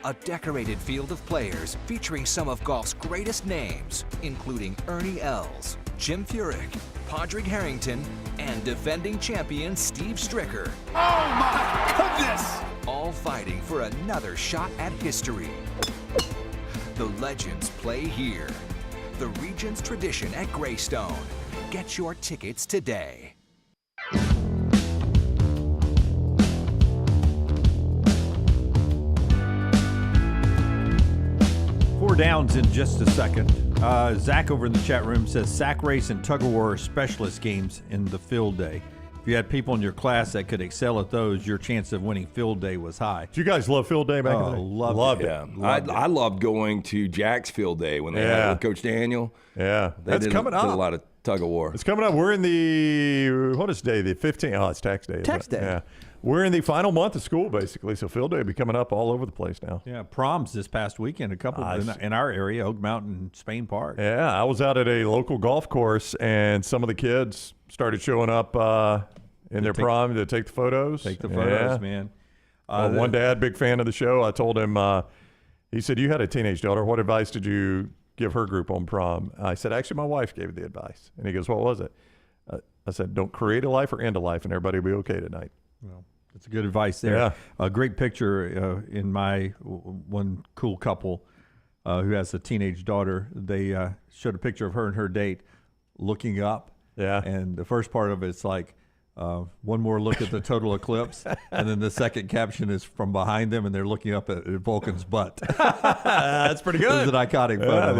A decorated field of players featuring some of golf's greatest names, including Ernie Els, Jim Furyk, Padraig Harrington, and defending champion Steve Stricker. Oh my goodness! All fighting for another shot at history. The legends play here. The region's tradition at Greystone. Get your tickets today. 4 downs in just a second. Zach over in the chat room says sack race and tug of war are specialist games in the field day. If you had people in your class that could excel at those, your chance of winning field day was high. Did you guys love field day back in the day? Loved it. Yeah, I loved going to Jack's field day when they had it with Coach Daniel. Yeah, that's coming up. Did a lot of tug of war. It's coming up. We're in what is day? The 15th. Oh, it's tax day. Tax day. Yeah. We're in the final month of school, basically, so field day will be coming up all over the place now. Yeah, proms this past weekend, a couple in our area, Oak Mountain, Spain Park. Yeah, I was out at a local golf course, and some of the kids started showing up in their prom to take the photos. Take the photos, man. One dad, big fan of the show, I told him, he said, you had a teenage daughter. What advice did you give her group on prom? I said, actually, my wife gave the advice. And he goes, what was it? I said, don't create a life or end a life, and everybody will be okay tonight. Well, that's good advice there. Yeah. A great picture in my one cool couple who has a teenage daughter. They showed a picture of her and her date looking up. Yeah. And the first part of it's like, one more look at the total eclipse, and then the second caption is from behind them, and they're looking up at Vulcan's butt. That's pretty good. It's an iconic photo. I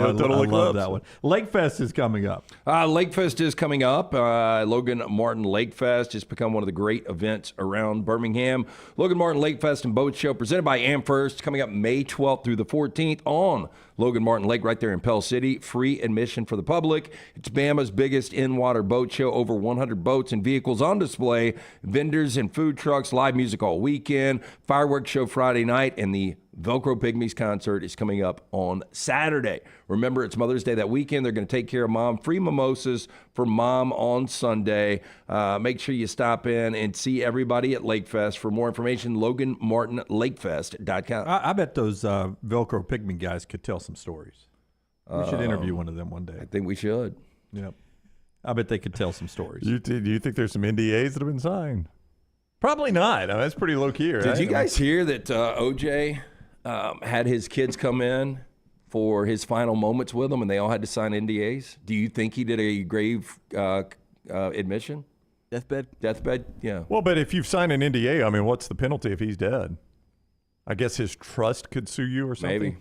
love that one. Lake Fest is coming up. Lake Fest is coming up. Logan Martin Lake Fest has become one of the great events around Birmingham. Logan Martin Lake Fest and Boat Show presented by Amherst, coming up May 12th through the 14th on Logan Martin Lake right there in Pell City. Free admission for the public. It's Bama's biggest in-water boat show. Over 100 boats and vehicles on display. Vendors and food trucks. Live music all weekend. Fireworks show Friday night. And the Velcro Pygmies concert is coming up on Saturday. Remember, it's Mother's Day that weekend. They're going to take care of Mom. Free mimosas for Mom on Sunday. Make sure you stop in and see everybody at Lake Fest. For more information, LoganMartinLakeFest.com. I bet those Velcro Pygmy guys could tell some stories. We should interview one of them one day. I think we should. Yep. I bet they could tell some stories. Do you think there's some NDAs that have been signed? Probably not. I mean, that's pretty low key, right? Did you guys hear that OJ had his kids come in for his final moments with him, and they all had to sign NDAs? Do you think he did a grave admission? Deathbed? Deathbed, yeah. Well, but if you've signed an NDA, I mean, what's the penalty if he's dead? I guess his trust could sue you or something? Maybe.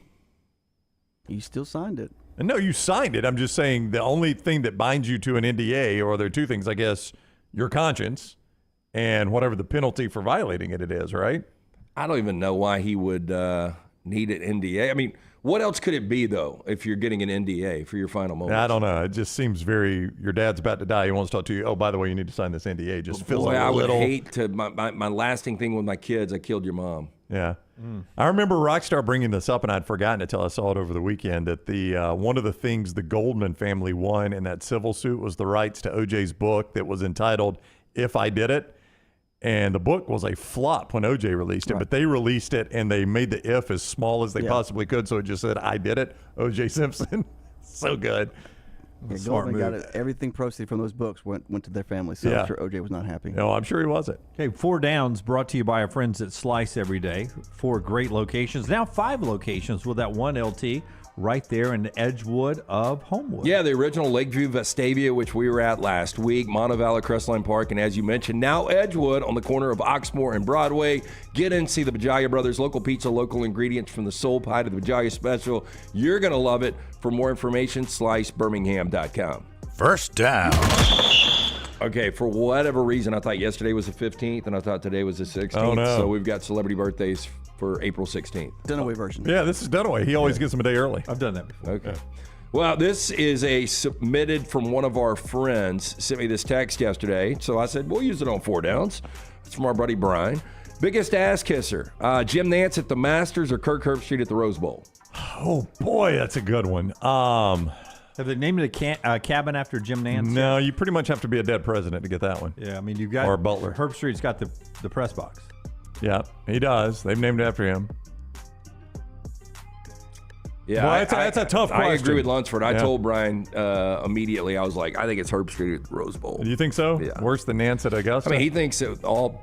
You still signed it. No, you signed it. I'm just saying the only thing that binds you to an NDA, or there are two things, I guess, your conscience and whatever the penalty for violating it is, right? I don't even know why he would need an NDA. I mean, what else could it be, though, if you're getting an NDA for your final moments? I don't know. It just seems very, your dad's about to die. He wants to talk to you. Oh, by the way, you need to sign this NDA. It just feels like a little. I would hate to, my lasting thing with my kids, I killed your mom. Yeah. I remember Rockstar bringing this up, and I'd forgotten until I saw it over the weekend, that the one of the things the Goldman family won in that civil suit was the rights to OJ's book that was entitled If I Did It. And the book was a flop when OJ released it, but they released it, and they made the if as small as they possibly could, so it just said, I did it, OJ Simpson. So good. Yeah, Goldman got it. Everything proceeds from those books went to their family, so I'm sure OJ was not happy. No, I'm sure he wasn't. Okay, 4 Downs brought to you by our friends at Slice Every Day. 4 great locations. Now 5 locations with that one LT right there in Edgewood of Homewood. Yeah, the original Lakeview Vestavia, which we were at last week, Montevallo Crestline Park, and as you mentioned, now Edgewood on the corner of Oxmoor and Broadway. Get in, see the Bajaya Brothers, local pizza, local ingredients from the soul pie to the Bajaya Special. You're going to love it. For more information, slicebirmingham.com. First down. Okay, for whatever reason, I thought yesterday was the 15th, and I thought today was the 16th. Oh, no. So we've got celebrity birthdays for April 16th. Dunaway version. Yeah, this is Dunaway. He always gets them a day early. I've done that before. Okay. Well, this is a submitted from one of our friends. Sent me this text yesterday, so I said, we'll use it on 4 Downs. It's from our buddy Brian. Biggest ass kisser, Jim Nance at the Masters or Kirk Herbstreit at the Rose Bowl? Oh, boy, that's a good one. Have they named it a cabin after Jim Nance? No, you pretty much have to be a dead president to get that one. Yeah, I mean, you've got... Or Butler. Herbstreit's got the press box. Yeah, he does. They've named it after him. Yeah, well, that's a tough question. I agree with Lunsford. I told Brian immediately, I was like, I think it's Herbstreit at the Rose Bowl. Do you think so? Yeah. Worse than Nance at Augusta? I mean, he thinks that all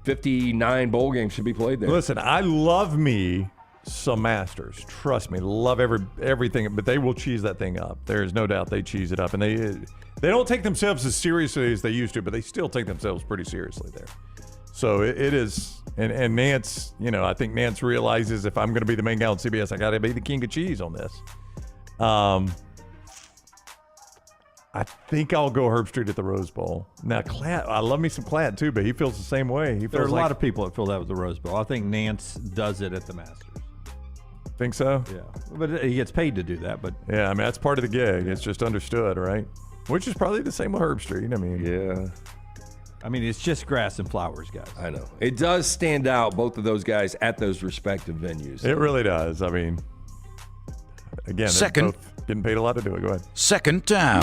59 bowl games should be played there. Listen, I love me some Masters. Trust me, love everything, but they will cheese that thing up. There's no doubt they cheese it up, and they don't take themselves as seriously as they used to, but they still take themselves pretty seriously there. So it is, and Nance, I think Nance realizes if I'm going to be the main guy on CBS, I got to be the king of cheese on this. I think I'll go Herbstreit at the Rose Bowl. Now, Klatt, I love me some Klatt too, but he feels the same way. There are a lot of people that feel that with the Rose Bowl. I think Nance does it at the Masters. Think so? Yeah, but he gets paid to do that. But yeah, I mean that's part of the gig. It's just understood, right? Which is probably the same with Herbstreit. I mean, yeah. I mean, it's just grass and flowers, guys. I know. It does stand out, both of those guys at those respective venues. It really does. I mean, again, they're both getting paid a lot to do it. Go ahead. Second down.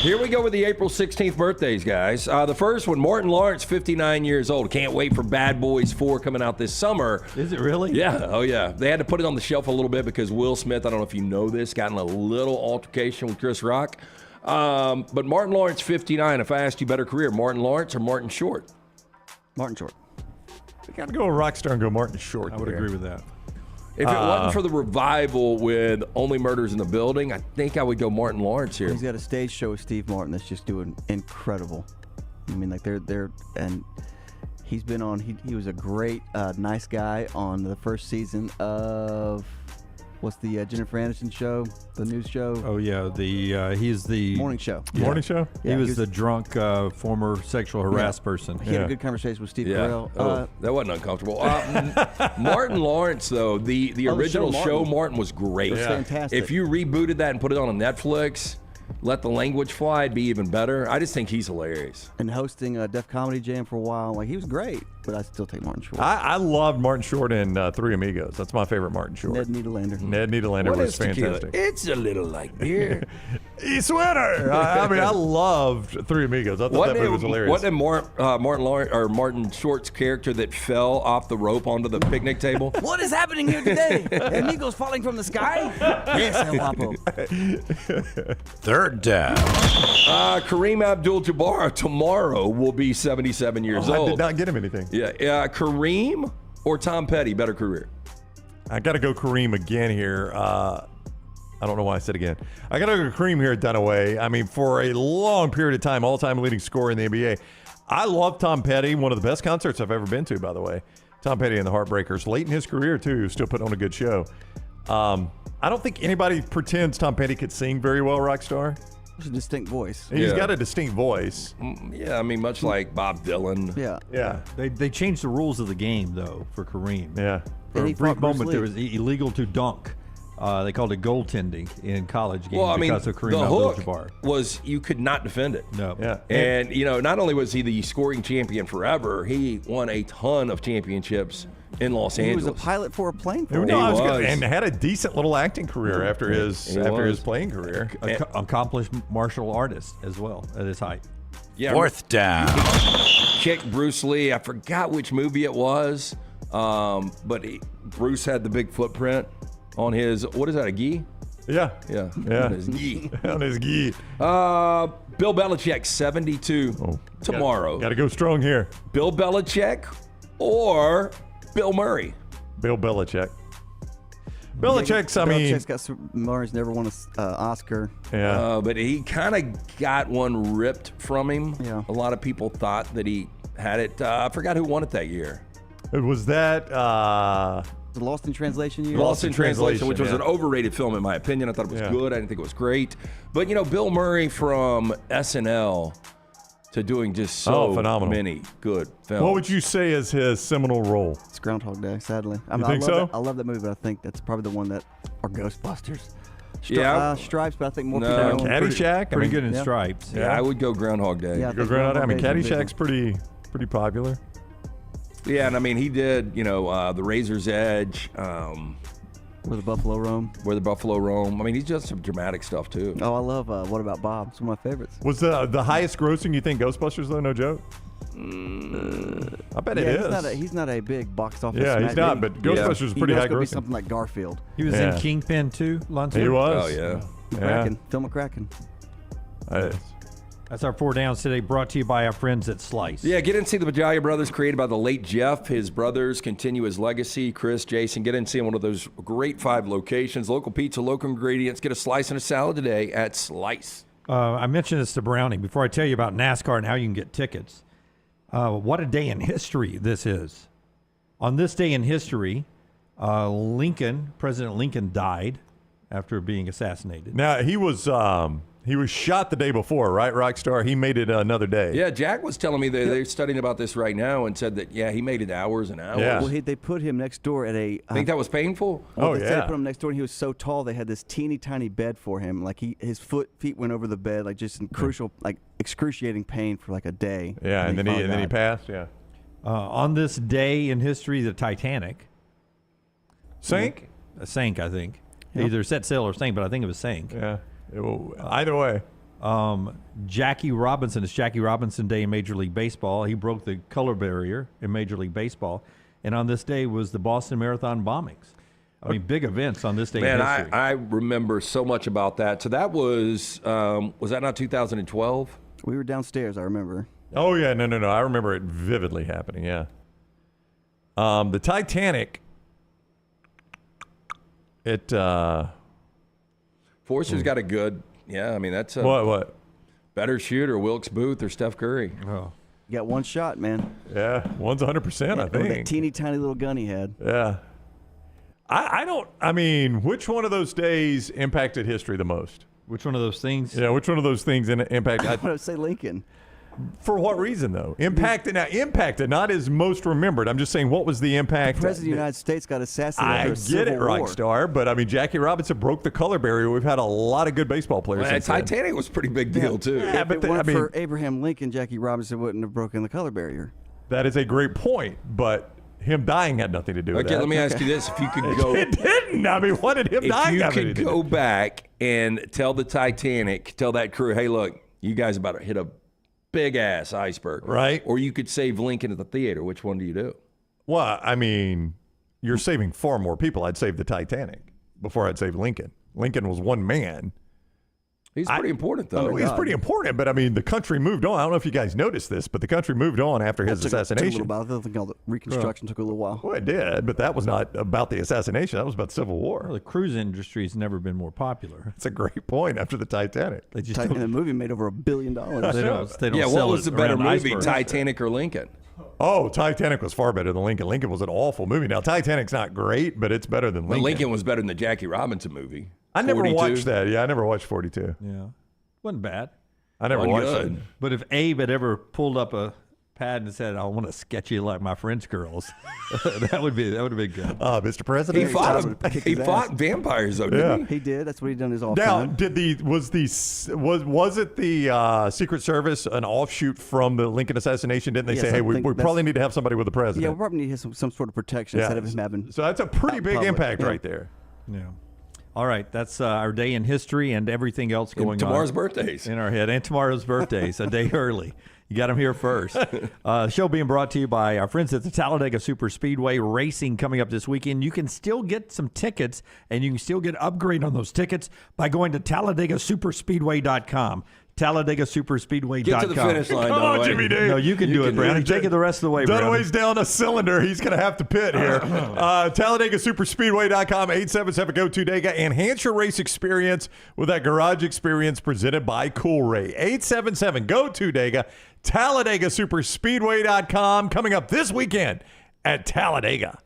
Here we go with the April 16th birthdays, guys. The first one, Martin Lawrence, 59 years old. Can't wait for Bad Boys 4 coming out this summer. Is it really? Yeah. Oh, yeah. They had to put it on the shelf a little bit because Will Smith, I don't know if you know this, got in a little altercation with Chris Rock. But Martin Lawrence, 59. If I asked you better career, Martin Lawrence or Martin Short? Martin Short. We got to go with Rockstar and go Martin Short. I would agree with that. If it wasn't for the revival with Only Murders in the Building, I think I would go Martin Lawrence here. He's got a stage show with Steve Martin that's just doing incredible. I mean, like they're and he's been on. He was a great, nice guy on the first season of what's the Jennifer Aniston show, the news show. Oh yeah, he's the morning show. Yeah. Morning show. He was the drunk former sexual harassed person. He had a good conversation with Steve Carell. That wasn't uncomfortable. Martin Lawrence, though, the original show Martin was great. It was fantastic. If you rebooted that and put it on a Netflix, let the language fly, it'd be even better. I just think he's hilarious. And hosting a Def Comedy Jam for a while, like he was great. But I still take Martin Short. I loved Martin Short in Three Amigos. That's my favorite Martin Short. Ned Niederlander. Ned Niederlander was fantastic. It's a little like beer. He's winner. I mean, I loved Three Amigos. I thought that movie was hilarious. Wasn't it Martin Short's character that fell off the rope onto the picnic table? What is happening here today? Amigos falling from the sky? Yes, El Guapo. Third down. Kareem Abdul-Jabbar tomorrow will be 77 years old. I did not get him anything. Yeah, Kareem or Tom Petty, better career? I got to go Kareem again here. I don't know why I said again. I got to go Kareem here at Dunaway. I mean, for a long period of time, all-time leading scorer in the NBA. I love Tom Petty, one of the best concerts I've ever been to, by the way. Tom Petty and the Heartbreakers. Late in his career, too, still putting on a good show. I don't think anybody pretends Tom Petty could sing very well, Rockstar. It's a distinct voice. He's got a distinct voice. Yeah, I mean, much like Bob Dylan. Yeah. They changed the rules of the game though for Kareem. Yeah. For a brief moment, there was illegal to dunk. They called it goaltending in college games because of Kareem Abdul-Jabbar. Was you could not defend it. No. Yeah. And not only was he the scoring champion forever, he won a ton of championships in Los Angeles. He was a pilot for a plane. And had a decent little acting career after his playing career. Accomplished martial artist as well at his height. Yeah, Fourth down. Kicked Bruce Lee. I forgot which movie it was, but Bruce had the big footprint on his, what is that, a gi? Yeah. On his gi. On his gi. Bill Belichick, 72 tomorrow. Got to go strong here. Bill Belichick or Bill Murray? Bill Belichick. Belichick's got Murray's never won an Oscar. Yeah. But he kind of got one ripped from him. Yeah. A lot of people thought that he had it. I forgot who won it that year. It was that... The Lost in Translation year? Lost in Translation, which was an overrated film in my opinion. I thought it was good. I didn't think it was great. But, Bill Murray from SNL to doing just so many good films. What would you say is his seminal role? It's Groundhog Day, sadly. You think so? I love that movie, but I think that's probably the one that, or Ghostbusters. Stripes, but I think more people know. Caddyshack? Pretty good in Stripes. Yeah, I would go Groundhog Day. Yeah, go Groundhog Day. I mean, Caddyshack's pretty popular. Yeah, and I mean, he did, The Razor's Edge. Where the Buffalo Roam. I mean, he's just some dramatic stuff, too. Oh, I love What About Bob? It's one of my favorites. Was the highest grossing, you think, Ghostbusters, though? No joke? I bet it is. He's not a big box office. Yeah, he's not, but Ghostbusters is pretty high grossing. Be something like Garfield. He was in Kingpin, too, Lunsford? He was. Oh, yeah. Phil McCracken. That's our four downs today, brought to you by our friends at Slice. Yeah, get in and see the Bajalia Brothers, created by the late Jeff. His brothers continue his legacy. Chris, Jason, get in and see one of those great 5 locations. Local pizza, local ingredients. Get a slice and a salad today at Slice. I mentioned this to Brownie before I tell you about NASCAR and how you can get tickets. What a day in history this is. On this day in history, President Lincoln died after being assassinated. Now, he was He was shot the day before, right, Rockstar? He made it another day. Yeah, Jack was telling me that they're studying about this right now and said that, he made it hours and hours. Yeah. Well, they put him next door at a. Think that was painful? Well, they said they put him next door, and he was so tall they had this teeny tiny bed for him. Like his feet went over the bed, like just in excruciating pain for like a day. Yeah, and then he passed. Yeah. On this day in history, the Titanic sank. Sank, I think. Yep. Either set sail or sank, but I think it was sank. Yeah. Either way. Jackie Robinson. It's Jackie Robinson Day in Major League Baseball. He broke the color barrier in Major League Baseball. And on this day was the Boston Marathon bombings. I mean, big events on this day in history. I remember so much about that. So that was that not 2012? We were downstairs, I remember. Oh, yeah. No. I remember it vividly happening, yeah. The Titanic, Forster's got a good, I mean, that's a what? Better shooter, Wilkes Booth or Steph Curry. Oh. You got one shot, man. Yeah, one's 100%, I think. That teeny tiny little gun he had. Yeah. Which one of those days impacted history the most? Which one of those things? Yeah, which one of those things impacted? I would say Lincoln. For what reason, though? Impacted, not as most remembered. I'm just saying, what was the impact? The President of the United States got assassinated after a I get it, Rockstar, but Jackie Robinson broke the color barrier. We've had a lot of good baseball players. Well, Titanic was a pretty big deal, too. Yeah, but if it weren't for Abraham Lincoln, Jackie Robinson wouldn't have broken the color barrier. That is a great point, but him dying had nothing to do with that. Okay, let me ask you this. If you could go... It didn't. I mean, what did him dying have to do? If you could go back and tell the Titanic, tell that crew, hey, look, you guys about to hit a big-ass iceberg. Right. Or you could save Lincoln at the theater. Which one do you do? Well, I mean, you're saving far more people. I'd save the Titanic before I'd save Lincoln. Lincoln was one man. He's pretty important, though. He's pretty important, but, the country moved on. I don't know if you guys noticed this, but the country moved on after his assassination. Took a little while. I think all the reconstruction took a little while. Well, it did, but that was not about the assassination. That was about the Civil War. Well, the cruise industry has never been more popular. That's a great point after the Titanic. And the movie made over $1 billion. They don't what was the better movie, icebergs. Titanic or Lincoln? Oh, Titanic was far better than Lincoln. Lincoln was an awful movie. Now, Titanic's not great, but it's better than Lincoln. But Lincoln was better than the Jackie Robinson movie. I never watched that. Yeah, I never watched 42. Yeah. Wasn't bad. I never watched it. But if Abe had ever pulled up a pad and said, I want to sketch you like my French girls, that would have been good. Mr. President. He fought vampires, though, didn't he? He did. That's what he done his off Now, time. was it the Secret Service an offshoot from the Lincoln assassination? Didn't they say, hey, we probably need to have somebody with the president? Yeah, we probably need some sort of protection instead of him having. So that's a pretty big impact right there. Yeah. All right, that's our day in history and everything else going on. Tomorrow's birthdays. In our head. And tomorrow's birthdays, a day early. You got them here first. Show being brought to you by our friends at the Talladega Super Speedway. Racing coming up this weekend. You can still get some tickets, and you can still get upgrade on those tickets by going to TalladegaSuperspeedway.com. TalladegaSuperSpeedway.com. Get to the finish line, Come on, Jimmy D. No, you can do it, Brandon. Take it the rest of the way, Brandon. Dunaway's down a cylinder. He's going to have to pit here. TalladegaSuperspeedway.com, 877-GO-TO-DEGA. Enhance your race experience with that garage experience presented by Coolray. 877-GO-TO-DEGA. TalladegaSuperspeedway.com. Coming up this weekend at Talladega.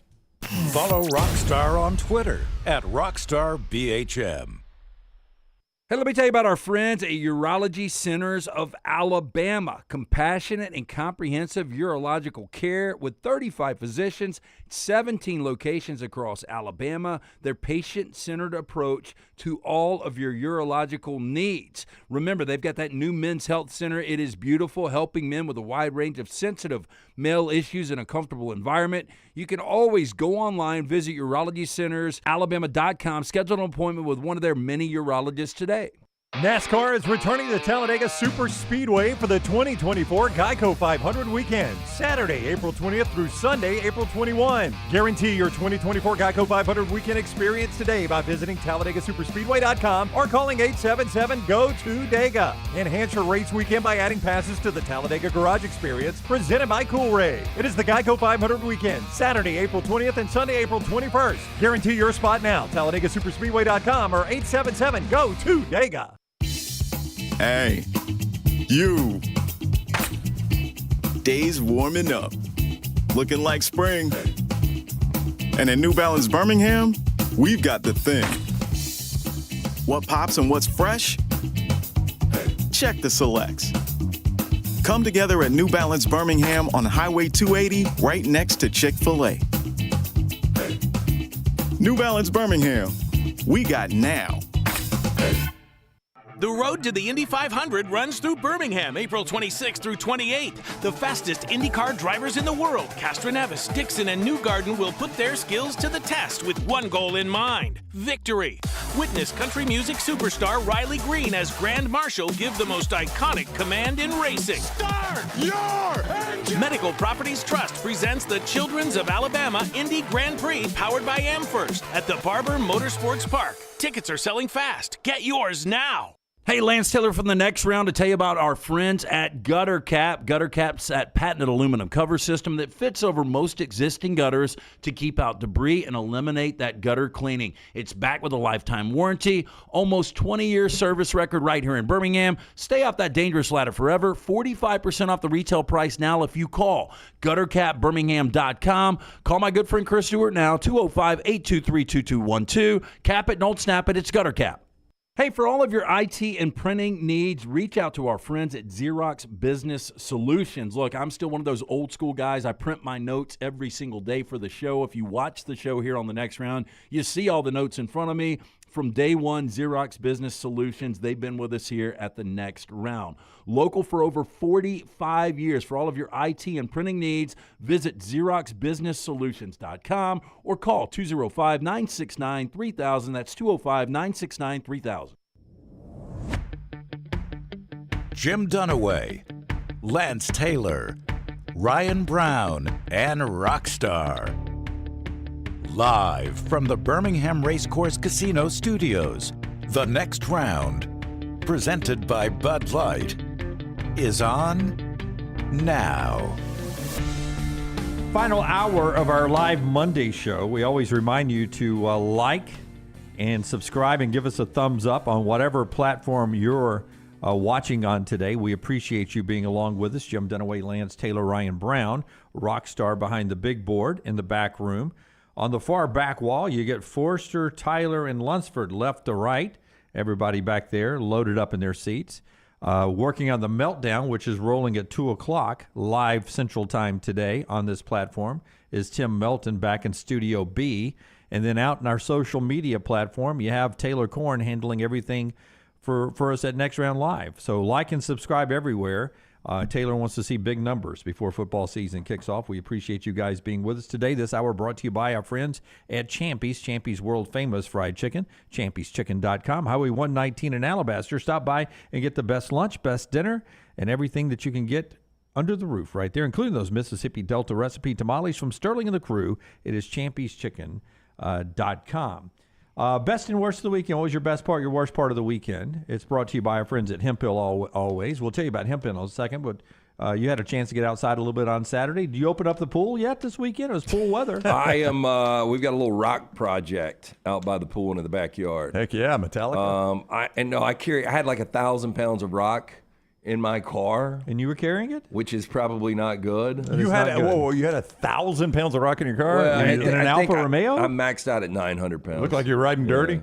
Follow Rockstar on Twitter at RockstarBHM. Hey, let me tell you about our friends at Urology Centers of Alabama. Compassionate and comprehensive urological care with 35 physicians, 17 locations across Alabama. Their patient-centered approach to all of your urological needs. Remember, they've got that new men's health center. It is beautiful, helping men with a wide range of sensitive male issues in a comfortable environment. You can always go online, visit urologycentersalabama.com, schedule an appointment with one of their many urologists today. NASCAR is returning to Talladega Super Speedway for the 2024 Geico 500 weekend, Saturday, April 20th through Sunday, April 21. Guarantee your 2024 Geico 500 weekend experience today by visiting TalladegaSuperspeedway.com or calling 877-GO-TO-DEGA. Enhance your race weekend by adding passes to the Talladega Garage Experience presented by Coolray. It is the Geico 500 weekend, Saturday, April 20th and Sunday, April 21st. Guarantee your spot now, TalladegaSuperspeedway.com or 877-GO-TO-DEGA. Hey, you. Days warming up, looking like spring. And at New Balance Birmingham, we've got the thing. What pops and what's fresh? check the selects. Come together at New Balance Birmingham on Highway 280, right next to Chick-fil-A. New Balance Birmingham. We got now. The road to the Indy 500 runs through Birmingham, April 26th through 28th. The fastest IndyCar drivers in the world, Castroneves, Dixon, and Newgarden, will put their skills to the test with one goal in mind: victory. Witness country music superstar Riley Green as Grand Marshal give the most iconic command in racing. Start your engine! Medical Properties Trust presents the Children's of Alabama Indy Grand Prix powered by AmFirst at the Barber Motorsports Park. Tickets are selling fast. Get yours now. Hey, Lance Taylor from the Next Round to tell you about our friends at Gutter Cap. Gutter Cap's that patented aluminum cover system that fits over most existing gutters to keep out debris and eliminate that gutter cleaning. It's backed with a lifetime warranty, almost 20-year service record right here in Birmingham. Stay off that dangerous ladder forever. 45% off the retail price now if you call guttercapbirmingham.com. Call my good friend Chris Stewart now, 205-823-2212. Cap it, don't snap it. It's Gutter Cap. Hey, for all of your IT and printing needs, reach out to our friends at Xerox Business Solutions. Look, I'm still one of those old school guys. I print my notes every single day for the show. If you watch the show here on the Next Round, you see all the notes in front of me. From day one, Xerox Business Solutions, they've been with us here at the Next Round. Local for over 45 years. For all of your IT and printing needs, visit XeroxBusinessSolutions.com or call 205-969-3000. That's 205-969-3000. Jim Dunaway, Lance Taylor, Ryan Brown, and Rockstar. Live from the Birmingham Racecourse Casino Studios, The Next Round, presented by Bud Light, is on now. Final hour of our live Monday show. We always remind you to like and subscribe and give us a thumbs up on whatever platform you're watching on today. We appreciate you being along with us. Jim Dunaway, Lance Taylor, Ryan Brown, Rockstar behind the big board in the back room. On the far back wall, you get Forster, Tyler, and Lunsford left to right. Everybody back there loaded up in their seats. Working on the Meltdown, which is rolling at 2 o'clock, live Central Time today on this platform, is Tim Melton back in Studio B. And then out in our social media platform, you have Taylor Korn handling everything for us at Next Round Live. So like and subscribe everywhere. Taylor wants to see big numbers before football season kicks off. We appreciate you guys being with us today. This hour brought to you by our friends at Champy's, Champy's world-famous fried chicken, champy'schicken.com, Highway 119 in Alabaster. Stop by and get the best lunch, best dinner, and everything that you can get under the roof right there, including those Mississippi Delta recipe tamales from Sterling and the crew. It is champy'schicken.com. Best and worst of the weekend. What was your best part, your worst part of the weekend? It's brought to you by our friends at Hemphill always. We'll tell you about Hemphill in a second, but you had a chance to get outside a little bit on Saturday. Did you open up the pool yet this weekend? It was pool weather. I am. We've got a little rock project out by the pool in the backyard. Heck yeah, Metallica. I had like 1,000 pounds of rock in my car. And you were carrying it? Which is probably not good. You had 1,000 pounds of rock in your car? Well, in an Alfa Romeo? I'm maxed out at 900 pounds. Look like you're riding dirty?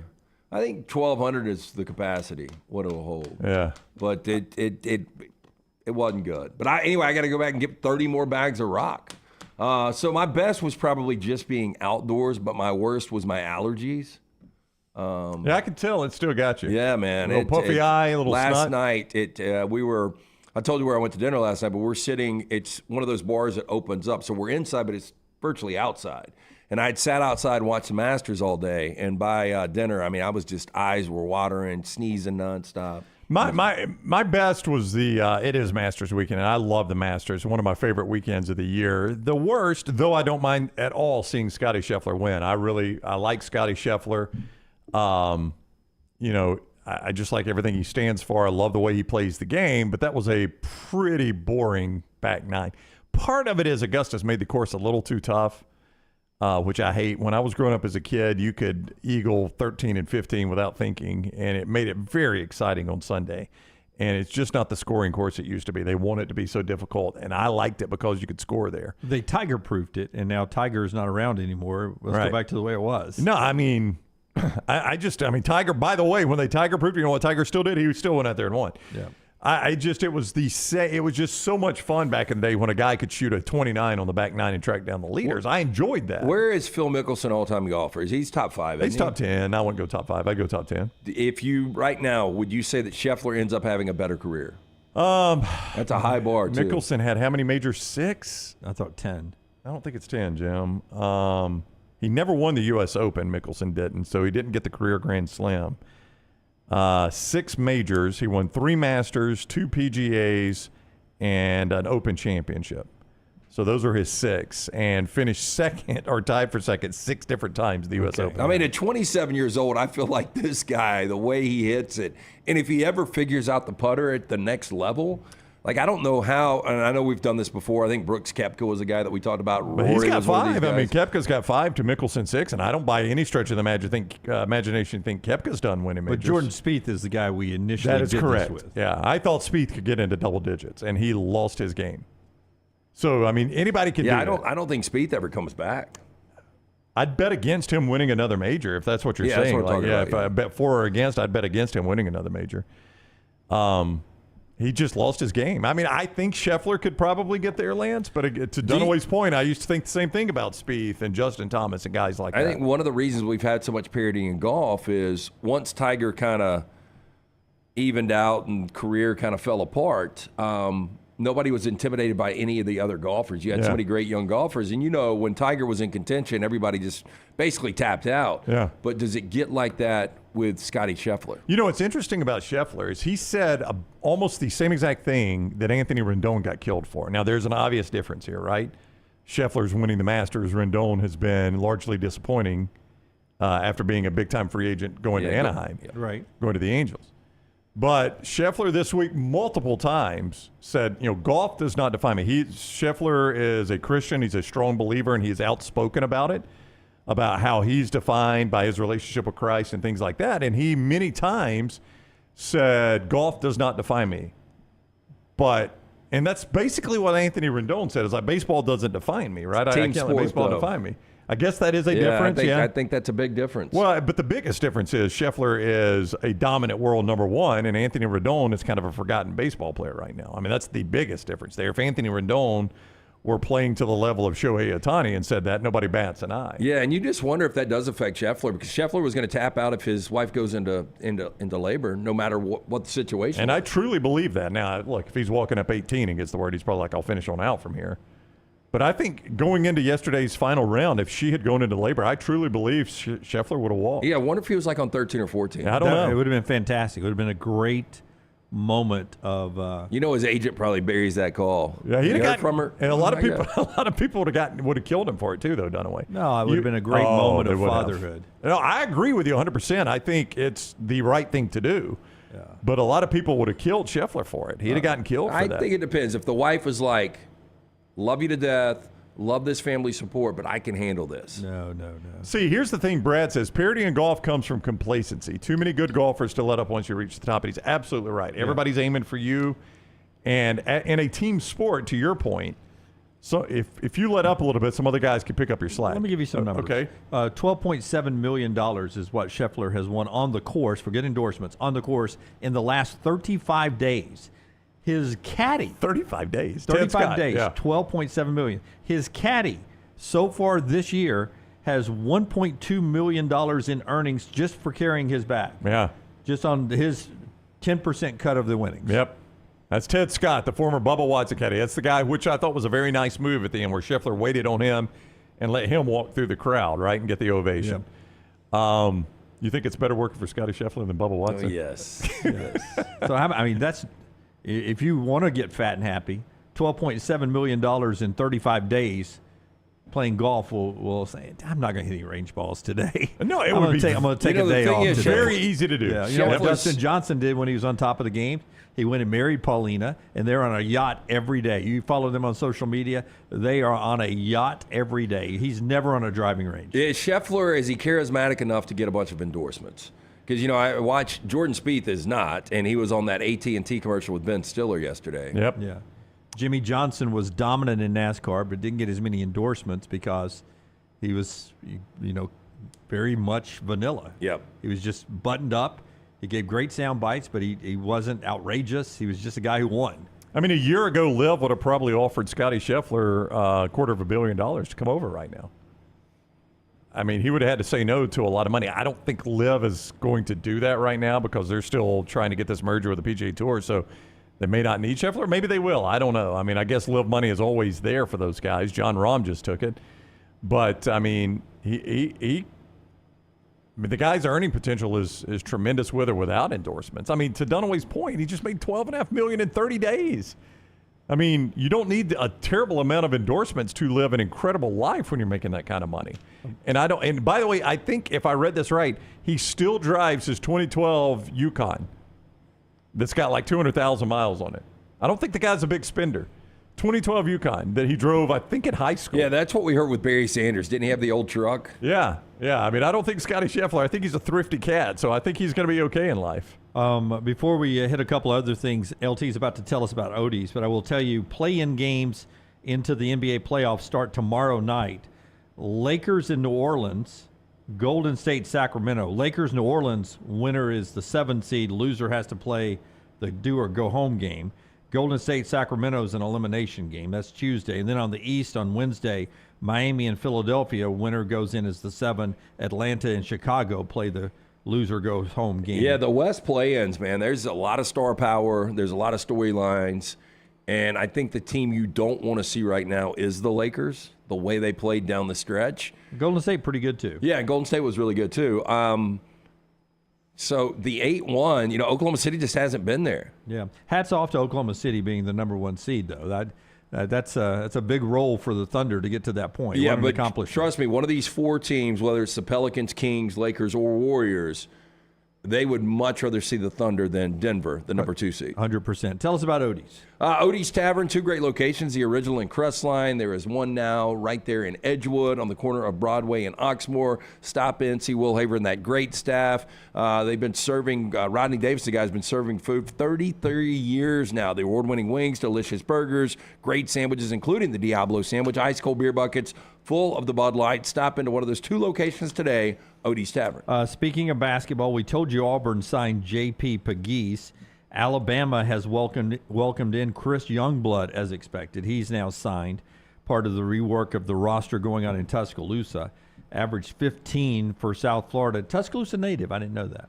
I think 1,200 is the capacity, what it'll hold. Yeah. But it wasn't good. But anyway, I got to go back and get 30 more bags of rock. So my best was probably just being outdoors, but my worst was my allergies. Yeah, I can tell it still got you. Yeah, man. A little puffy eye, a little last snot. night, I told you where I went to dinner last night, but we're sitting, it's one of those bars that opens up. So we're inside, but it's virtually outside. And I'd sat outside and watched the Masters all day. And by dinner, I mean, I was just, eyes were watering, sneezing nonstop. My best was it is Masters weekend, and I love the Masters. One of my favorite weekends of the year. The worst, though I don't mind at all seeing Scotty Scheffler win. I like Scotty Scheffler. I just like everything he stands for. I love the way he plays the game, but that was a pretty boring back nine. Part of it is Augusta's made the course a little too tough, which I hate. When I was growing up as a kid, you could eagle 13 and 15 without thinking, and it made it very exciting on Sunday. And it's just not the scoring course it used to be. They want it to be so difficult, and I liked it because you could score there. They Tiger-proofed it, and now Tiger is not around anymore. Let's go back to the way it was. No, I mean... I mean, Tiger, by the way, when they Tiger-proofed, you know what Tiger still did? He still went out there and won. Yeah. It was just so much fun back in the day when a guy could shoot a 29 on the back nine and track down the leaders. I enjoyed that. Where is Phil Mickelson all-time golfer? He's top 5, isn't He's top 10. I wouldn't go top 5. I'd go top 10. If you, right now, would you say that Scheffler ends up having a better career? That's a high bar, too. Mickelson had how many majors? 6? I thought 10. I don't think it's 10, Jim. He never won the U.S. Open. Mickelson didn't, so he didn't get the career Grand Slam. 6 majors. He won 3 Masters, 2 PGAs, and an Open Championship. So those are his 6, and finished second or tied for second 6 different times the U.S. Open. I mean, at 27 years old, I feel like this guy, the way he hits it, and if he ever figures out the putter at the next level, like I don't know how, and I know we've done this before. I think Brooks Koepka was a guy that we talked about. But he's Rory got was one of 5. these I mean, guys. Koepka's got 5 to Mickelson 6, and I don't by any stretch of the imagination think Koepka's done winning majors. But Jordan Spieth is the guy we initially That is did correct. this with. Yeah, I thought Spieth could get into double digits, and he lost his game. So, I mean, anybody can do I that. don't think Spieth ever comes back. I'd bet against him winning another major if that's what you're Yeah, that's saying. what I'm talking about, if I bet for or against, I'd bet against him winning another major. He just lost his game. I mean, I think Scheffler could probably get there, Lance, but to Dunaway's point, I used to think the same thing about Spieth and Justin Thomas and guys like that. I think one of the reasons we've had so much parity in golf is once Tiger kind of evened out and career kind of fell apart, nobody was intimidated by any of the other golfers. You had so many great young golfers. And, when Tiger was in contention, everybody just basically tapped out. Yeah. But does it get like that with Scotty Scheffler? What's interesting about Scheffler is he said almost the same exact thing that Anthony Rendon got killed for. Now, there's an obvious difference here, right? Scheffler's winning the Masters. Rendon has been largely disappointing after being a big-time free agent going to Anaheim. Right. Going to the Angels. But Scheffler this week multiple times said, golf does not define me. Scheffler is a Christian. He's a strong believer, and he's outspoken about it, about how he's defined by his relationship with Christ and things like that. And he many times said, golf does not define me. And that's basically what Anthony Rendon said, is like, baseball doesn't define me, right? I can't let baseball define me. I guess that is a difference. I think that's a big difference. Well, but the biggest difference is Scheffler is a dominant world number 1, and Anthony Rendon is kind of a forgotten baseball player right now. I mean, that's the biggest difference there. If Anthony Rendon were playing to the level of Shohei Ohtani and said that, nobody bats an eye. Yeah, and you just wonder if that does affect Scheffler, because Scheffler was going to tap out if his wife goes into labor, no matter what the situation. And I truly believe that. Now, look, if he's walking up 18 and gets the word, he's probably like, I'll finish on out from here. But I think going into yesterday's final round, if she had gone into labor, I truly believe Scheffler would have walked. Yeah, I wonder if he was like on 13 or 14. I don't know. It would have been fantastic. It would have been a great moment of. His agent probably buries that call. Yeah, he'd have gotten from her. And a lot of people would have killed him for it too, though, Dunaway. No, it would have been a great moment of fatherhood. No, I agree with you 100%. I think it's the right thing to do. Yeah. But a lot of people would have killed Scheffler for it. He'd have gotten killed for that. I think it depends. If the wife was like, love you to death, love this family support, but I can handle this. No. See, here's the thing Brad says. Parity in golf comes from complacency. Too many good golfers to let up once you reach the top. And he's absolutely right. Everybody's aiming for you. And in a team sport, to your point, so if you let up a little bit, some other guys can pick up your slack. Let me give you some numbers. Okay. $12.7 million is what Scheffler has won on the course, for good endorsements, on the course in the last 35 days. His caddy. 35 days. 35 days, yeah. $12.7 million. His caddy, so far this year, has $1.2 million in earnings just for carrying his bag. Yeah. Just on his 10% cut of the winnings. Yep. That's Ted Scott, the former Bubba Watson caddy. That's the guy, which I thought was a very nice move at the end, where Scheffler waited on him and let him walk through the crowd, right, and get the ovation. Yep. You think it's better working for Scotty Scheffler than Bubba Watson? Oh, yes. So, I mean, that's, if you want to get fat and happy, $12.7 million in 35 days playing golf will say, I'm not going to hit any range balls today. No, I'm going to take a day off. It's very easy to do. Yeah, you know what Dustin Johnson did when he was on top of the game? He went and married Paulina, and they're on a yacht every day. You follow them on social media. They are on a yacht every day. He's never on a driving range. Is Scheffler, is he charismatic enough to get a bunch of endorsements? Because, I watched Jordan Spieth is not, and he was on that AT&T commercial with Ben Stiller yesterday. Yep. Yeah. Jimmy Johnson was dominant in NASCAR, but didn't get as many endorsements because he was, very much vanilla. Yep. He was just buttoned up. He gave great sound bites, but he wasn't outrageous. He was just a guy who won. I mean, a year ago, Liv would have probably offered Scotty Scheffler $250 million to come over right now. I mean, he would have had to say no to a lot of money. I don't think Liv is going to do that right now because they're still trying to get this merger with the PGA Tour, so they may not need Scheffler. Maybe they will. I don't know. I mean, I guess Liv money is always there for those guys. John Rahm just took it. But, I mean, the guy's earning potential is tremendous with or without endorsements. I mean, to Dunaway's point, he just made $12.5 million in 30 days. I mean, you don't need a terrible amount of endorsements to live an incredible life when you're making that kind of money. And by the way, I think if I read this right, he still drives his 2012 Yukon that's got like 200,000 miles on it. I don't think the guy's a big spender. 2012 Yukon that he drove, I think, in high school. Yeah, that's what we heard with Barry Sanders. Didn't he have the old truck? Yeah. I mean, I don't think Scotty Scheffler, I think he's a thrifty cat, so I think he's going to be okay in life. Before we hit a couple other things, LT is about to tell us about Odie's, but I will tell you, play-in games into the NBA playoffs start tomorrow night. Lakers in New Orleans, Golden State, Sacramento. Lakers, New Orleans, winner is the 7 seed. Loser has to play the do-or-go-home game. Golden State, Sacramento is an elimination game. That's Tuesday. And then on the East, on Wednesday, Miami and Philadelphia, winner goes in as the 7. Atlanta and Chicago play the loser goes home game. Yeah, the West play-ins, man, there's a lot of star power. There's a lot of storylines. And I think the team you don't want to see right now is the Lakers, the way they played down the stretch. Golden State pretty good, too. Yeah, Golden State was really good, too. So the 8-1, Oklahoma City just hasn't been there. Yeah. Hats off to Oklahoma City being the number 1 seed, though. That's a big role for the Thunder to get to that point. Yeah, but trust me, one of these 4 teams, whether it's the Pelicans, Kings, Lakers, or Warriors, they would much rather see the Thunder than Denver, the number 2 seed. 100%. Tell us about Odie's. Odie's Tavern, 2 great locations, the original in Crestline. There is one now right there in Edgewood on the corner of Broadway and Oxmoor. Stop in, see Will Haver and that great staff. They've been serving, Rodney Davis, the guy's been serving food for 33 years now. The award-winning wings, delicious burgers, great sandwiches, including the Diablo sandwich, ice-cold beer buckets, full of the Bud Light. Stop into one of those 2 locations today, Odie's Tavern. Speaking of basketball, we told you Auburn signed J.P. Pegues. Alabama has welcomed in Chris Youngblood as expected. He's now signed, part of the rework of the roster going on in Tuscaloosa. Averaged 15 for South Florida. Tuscaloosa native. I didn't know that.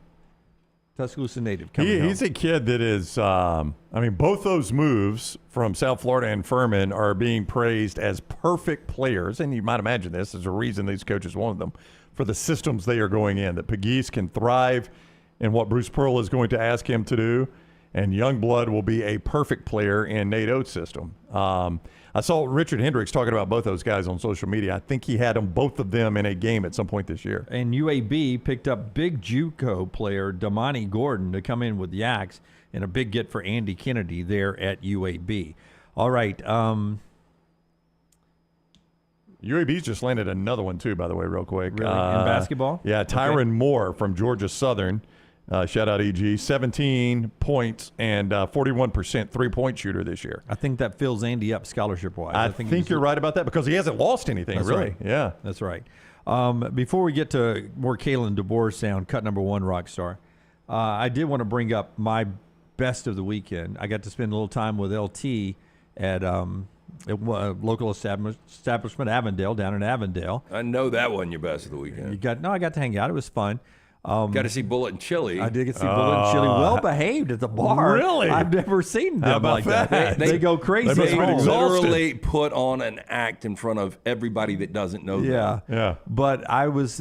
Tuscaloosa native. He's a kid that is, both those moves from South Florida and Furman are being praised as perfect players. And you might imagine this is a reason these coaches wanted them for the systems they are going in, that Pegues can thrive in what Bruce Pearl is going to ask him to do. And Youngblood will be a perfect player in Nate Oates' system. I saw Richard Hendricks talking about both those guys on social media. I think he had both of them in a game at some point this year. And UAB picked up big JUCO player Damani Gordon to come in with Yaks, and a big get for Andy Kennedy there at UAB. All right. UAB's just landed another one, too, by the way, real quick. Really? In basketball? Yeah, Tyron Moore from Georgia Southern. Shout out EG. 17 points and 41% three-point shooter this year. I think that fills Andy up scholarship-wise. I think you're right about that because he hasn't lost anything, That's really. Right. Yeah. That's right. Before we get to more Kalen Deboer sound, cut number 1, Rockstar, I did want to bring up my best of the weekend. I got to spend a little time with LT at a local establishment, Avondale, down in Avondale. I know that wasn't your best of the weekend. I got to hang out. It was fun. Got to see Bullet and Chili. I did get to see Bullet and Chili. Well behaved at the bar. Really? I've never seen them like that. They go crazy. They literally put on an act in front of everybody that doesn't know them. Yeah. But I was.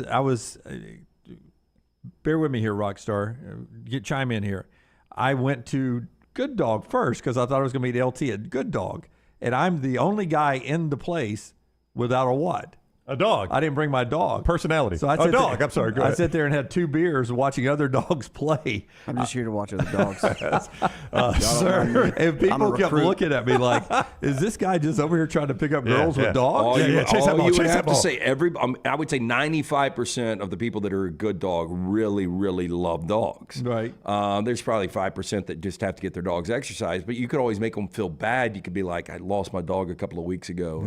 Bear with me here, Rockstar. Chime in here. I went to Good Dog first because I thought I was going to meet LT at Good Dog, and I'm the only guy in the place without a what? A dog. I didn't bring my dog. Personality. So I sat there and had 2 beers watching other dogs play. I'm just here to watch other dogs. Sir, and people kept looking at me like, is this guy just over here trying to pick up girls with dogs? I would say 95% of the people that are a good dog really, really love dogs. Right. There's probably 5% that just have to get their dogs exercised, but you could always make them feel bad. You could be like, I lost my dog a couple of weeks ago.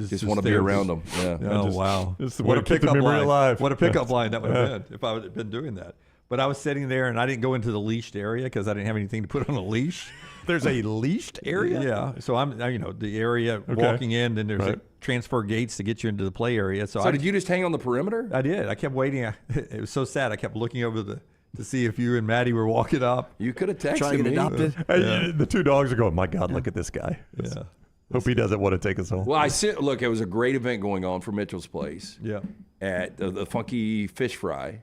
Just want to be around them. Yeah. Oh, wow. What a pickup line. What a pickup line that would have been if I had been doing that. But I was sitting there, and I didn't go into the leashed area because I didn't have anything to put on a leash. There's a leashed area? Yeah. So I'm, the area walking in, then there's a transfer gates to get you into the play area. So did you just hang on the perimeter? I did. I kept waiting. It was so sad. I kept looking over to see if you and Maddie were walking up. You could have texted trying to get me. adopted. The two dogs are going, my God, look at this guy. Yeah. Hope he doesn't want to take us home. Well, look, it was a great event going on for Mitchell's Place. Yeah. At the Funky Fish Fry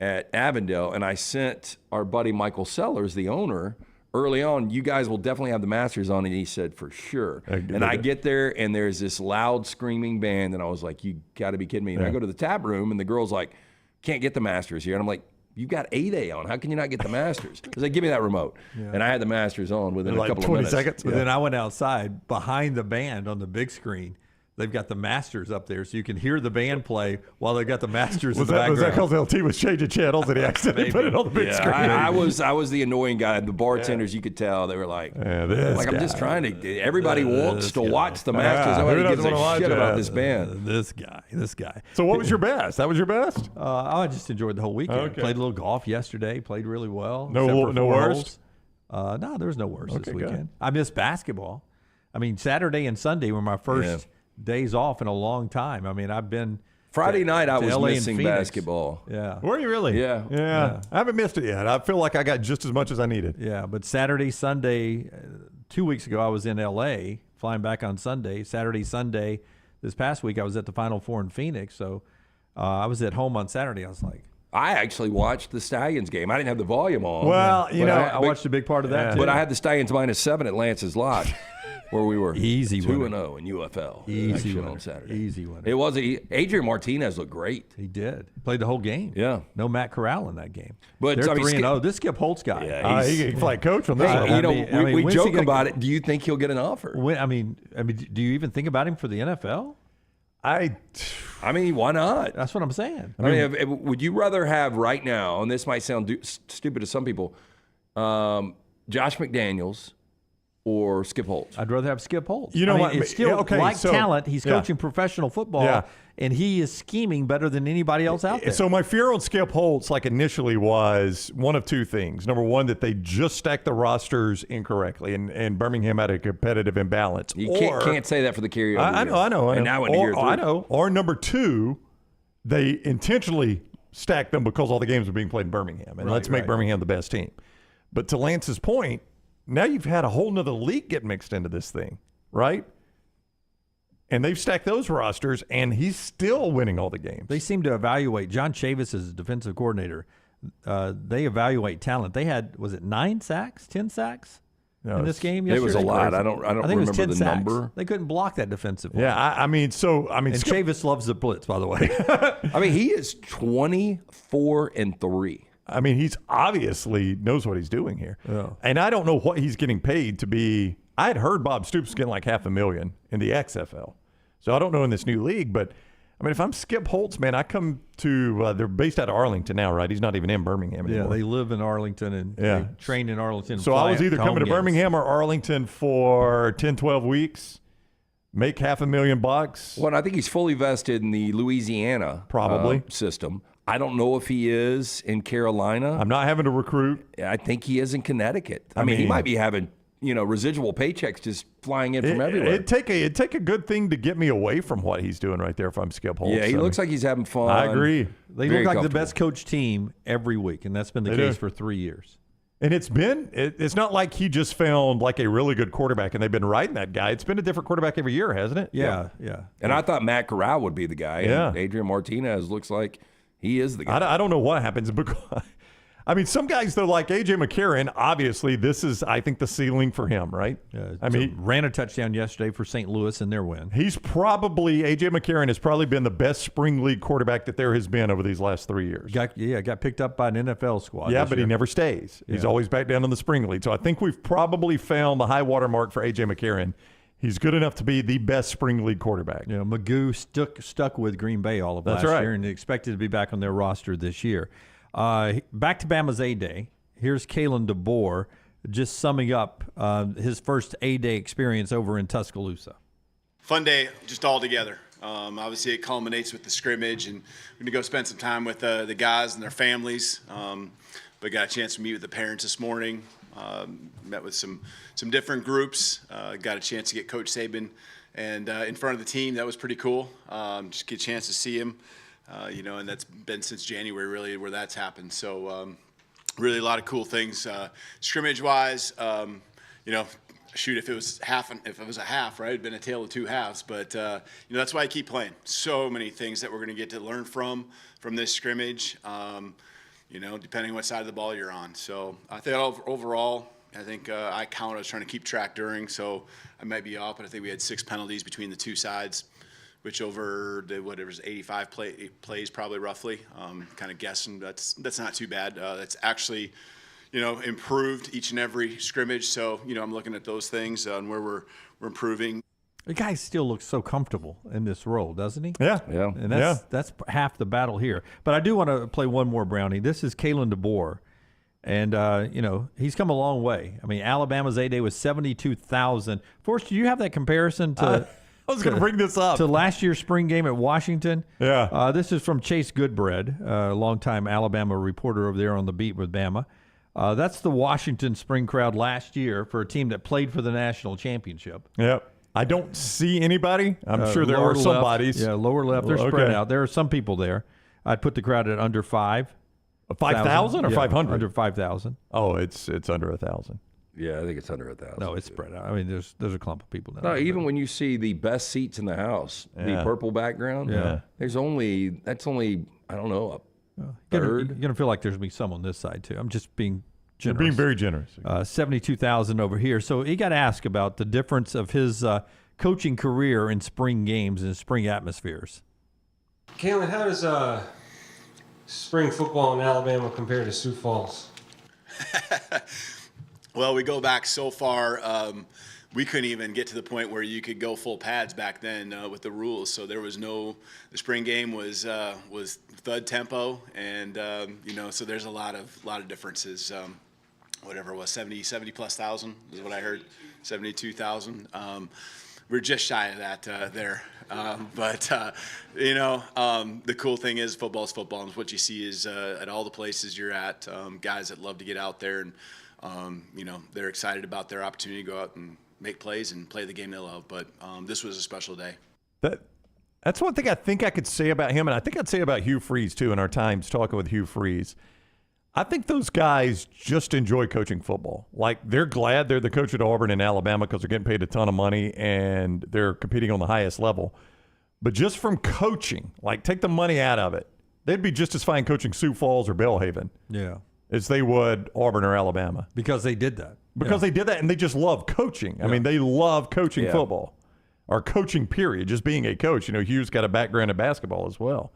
at Avondale, and I sent our buddy Michael Sellers, the owner, early on, you guys will definitely have the Masters on, and he said, for sure. And I get there, and there's this loud screaming band, and I was like, you got to be kidding me. And I go to the tap room, and the girl's like, can't get the Masters here. And I'm like, you got A-Day on. How can you not get the Masters? Because they give me that remote. Yeah. And I had the Masters on within a couple of minutes. 20 seconds. But then I went outside behind the band on the big screen. They've got the Masters up there, so you can hear the band play while they've got the Masters in the background. Was that because LT was changing channels and he accidentally put it on the big screen? I was the annoying guy. The bartenders, you could tell, they were like, I'm just trying to. Everybody wants to watch the Masters. Nobody gives a shit about this band. This guy. So what was your best? That was your best? I just enjoyed the whole weekend. Okay. Played a little golf yesterday. Played really well. No worst? No, there was no worst this weekend. Good. I missed basketball. I mean, Saturday and Sunday were my first days off in a long time. I mean, I've been Friday night. I was LA missing basketball. Yeah, were you really? Yeah. I haven't missed it yet. I feel like I got just as much as I needed. Yeah, but Saturday, Sunday, 2 weeks ago I was in LA, flying back on Sunday. Saturday, Sunday, this past week I was at the Final Four in Phoenix. So I was at home on Saturday. I was like, I actually watched the Stallions game. I didn't have the volume on. Well, I watched a big part of that too. But I had the Stallions -7 at Lance's Lodge. Where we were 2-0 in UFL. Easy on Saturday. Easy one. It was Adrian Martinez looked great. He did. Played the whole game. Yeah. No Matt Corral in that game. But they're 3-0. This Skip Holtz guy. Yeah, he can fly coach on this one. Hey, we joke about it. Do you think he'll get an offer? I mean, do you even think about him for the NFL? I mean, why not? That's what I'm saying. I mean, would you rather have right now, and this might sound stupid to some people, Josh McDaniels or Skip Holtz? I'd rather have Skip Holtz. You know what? It's still talent. He's coaching professional football, and he is scheming better than anybody else out there. So my fear on Skip Holtz, initially, was one of two things. Number one, that they just stacked the rosters incorrectly, and Birmingham had a competitive imbalance. You can't say that for the carryover. I know. And now into year 3. I know. Or number two, they intentionally stacked them because all the games are being played in Birmingham, and let's make Birmingham the best team. But to Lance's point, now you've had a whole nother league get mixed into this thing, right? And they've stacked those rosters, and he's still winning all the games. They seem to evaluate. John Chavis is defensive coordinator. They evaluate talent. They had, was it 9 sacks, 10 sacks in this game yesterday? It was a lot. I don't think remember it was 10 the sacks. number. They couldn't block that defensively. Yeah, I mean, and Skip, Chavis loves the blitz, by the way. I mean, he is 24-3. I mean, he's obviously knows what he's doing here. Yeah. And I don't know what he's getting paid to be. I had heard Bob Stoops was getting like $500,000 in the XFL. So I don't know in this new league, but I mean, if I'm Skip Holtz, man, I come to, they're based out of Arlington now, right? He's not even in Birmingham anymore. Yeah, they live in Arlington and they train in Arlington. So I was either coming to Birmingham or Arlington for 10, 12 weeks, make $500,000. Well, I think he's fully vested in the Louisiana system. I don't know if he is in Carolina. I'm not having to recruit. I think he is in Connecticut. I mean, he might be having, residual paychecks just flying in from everywhere. It'd take a good thing to get me away from what he's doing right there if I'm Skip Holtz. Yeah, he looks like he's having fun. I agree. They look like the best coach team every week, and that's been the case for 3 years. And it's not like he just found like a really good quarterback and they've been riding that guy. It's been a different quarterback every year, hasn't it? Yeah. And I thought Matt Corral would be the guy. Yeah. And Adrian Martinez looks like he is the guy. I don't know what happens because, I mean, some guys, though, like A.J. McCarron, obviously this is, I think, the ceiling for him, right? Yeah, I mean, ran a touchdown yesterday for St. Louis in their win. A.J. McCarron has probably been the best spring league quarterback that there has been over these last 3 years. Got picked up by an NFL squad. Yeah, but he never stays. He's always back down in the spring league. So I think we've probably found the high water mark for A.J. McCarron. He's good enough to be the best spring league quarterback. Magoo stuck with Green Bay all of last year and expected to be back on their roster this year. Back to Bama's A-Day. Here's Kalen Deboer just summing up his first A-Day experience over in Tuscaloosa. Fun day, just all together. Obviously, it culminates with the scrimmage, and we're going to go spend some time with the guys and their families. But got a chance to meet with the parents this morning. Met with some different groups. Got a chance to get Coach Saban and in front of the team. That was pretty cool. Just get a chance to see him. And that's been since January really where that's happened. So really a lot of cool things scrimmage-wise. Shoot, if it was a half, right, it'd been a tale of two halves. But that's why I keep playing. So many things that we're going to get to learn from this scrimmage. Depending on what side of the ball you're on. So I think overall, I count. I was trying to keep track during, so I might be off, but I think we had 6 penalties between the two sides, which over whatever is 85 plays probably roughly. Kind of guessing that's not too bad. That's actually improved each and every scrimmage. So I'm looking at those things and where we're improving. The guy still looks so comfortable in this role, doesn't he? Yeah. And that's half the battle here. But I do want to play one more, Brownie. This is Kalen Deboer. And, he's come a long way. I mean, Alabama's A-Day was 72,000. Forrest, do you have that comparison to I was going to bring this up. To last year's spring game at Washington? Yeah. This is from Chase Goodbread, a longtime Alabama reporter over there on the beat with Bama. That's the Washington spring crowd last year for a team that played for the national championship. Yep. I don't see anybody. I'm sure there are some bodies. Yeah, lower left. They're spread out. There are some people there. I'd put the crowd at under 5,000 or 500? Under 5,000. Oh, it's under 1,000. Yeah, I think it's under 1,000. No, it's spread out. I mean, there's a clump of people down No, there. even when you see the best seats in the house, the purple background, that's only I don't know, a third. You're gonna feel like there's gonna be some on this side too. I'm just being generous. You're being very generous. 72,000 over here. So he got asked about the difference of his coaching career in spring games and spring atmospheres. Kalen, how does spring football in Alabama compare to Sioux Falls? Well, we go back so far. We couldn't even get to the point where you could go full pads back then with the rules. So there was the spring game was thud tempo, and so there's a lot of differences. Whatever it was, 70 plus thousand is what I heard, 72,000. We're just shy of that there. The cool thing is football's football, and what you see is at all the places you're at, guys that love to get out there and they're excited about their opportunity to go out and make plays and play the game they love. But this was a special day. That's one thing I think I could say about him, and I think I'd say about Hugh Freeze, too, in our times talking with Hugh Freeze. I think those guys just enjoy coaching football. Like, they're glad they're the coach at Auburn and Alabama because they're getting paid a ton of money and they're competing on the highest level. But just from coaching, like, take the money out of it, they'd be just as fine coaching Sioux Falls or Belhaven. Yeah. As they would Auburn or Alabama. Because they did that. Because they did that, and they just love coaching. I mean, they love coaching football. Or coaching, period, just being a coach. Hugh's got a background in basketball as well.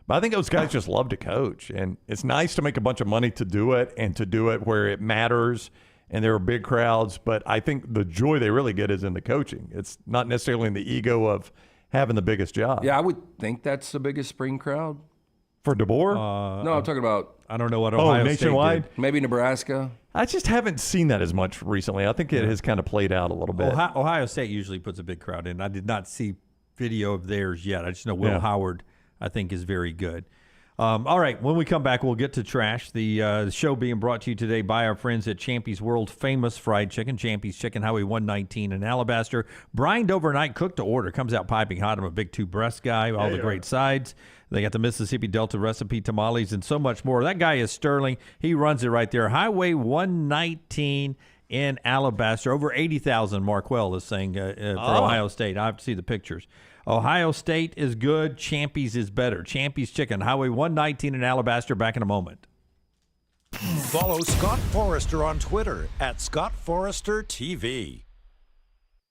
But I think those guys just love to coach. And it's nice to make a bunch of money to do it and to do it where it matters and there are big crowds. But I think the joy they really get is in the coaching. It's not necessarily in the ego of having the biggest job. Yeah, I would think that's the biggest spring crowd. For Deboer? No, I'm talking about... I don't know what Ohio nationwide? State did. Maybe Nebraska. I just haven't seen that as much recently. I think it has kind of played out a little bit. Ohio State usually puts a big crowd in. I did not see video of theirs yet. I just know Will Howard, I think, is very good. All right, when we come back, we'll get to trash. The show being brought to you today by our friends at Champy's World Famous Fried Chicken, Champy's Chicken, Highway 119 in Alabaster. Brined overnight, cooked to order. Comes out piping hot. I'm a big two-breast guy, all the great sides. They got the Mississippi Delta recipe tamales and so much more. That guy is Sterling. He runs it right there. Highway 119 in Alabaster. Over 80,000, Marquell is saying, for Ohio State. I have to see the pictures. Ohio State is good. Champy's is better. Champy's Chicken, Highway 119 in Alabaster. Back in a moment. Follow Scott Forrester on Twitter at Scott Forrester TV.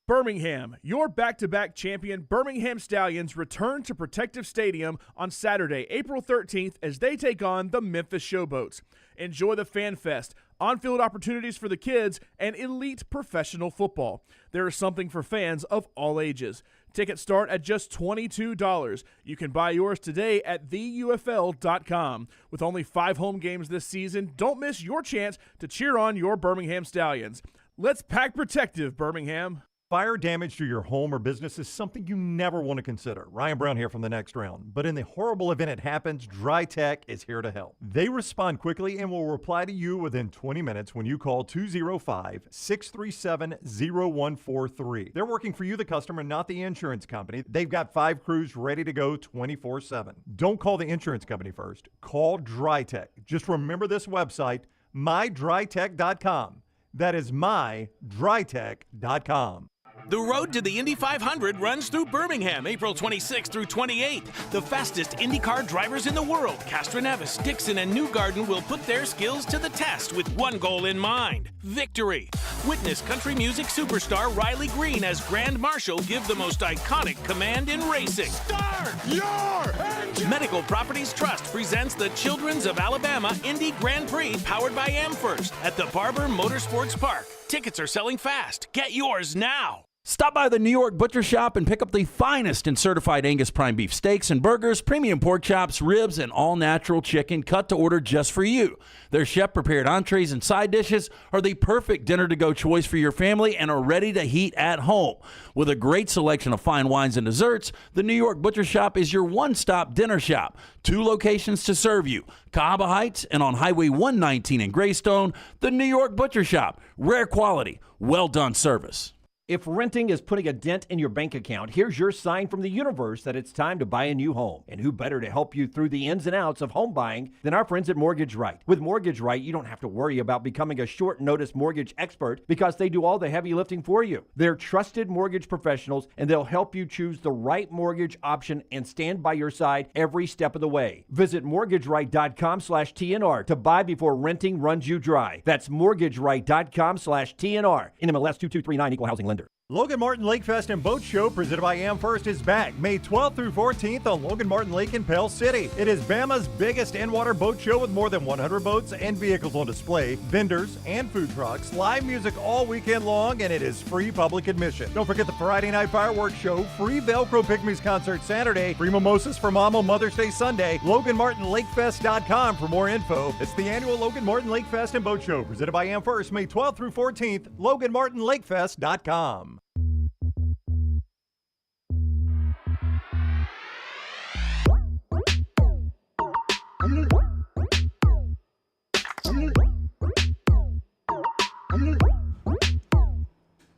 Birmingham, your back-to-back champion Birmingham Stallions return to Protective Stadium on Saturday, April 13th as they take on the Memphis Showboats. Enjoy the Fan Fest, on-field opportunities for the kids, and elite professional football. There is something for fans of all ages. Tickets start at just $22. You can buy yours today at theufl.com. With only 5 home games this season, don't miss your chance to cheer on your Birmingham Stallions. Let's pack protective, Birmingham. Fire damage to your home or business is something you never want to consider. Ryan Brown here from The Next Round. But in the horrible event it happens, Dry Tech is here to help. They respond quickly and will reply to you within 20 minutes when you call 205-637-0143. They're working for you, the customer, not the insurance company. They've got 5 crews ready to go 24/7. Don't call the insurance company first. Call Dry Tech. Just remember this website, mydrytech.com. That is mydrytech.com. The road to the Indy 500 runs through Birmingham, April 26th through 28th. The fastest IndyCar drivers in the world, Castroneves, Dixon, and Newgarden, will put their skills to the test with one goal in mind: victory. Witness country music superstar Riley Green as Grand Marshal give the most iconic command in racing. Start your engine! Medical Properties Trust presents the Children's of Alabama Indy Grand Prix powered by AmFirst at the Barber Motorsports Park. Tickets are selling fast. Get yours now. Stop by the New York Butcher Shop and pick up the finest in certified Angus prime beef steaks and burgers, premium pork chops, ribs, and all-natural chicken cut to order just for you. Their chef-prepared entrees and side dishes are the perfect dinner-to-go choice for your family and are ready to heat at home. With a great selection of fine wines and desserts, the New York Butcher Shop is your one-stop dinner shop. 2 locations to serve you: Cahaba Heights and on Highway 119 in Greystone. The New York Butcher Shop. Rare quality, well-done service. If renting is putting a dent in your bank account, here's your sign from the universe that it's time to buy a new home. And who better to help you through the ins and outs of home buying than our friends at Mortgage Right. With Mortgage Right, you don't have to worry about becoming a short-notice mortgage expert because they do all the heavy lifting for you. They're trusted mortgage professionals, and they'll help you choose the right mortgage option and stand by your side every step of the way. Visit mortgageright.com/TNR to buy before renting runs you dry. That's mortgageright.com/TNR. NMLS 2239, Equal Housing Lender. Logan Martin Lake Fest and Boat Show presented by AmFirst is back May 12th through 14th on Logan Martin Lake in Pell City. It is Bama's biggest in-water boat show with more than 100 boats and vehicles on display, vendors and food trucks, live music all weekend long, and it is free public admission. Don't forget the Friday night fireworks show, free Velcro Pygmies concert Saturday, free mimosas for Mom on Mother's Day Sunday. LoganMartinLakeFest.com for more info. It's the annual Logan Martin Lake Fest and Boat Show presented by AmFirst May 12th through 14th. LoganMartinLakeFest.com.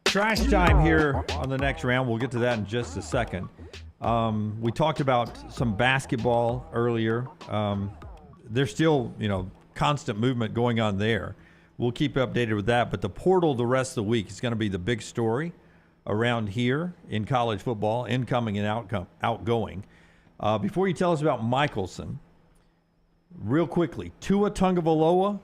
Trash time here on the next round. We'll get to that in just a second. We talked about some basketball earlier. There's still, constant movement going on there. We'll keep you updated with that. But the portal the rest of the week is going to be the big story around here in college football, incoming and outgoing. Before you tell us about Michelson, real quickly, Tua Tagovailoa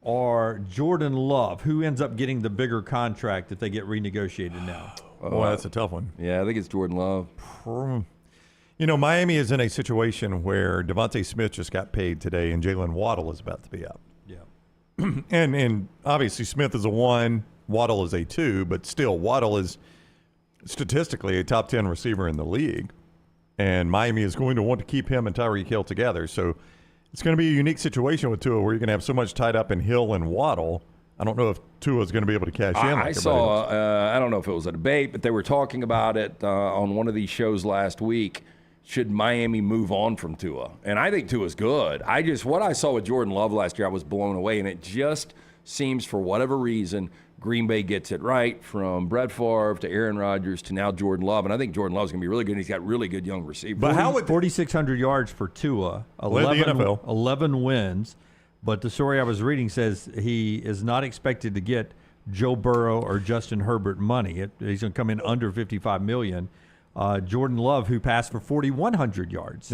or Jordan Love, who ends up getting the bigger contract if they get renegotiated now? Boy, that's a tough one. Yeah, I think it's Jordan Love. Miami is in a situation where Devontae Smith just got paid today, and Jalen Waddle is about to be up. Yeah. and obviously Smith is a 1, Waddle is a 2, but still Waddle is statistically a top 10 receiver in the league, and Miami is going to want to keep him and Tyreek Hill together. So it's going to be a unique situation with Tua where you're going to have so much tied up in Hill and Waddle. I don't know if Tua is going to be able to cash in. I saw, I don't know if it was a debate, but they were talking about it on one of these shows last week. Should Miami move on from Tua? And I think Tua's good. What I saw with Jordan Love last year, I was blown away, and it just seems for whatever reason Green Bay gets it right, from Brett Favre to Aaron Rodgers to now Jordan Love. And I think Jordan Love's going to be really good, and he's got really good young receivers. But 4,600 yards for Tua, 11 wins. But the story I was reading says he is not expected to get Joe Burrow or Justin Herbert money. He's going to come in under $55 million. Jordan Love, who passed for 4,100 yards,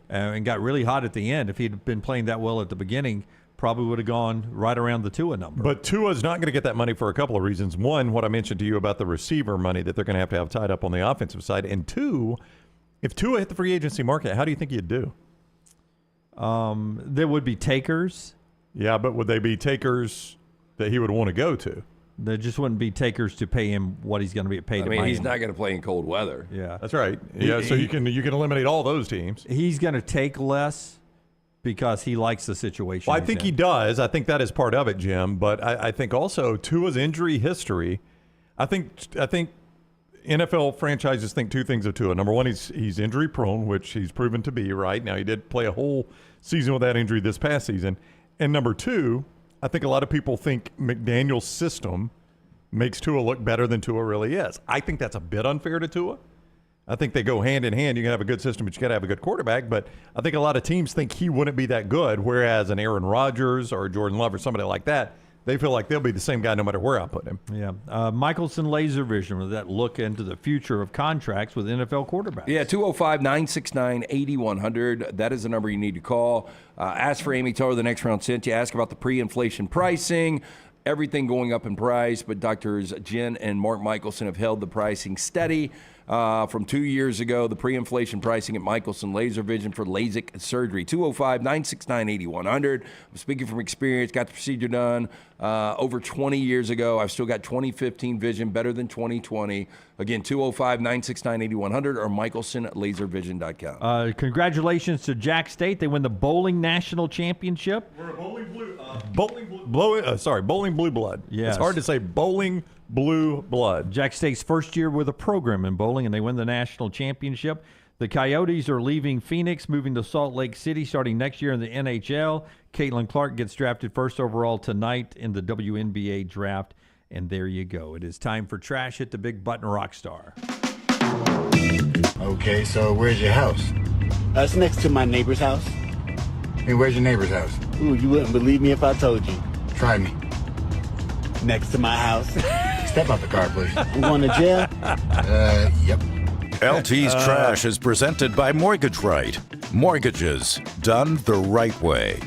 and got really hot at the end. If he'd been playing that well at the beginning, probably would have gone right around the Tua number. But Tua's not going to get that money for a couple of reasons. One, what I mentioned to you about the receiver money that they're going to have tied up on the offensive side. And two, if Tua hit the free agency market, how do you think he'd do? There would be takers. Yeah, but would they be takers that he would want to go to? There just wouldn't be takers to pay him what he's going to be paid. I mean, he's not going to play in cold weather. Yeah, that's right. Yeah, so you can eliminate all those teams. He's going to take less because he likes the situation. Well, I think he does. I think that is part of it, Jim. But I think also Tua's injury history. I think NFL franchises think two things of Tua. Number one, he's injury prone, which he's proven to be, right? Now, he did play a whole season with that injury this past season. And number two, I think a lot of people think McDaniel's system makes Tua look better than Tua really is. I think that's a bit unfair to Tua. I think they go hand in hand. You can have a good system, but you got to have a good quarterback. But I think a lot of teams think he wouldn't be that good, whereas an Aaron Rodgers or Jordan Love or somebody like that, they feel like they'll be the same guy no matter where I put him. Yeah. Michelson Laser Vision with that look into the future of contracts with NFL quarterbacks. Yeah, 205-969-8100. That is the number you need to call. Ask for Amy Toller, the next round sent you. Ask about the pre-inflation pricing. Everything going up in price, but Doctors Jen and Mark Michelson have held the pricing steady. From 2 years ago, the pre-inflation pricing at Michelson Laser Vision for LASIK surgery, 205-969-8100. I'm speaking from experience, got the procedure done over 20 years ago. I've still got 2015 vision, better than 2020. Again, 205-969-8100 or michelsonlaservision.com. Congratulations to Jack State. They win the Bowling National Championship. We're a Bowling Blue Blood. Yes. It's hard to say Bowling Blue Blood. Jack State's first year with a program in bowling, and they win the national championship. The Coyotes are leaving Phoenix, moving to Salt Lake City, starting next year in the NHL. Caitlin Clark gets drafted first overall tonight in the WNBA draft. And there you go. It is time for Trash Hit the Big Button Rockstar. Okay, so where's your house? It's next to my neighbor's house. Hey, where's your neighbor's house? Ooh, you wouldn't believe me if I told you. Try me. Next to my house. Step out the car, please. I'm going to jail? Yep. LT's Trash is presented by Mortgage Right. Mortgages done the right way.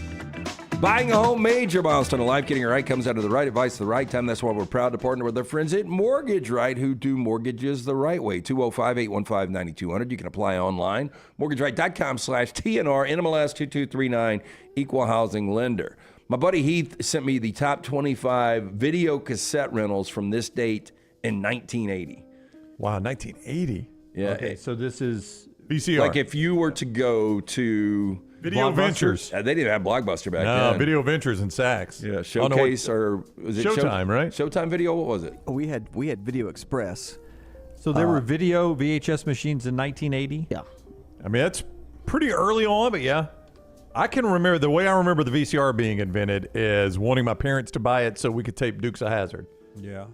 Buying a home, major milestone in life. Getting it right comes out of the right advice at the right time. That's why we're proud to partner with our friends at Mortgage Right, who do mortgages the right way. 205-815-9200. You can apply online. MortgageRight.com/TNR, NMLS 2239, Equal Housing Lender. My buddy Heath sent me the top 25 video cassette rentals from this date in 1980. Wow, 1980? Yeah. Okay, so this is VCR. Like if you were to go to Video Ventures. They didn't have Blockbuster back No, then. Video Ventures and Saks. Yeah, Showcase or was it Showtime, right? Showtime Video, what was it? We had Video Express. So there were video VHS machines in 1980? Yeah. I mean, that's pretty early on, but yeah. I can remember, the way I remember the VCR being invented is wanting my parents to buy it so we could tape Dukes of Hazzard. Yeah.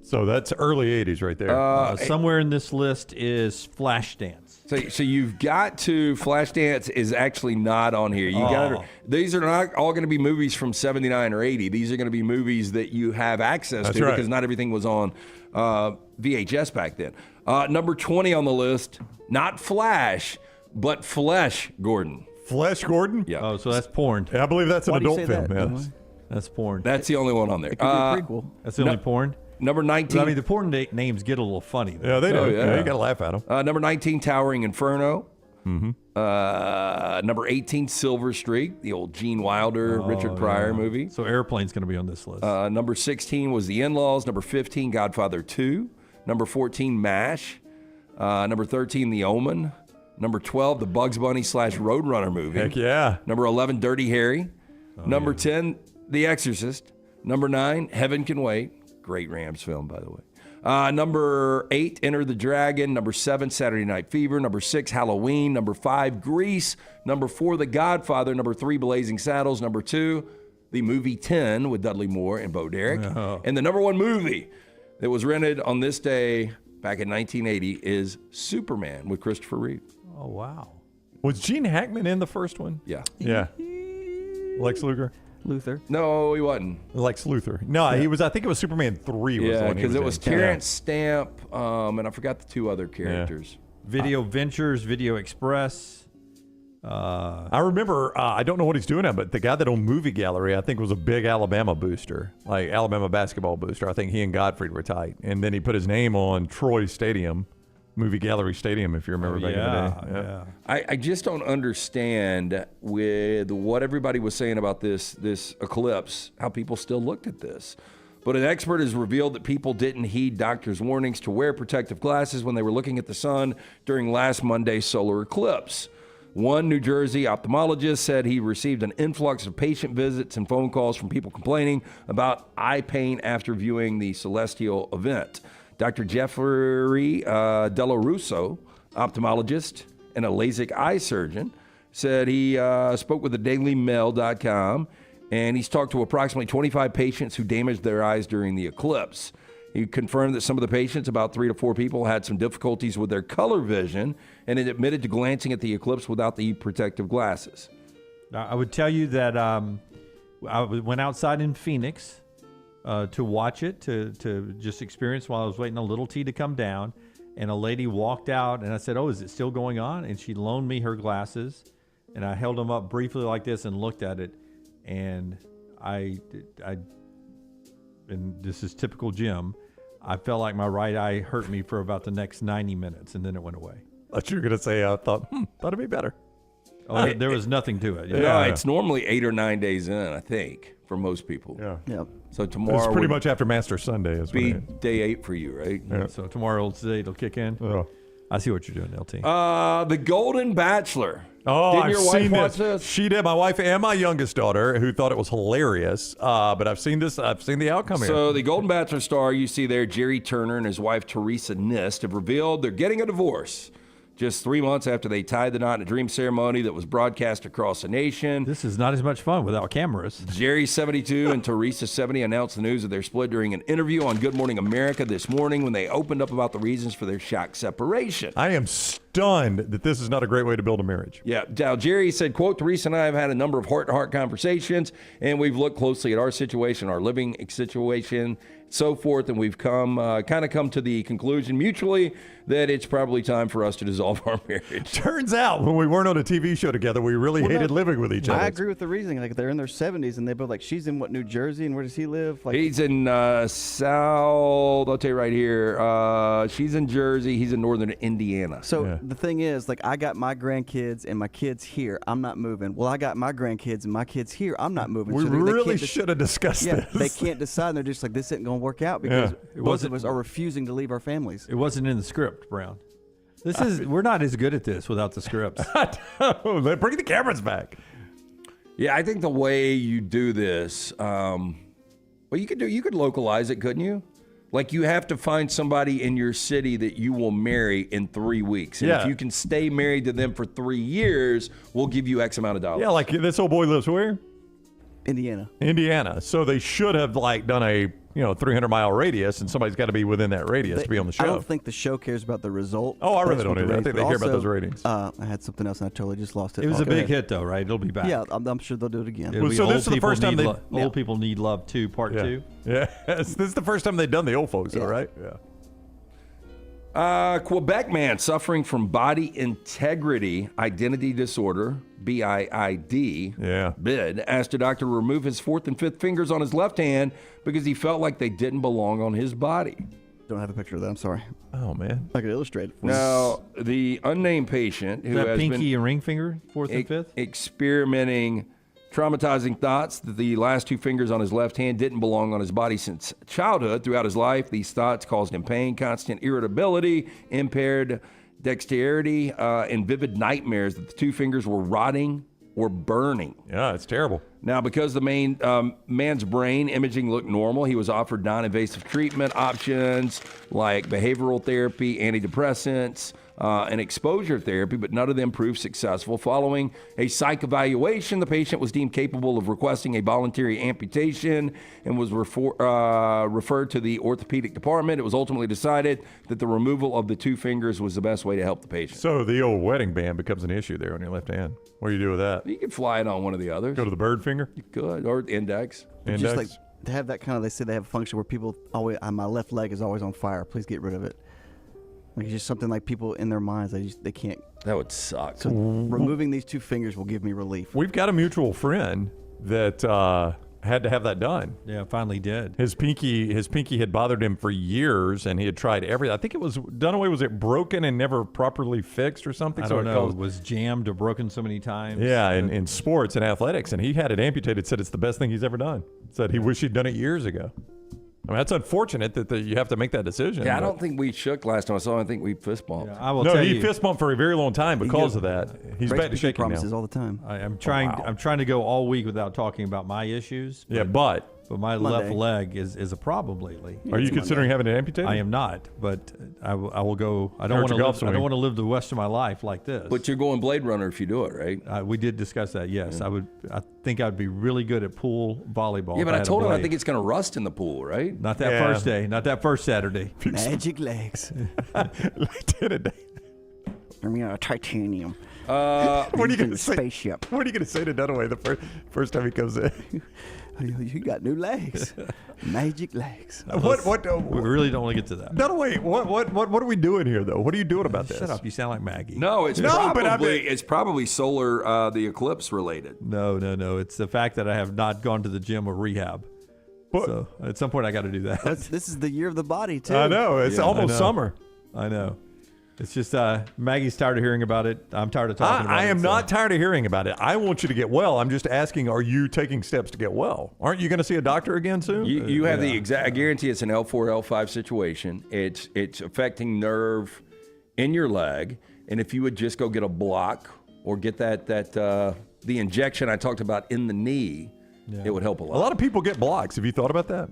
So that's early 80s right there. Somewhere in this list is Flashdance. So you've got to, Flashdance is actually not on here. You got these are not all going to be movies from 79 or 80. These are going to be movies that you have access to because not everything was on VHS back then. Number 20 on the list, not Flash, but Flesh Gordon. Flesh Gordon? Yeah. Oh, so that's porn. Yeah, I believe that's an Why do you adult say film. that? Yes. That's porn. That's the only one on there. It could be a prequel. That's the only porn? Number 19. I mean, the porn names get a little funny, though. Yeah, they do. Oh, yeah. Yeah, you got to laugh at them. Number 19, Towering Inferno. Mm-hmm. Number 18, Silver Streak, the old Gene Wilder, Richard Pryor movie. So Airplane's going to be on this list. Number 16 was The In-Laws. Number 15, Godfather 2. Number 14, MASH. Number 13, The Omen. Number 12, the Bugs Bunny / Roadrunner movie. Heck yeah. Number 11, Dirty Harry. Number 10, The Exorcist. Number 9, Heaven Can Wait. Great Rams film, by the way. Number 8, Enter the Dragon. Number 7, Saturday Night Fever. Number 6, Halloween. Number 5, Grease. Number 4, The Godfather. Number 3, Blazing Saddles. Number 2, the movie 10 with Dudley Moore and Bo Derek. Oh. And the number 1 movie that was rented on this day back in 1980 is Superman with Christopher Reeve. Oh, wow. Was Gene Hackman in the first one? Yeah. Yeah. Lex Luthor? No, he wasn't. Lex Luthor. No, he was. I think it was Superman 3 was the Yeah, one he because it in. was Terrence Stamp, and I forgot the 2 other characters. Video Ventures, Video Express. I remember, I don't know what he's doing now, but the guy that owned Movie Gallery, I think, was a big Alabama booster, like Alabama basketball booster. I think he and Godfrey were tight. And then he put his name on Troy Stadium, Movie Gallery Stadium, if you remember back in the day. Yeah. I just don't understand with what everybody was saying about this eclipse, how people still looked at this. But an expert has revealed that people didn't heed doctors' warnings to wear protective glasses when they were looking at the sun during last Monday's solar eclipse. One New Jersey ophthalmologist said he received an influx of patient visits and phone calls from people complaining about eye pain after viewing the celestial event. Dr. Jeffrey Della Russo, ophthalmologist and a LASIK eye surgeon, said he spoke with the DailyMail.com, and he's talked to approximately 25 patients who damaged their eyes during the eclipse. He confirmed that some of the patients, about 3 to 4 people, had some difficulties with their color vision, and it admitted to glancing at the eclipse without the protective glasses. I would tell you that I went outside in Phoenix to watch it, to just experience while I was waiting on Little T to come down, and a lady walked out, and I said, "Oh, is it still going on?" And she loaned me her glasses, and I held them up briefly like this and looked at it, and and this is typical Jim, I felt like my right eye hurt me for about the next 90 minutes, and then it went away. I thought you were going to say, I thought it'd be better. Oh, there was nothing to it. No, it's normally 8 or 9 days in, I think, for most people. Yeah. Yep. So tomorrow It's pretty much after Master Sunday. Is be when it, day 8 for you, right? Yeah. So tomorrow's day it'll kick in. Oh. I see what you're doing, LT. The Golden Bachelor. Oh, Didn't I've your wife seen watch this. She did. My wife and my youngest daughter, who thought it was hilarious. But I've seen this. I've seen the outcome here. So the Golden Bachelor star you see there, Jerry Turner and his wife Teresa Nist, have revealed they're getting a divorce. Just 3 months after they tied the knot in a dream ceremony that was broadcast across the nation. This is not as much fun without cameras. Jerry, 72, and Teresa, 70, announced the news of their split during an interview on Good Morning America this morning when they opened up about the reasons for their shock separation. I am stunned that this is not a great way to build a marriage. Yeah. Now, Jerry said, quote, Teresa and I have had a number of heart-to-heart conversations, and we've looked closely at our situation, our living situation, so forth, and we've come to the conclusion mutually that it's probably time for us to dissolve our marriage. Turns out when we weren't on a TV show together, we really hated living with each other. I agree with the reasoning. Like, they're in their 70s, and they both, like, she's in, what, New Jersey, and where does he live? Like, He's in South, I'll tell you right here, she's in Jersey, he's in northern Indiana. So the thing is, like, I got my grandkids and my kids here. I'm not moving. Well, I got my grandkids and my kids here. I'm not moving. We so really should have discussed this. They can't decide. They're just like, this isn't going to work out because both of us are refusing to leave our families. It wasn't in the script, Brown. We're not as good at this without the scripts. Bring the cameras back. Yeah, I think the way you do this, you could localize it, couldn't you? Like, you have to find somebody in your city that you will marry in 3 weeks. And if you can stay married to them for 3 years, we'll give you X amount of dollars. Yeah, like this old boy lives where? Indiana. So they should have done a 300-mile radius, and somebody's got to be within that radius to be on the show. I don't think the show cares about the result. Oh, I really don't either. I think they care about those ratings. I had something else, and I totally just lost it. It was a big hit, though, right? It'll be back. Yeah, I'm sure they'll do it again. So this is the first time Old People Need Love 2, Part 2. Yeah, this is the first time they've done the old folks, though, right? Yeah. Quebec man suffering from body integrity identity disorder, BIID, BID, asked a doctor to remove his 4th and 5th fingers on his left hand because he felt like they didn't belong on his body. Don't have a picture of that. I'm sorry. Oh, man. I could illustrate it for Now, the unnamed patient who has pinky been and ring finger, 4th and 5th? Experimenting traumatizing thoughts that the last 2 fingers on his left hand didn't belong on his body since childhood. Throughout his life, these thoughts caused him pain, constant irritability, impaired dexterity, and vivid nightmares that the 2 fingers were rotting or burning. Yeah, it's terrible. Now, because the man's brain imaging looked normal, he was offered non-invasive treatment options like behavioral therapy, antidepressants, and exposure therapy, but none of them proved successful. Following a psych evaluation, the patient was deemed capable of requesting a voluntary amputation and was referred to the orthopedic department. It was ultimately decided that the removal of the 2 fingers was the best way to help the patient. So the old wedding band becomes an issue there on your left hand. What do you do with that? You could fly it on one of the others. Go to the bird finger? You could, or index. Just like to have that kind of, they say they have a function where people always, my left leg is always on fire. Please get rid of it. Like, it's just something like people in their minds, they can't. That would suck. So removing these 2 fingers will give me relief. We've got a mutual friend that had to have that done. Yeah, finally did. His pinky had bothered him for years, and he had tried everything. I think it was done away. Was it broken and never properly fixed or something? I don't know. It was jammed or broken so many times. Yeah, in sports and athletics, and he had it amputated. Said it's the best thing he's ever done. Said he wished he'd done it years ago. I mean, that's unfortunate that you have to make that decision. Yeah, I don't think we shook last time I saw him. I think we fist bumped. Yeah, I will tell you. He fist bumped for a very long time because of that. He's back to shaking promises now. all the time. I'm trying to go all week without talking about my issues. Yeah, but But my left leg is a problem lately. Are you considering having it amputated? I am not, but I will go. I don't want to live the rest of my life like this. But you're going Blade Runner if you do it, right? We did discuss that. Yes, I think I'd be really good at pool volleyball. Yeah, but I told him I think it's going to rust in the pool, right? Not that first day. Not that first Saturday. Magic legs. I mean, titanium. What are you going to say? Spaceship. What are you going to say to Dunaway the first time he comes in? You got new legs. Magic legs. We really don't want to get to that. Dunaway, what are we doing here, though? What are you doing about this? Shut up. You sound like Maggie. No, it's probably solar, the eclipse related. No. It's the fact that I have not gone to the gym or rehab. So at some point I got to do that. This is the year of the body, too. I know. It's almost summer. I know. It's just Maggie's tired of hearing about it. I'm tired of talking about it. I am not tired of hearing about it. I want you to get well. I'm just asking, are you taking steps to get well? Aren't you going to see a doctor again soon? You have the exact. I guarantee it's an L4, L5 situation. It's affecting nerve in your leg, and if you would just go get a block or get the injection I talked about in the knee, it would help a lot. A lot of people get blocks. Have you thought about that?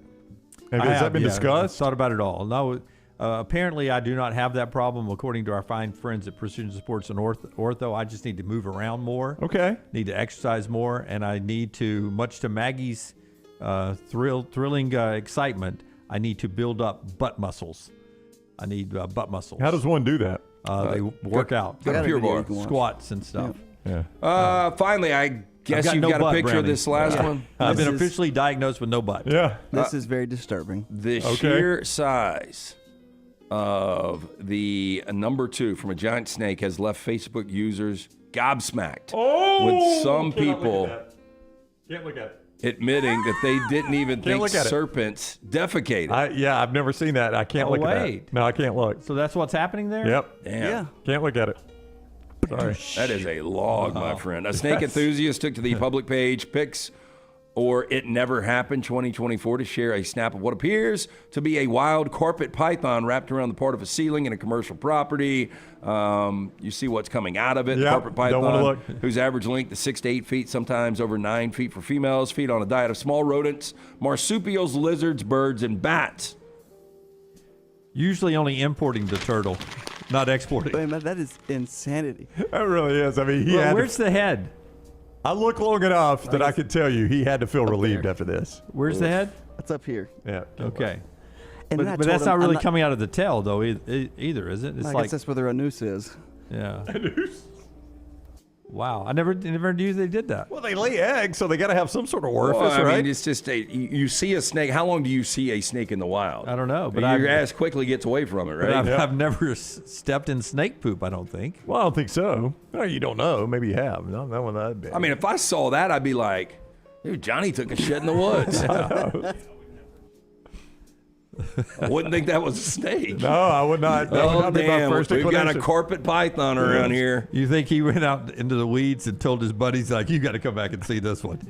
Has that been discussed? Thought about it all. No. Apparently, I do not have that problem, according to our fine friends at Precision Sports and Ortho. I just need to move around more. Okay. Need to exercise more, and I need to, much to Maggie's thrilling excitement, I need to build up butt muscles. I need butt muscles. How does one do that? They work out. Go to Pure Bar. Squats and stuff. Yeah. Finally, I guess you've got a picture of this last one. I've been officially diagnosed with no butt. Yeah. This is very disturbing. The sheer size of the number 2 from a giant snake has left Facebook users gobsmacked, with some people can't look at it. admitting that they didn't even think serpents defecated. I've never seen that. I can't look at it. No, I can't look. So that's what's happening there? Yep. Damn. Yeah. Can't look at it. Sorry. That is a log, my friend. A snake enthusiast took to the public page pics or It Never Happened 2024 to share a snap of what appears to be a wild carpet python wrapped around the part of a ceiling in a commercial property. You see what's coming out of it. The carpet python, whose average length is 6 to 8 feet, sometimes over 9 feet for females, feed on a diet of small rodents, marsupials, lizards, birds, and bats. Usually only importing the turtle, not exporting. Wait a minute, that is insanity. That really is. I mean, where's the head? I look long enough that I could tell you he had to feel relieved after this. Where's the head? That's up here. Yeah. Okay. And but that's not really coming out of the tail, though, either, is it? It's I guess that's where the noose is. Yeah. Wow. I never knew they did that. Well, they lay eggs, so they got to have some sort of orifice, right? I mean, it's just you see a snake. How long do you see a snake in the wild? I don't know. But your ass quickly gets away from it, right? I've never stepped in snake poop, I don't think. Well, I don't think so. No, you don't know. Maybe you have. No, that one that big. I mean, if I saw that, I'd be like, dude, Johnny took a shit in the woods. I wouldn't think that was a snake. No, I would not. That would not be my first we've got a inclination. carpet python around here. You think he went out into the weeds and told his buddies, like, you got to come back and see this one?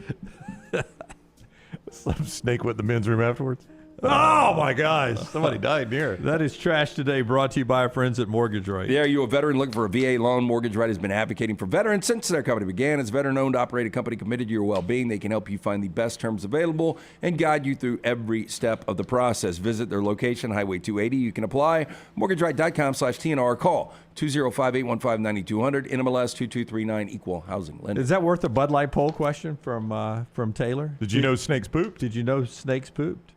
Some snake went in the men's room afterwards. Oh, my gosh. Somebody died near. That is Trash Today, brought to you by our friends at Mortgage Right. Yeah, are you a veteran looking for a VA loan? Mortgage Right has been advocating for veterans since their company began. It's a veteran-owned, operated company committed to your well-being. They can help you find the best terms available and guide you through every step of the process. Visit their location, Highway 280. You can apply. MortgageRight.com/TNR. Call 205-815-9200. NMLS 2239. Equal housing lender. Is that worth a Bud Light poll question from Taylor? Did you know snakes pooped? Did you know snakes pooped?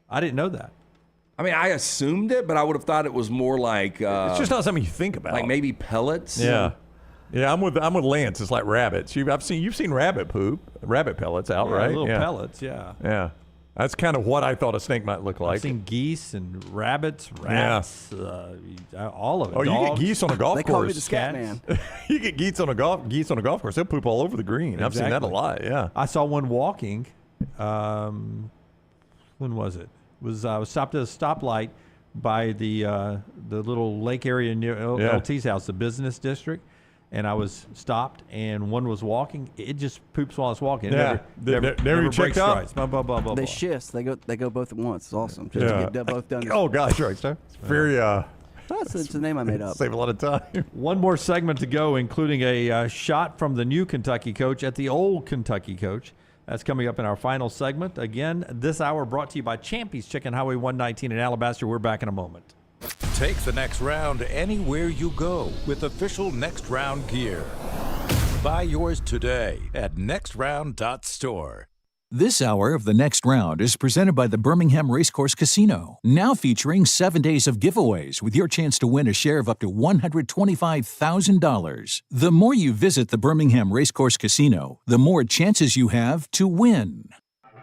I didn't know that. I mean, I assumed it, but I would have thought it was more like it's just not something you think about. Like maybe pellets. Yeah, I'm with Lance. It's like rabbits. You've seen rabbit poop, rabbit pellets out, right? Little pellets. Yeah. Yeah, that's kind of what I thought a snake might look like. I've seen geese and rabbits, rats, all of it. Oh, dogs. you get geese on a golf They course. call me the scat man. You get geese on a golf course. They'll poop all over the green. Exactly. I've seen that a lot. Yeah, I saw one walking. When was it? I was stopped at a stoplight by the little lake area near LT's house, the business district, and I was stopped, and one was walking. It just poops while it's walking. Yeah, never breaks up. stripes. Blah, blah, blah, blah, They blah. shift. They go both at once. It's awesome. Just to get both done. Oh gosh, right, sir. It's very That's the name I made up. Save a lot of time. One more segment to go, including a shot from the new Kentucky coach at the old Kentucky coach. That's coming up in our final segment. Again, this hour brought to you by Champy's Chicken, Highway 119 in Alabaster. We're back in a moment. Take the next round anywhere you go with official Next Round gear. Buy yours today at nextround.store. This hour of the Next Round is presented by the Birmingham Racecourse Casino, now featuring 7 days of giveaways with your chance to win a share of up to $125,000. The more you visit the Birmingham Racecourse Casino, the more chances you have to win.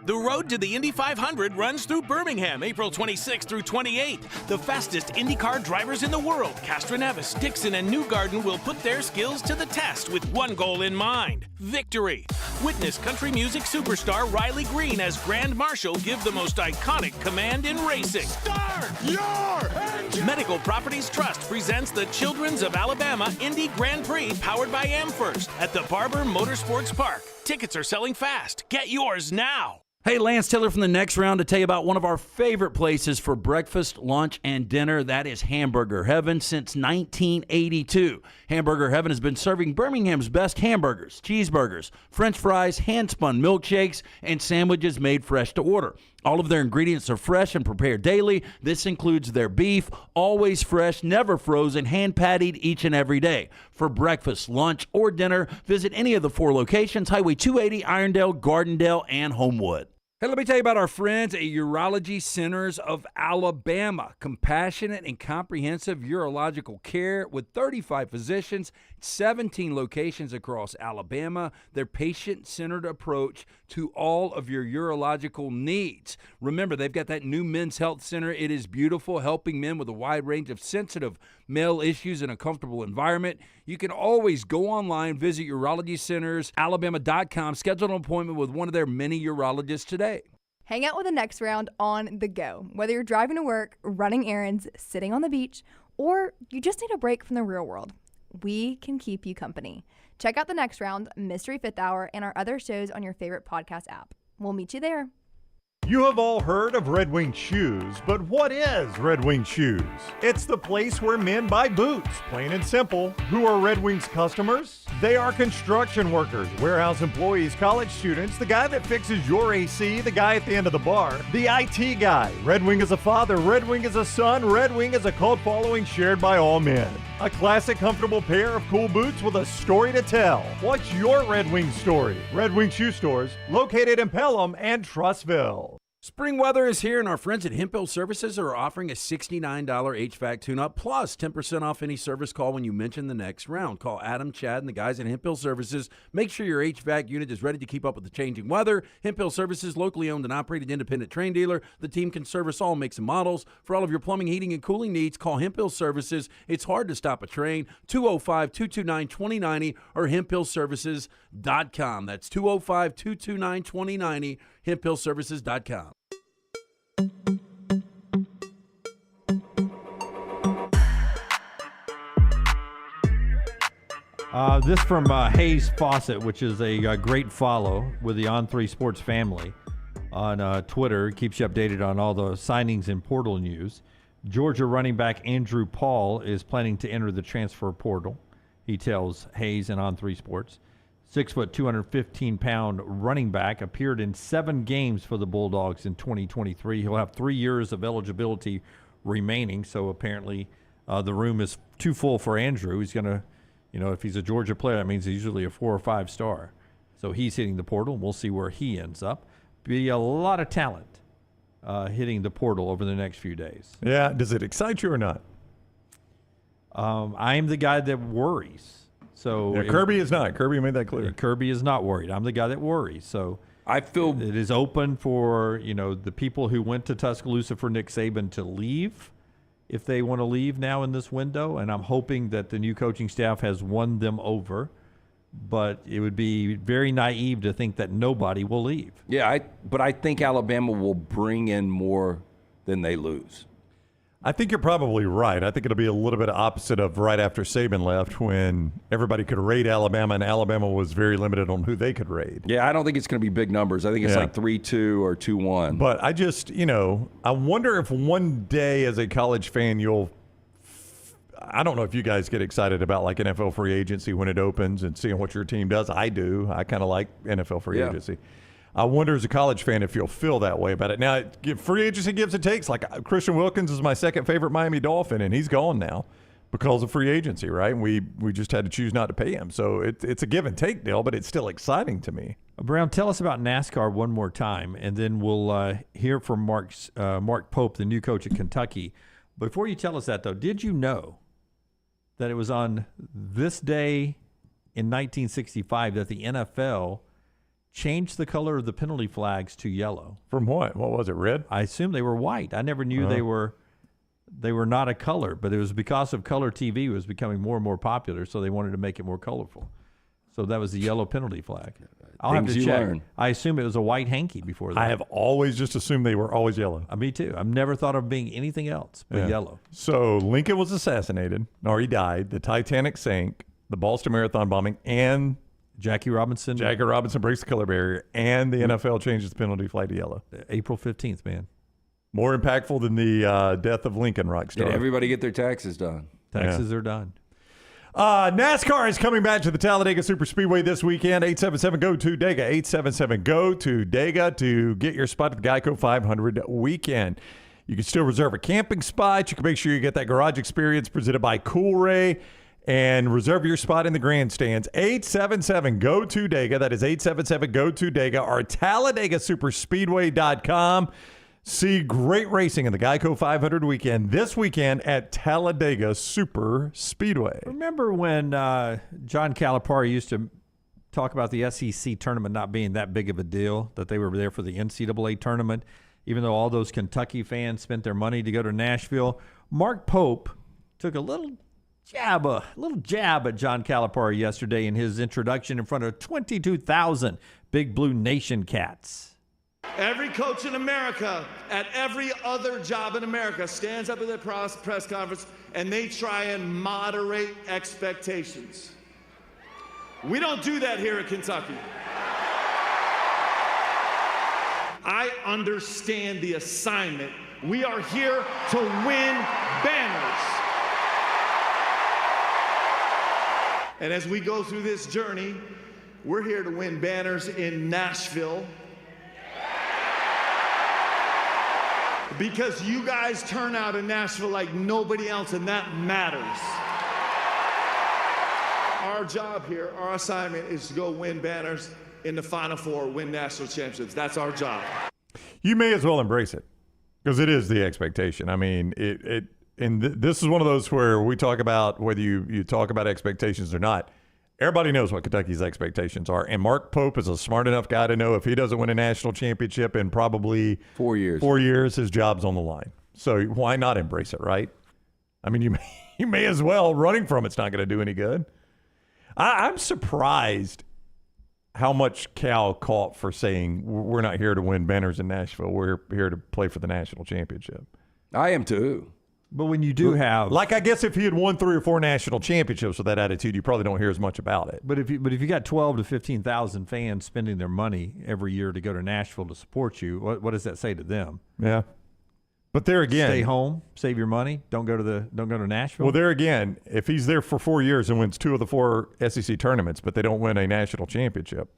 The road to the Indy 500 runs through Birmingham, April 26th through 28th. The fastest IndyCar drivers in the world, Castroneves, Dixon, and Newgarden, will put their skills to the test with one goal in mind: victory. Witness country music superstar Riley Green as Grand Marshal give the most iconic command in racing. Start your engine! Medical Properties Trust presents the Children's of Alabama Indy Grand Prix powered by AmFirst at the Barber Motorsports Park. Tickets are selling fast. Get yours now. Hey, Lance Taylor from the Next Round to tell you about one of our favorite places for breakfast, lunch, and dinner. That is Hamburger Heaven since 1982. Hamburger Heaven has been serving Birmingham's best hamburgers, cheeseburgers, French fries, hand-spun milkshakes, and sandwiches made fresh to order. All of their ingredients are fresh and prepared daily. This includes their beef, always fresh, never frozen, hand-pattied each and every day. For breakfast, lunch, or dinner, visit any of the 4 locations: Highway 280, Irondale, Gardendale, and Homewood. Hey, let me tell you about our friends at Urology Centers of Alabama. Compassionate and comprehensive urological care with 35 physicians, 17 locations across Alabama. Their patient-centered approach to all of your urological needs. Remember, they've got that new men's health center. It is beautiful, helping men with a wide range of sensitive male issues in a comfortable environment. You can always go online, visit urologycentersalabama.com, schedule an appointment with one of their many urologists today. Hang out with the Next Round on the go. Whether you're driving to work, running errands, sitting on the beach, or you just need a break from the real world, we can keep you company. Check out the Next Round, Mystery Fifth Hour, and our other shows on your favorite podcast app. We'll meet you there. You have all heard of Red Wing Shoes, but what is Red Wing Shoes? It's the place where men buy boots, plain and simple. Who are Red Wing's customers? They are construction workers, warehouse employees, college students, the guy that fixes your AC, the guy at the end of the bar, the IT guy. Red Wing is a father, Red Wing is a son, Red Wing is a cult following shared by all men. A classic, comfortable pair of cool boots with a story to tell. What's your Red Wing story? Red Wing Shoe Stores, located in Pelham and Trussville. Spring weather is here, and our friends at Hemphill Services are offering a $69 HVAC tune-up plus 10% off any service call when you mention the Next Round. Call Adam, Chad, and the guys at Hemphill Services. Make sure your HVAC unit is ready to keep up with the changing weather. Hemphill Services, locally owned and operated independent train dealer. The team can service all makes and models. For all of your plumbing, heating, and cooling needs, call Hemphill Services. It's hard to stop a train. 205-229-2090 or hemphillservices.com. That's 205-229-2090, hemphillservices.com. This from Hayes Fawcett, which is a great follow with the On3 Sports family on Twitter. Keeps you updated on all the signings and portal news. Georgia running back Andrew Paul is planning to enter the transfer portal, he tells Hayes and On3 Sports. 6', 215-pound running back appeared in 7 games for the Bulldogs in 2023. He'll have 3 years of eligibility remaining, so apparently the room is too full for Andrew. He's going to, if he's a Georgia player, that means he's usually a 4 or 5 star. So he's hitting the portal, and we'll see where he ends up. Be a lot of talent hitting the portal over the next few days. Yeah, does it excite you or not? I am the guy that worries. So Kirby is not. Kirby made that clear. Kirby is not worried. I'm the guy that worries. So I feel it is open for the people who went to Tuscaloosa for Nick Saban to leave, if they want to leave now in this window. And I'm hoping that the new coaching staff has won them over. But it would be very naive to think that nobody will leave. Yeah, but I think Alabama will bring in more than they lose. I think you're probably right. I think it'll be a little bit opposite of right after Saban left, when everybody could raid Alabama, and Alabama was very limited on who they could raid. Yeah, I don't think it's going to be big numbers. I think it's like 3-2 or 2-1. But I just, I wonder if one day as a college fan I don't know if you guys get excited about like NFL free agency when it opens and seeing what your team does. I do. I kind of like NFL free agency. I wonder as a college fan if you'll feel that way about it. Now, free agency gives and takes. Like Christian Wilkins is my second favorite Miami Dolphin, and he's gone now because of free agency, right? And we just had to choose not to pay him. So it's a give and take deal, but it's still exciting to me. Brown, tell us about NASCAR one more time, and then we'll hear from Mark Pope, the new coach at Kentucky. Before you tell us that, though, did you know that it was on this day in 1965 that the NFL changed the color of the penalty flags to yellow? From what? What was it, red? I assume they were white. I never knew they were not a color, but it was because of color TV was becoming more and more popular, so they wanted to make it more colorful. So that was the yellow penalty flag. I'll have to check. Learn. I assume it was a white hanky before that. I have always just assumed they were always yellow. Me too. I've never thought of being anything else but yellow. So Lincoln was assassinated, or he died. The Titanic sank, the Boston Marathon bombing, and Jackie Robinson breaks the color barrier, and the NFL changes the penalty flag to yellow. April 15th, man. More impactful than the death of Lincoln, Rockstar. Did everybody get their taxes done? Taxes are done. NASCAR is coming back to the Talladega Superspeedway this weekend. 877-GO-TO-DEGA. 877-GO-TO-DEGA to get your spot at the Geico 500 weekend. You can still reserve a camping spot. You can make sure you get that garage experience presented by Coolray and reserve your spot in the grandstands. 877-GO-TO-DEGA. That is 877-GO-TO-DEGA or TalladegaSuperspeedway.com. See great racing in the Geico 500 weekend this weekend at Talladega Super Speedway. Remember when John Calipari used to talk about the SEC tournament not being that big of a deal, that they were there for the NCAA tournament, even though all those Kentucky fans spent their money to go to Nashville? Mark Pope took a little jab at John Calipari yesterday in his introduction in front of 22,000 Big Blue Nation cats. Every coach in America, at every other job in America, stands up at their press conference and they try and moderate expectations. We don't do that here at Kentucky. I understand the assignment. We are here to win banners. And as we go through this journey, we're here to win banners in Nashville. Because you guys turn out in Nashville like nobody else, and that matters. Our job here, our assignment is to go win banners in the Final Four, win national championships. That's our job. You may as well embrace it because it is the expectation. I mean, this is one of those where we talk about whether you talk about expectations or not. Everybody knows what Kentucky's expectations are, and Mark Pope is a smart enough guy to know if he doesn't win a national championship in probably 4 years, his job's on the line. So why not embrace it, right? I mean, you may as well. Running from it's not going to do any good. I'm surprised how much Cal caught for saying we're not here to win banners in Nashville. We're here to play for the national championship. I am too. But when you do have, like, I guess if he had won 3 or 4 national championships with that attitude, you probably don't hear as much about it. But if you got 12 to 15,000 fans spending their money every year to go to Nashville to support you, what does that say to them? Yeah. But there again, stay home, save your money, don't go to Nashville. Well, there again, if he's there for 4 years and wins 2 of the 4 SEC tournaments, but they don't win a national championship.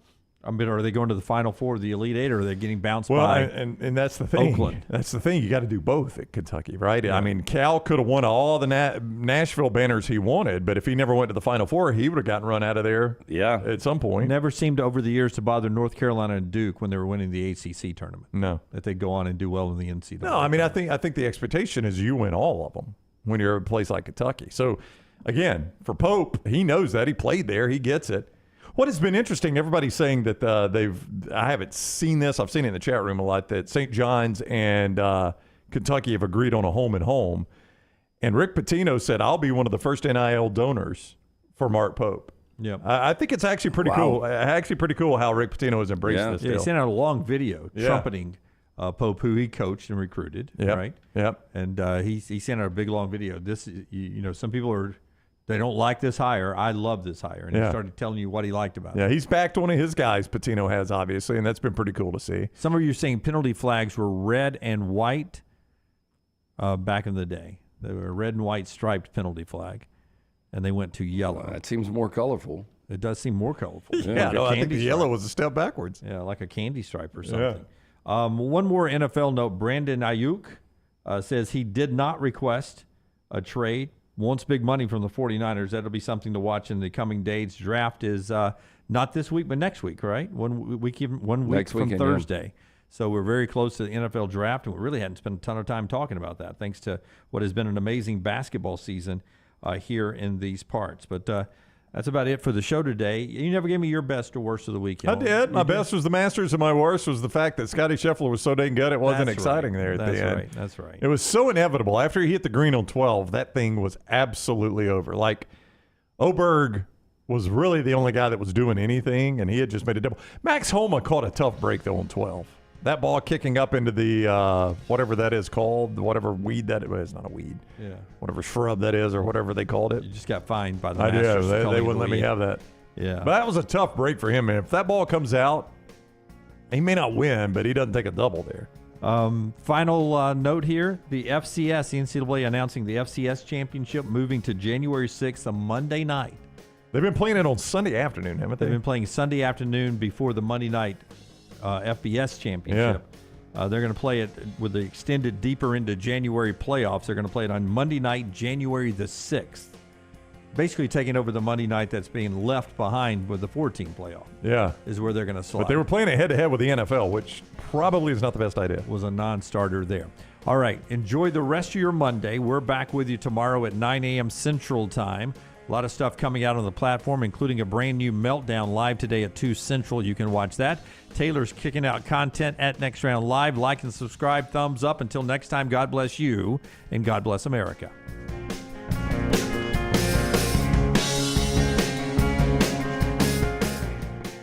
I mean, are they going to the Final Four of the Elite Eight, or are they getting bounced by and that's the thing. Oakland? That's the thing. You got to do both at Kentucky, right? Yeah. I mean, Cal could have won all the Nashville banners he wanted, but if he never went to the Final Four, he would have gotten run out of there at some point. Never seemed over the years to bother North Carolina and Duke when they were winning the ACC tournament. No. That they go on and do well in the NCAA. No, I mean, I think the expectation is you win all of them when you're at a place like Kentucky. So, again, for Pope, he knows that. He played there. He gets it. What has been interesting, everybody's saying that I haven't seen this, I've seen it in the chat room a lot, that St. John's and Kentucky have agreed on a home and home. And Rick Pitino said, I'll be one of the first NIL donors for Mark Pope. Yeah, I think it's actually pretty cool. Actually pretty cool how Rick Pitino has embraced this deal. He sent out a long video trumpeting Pope, who he coached and recruited, right? Yep. And he sent out a big, long video. This, some people they don't like this hire. I love this hire. And he started telling you what he liked about it. Yeah, he's backed one of his guys, Pitino has, obviously, and that's been pretty cool to see. Some of you are saying penalty flags were red and white back in the day. They were a red and white striped penalty flag, and they went to yellow. That seems more colorful. It does seem more colorful. Yeah, Like a I think candy the yellow was a step backwards. Yeah, like a candy stripe or something. One more NFL note. Brandon Ayuk says he did not request a trade. Wants big money from the 49ers. That'll be something to watch in the coming days. Draft is not this week, but next week, right? 1 week Next from weekend, Thursday. So we're very close to the NFL draft, and we really hadn't spent a ton of time talking about that, thanks to what has been an amazing basketball season here in these parts. But that's about it for the show today. You never gave me your best or worst of the weekend. I did. My best was the Masters, and my worst was the fact that Scotty Scheffler was so dang good it wasn't exciting there at the end. That's right. It was so inevitable. After he hit the green on 12, that thing was absolutely over. Like, Oberg was really the only guy that was doing anything, and he had just made a double. Max Homa caught a tough break, though, on 12. That ball kicking up into the whatever that is called, whatever weed that is, not a weed. Yeah. Whatever shrub that is or whatever they called it. You just got fined by the I Masters. did. They wouldn't let me have that. Yeah. But that was a tough break for him, man. If that ball comes out, he may not win, but he doesn't take a double there. Final note here. The FCS, the NCAA announcing the FCS championship moving to January 6th, a Monday night. They've been playing it on Sunday afternoon, haven't they? They've been playing Sunday afternoon before the Monday night FBS championship. They're going to play it with the extended deeper into January playoffs. They're going to play it on Monday night, January the 6th. Basically taking over the Monday night that's being left behind with the 14 playoff. Yeah. Is where they're going to slide. But they were playing it head-to-head with the NFL, which probably is not the best idea. Was a non-starter there. All right. Enjoy the rest of your Monday. We're back with you tomorrow at 9 a.m. Central Time. A lot of stuff coming out on the platform, including a brand new Meltdown live today at 2 Central. You can watch that. Taylor's kicking out content at Next Round Live. Like and subscribe. Thumbs up. Until next time, God bless you and God bless America.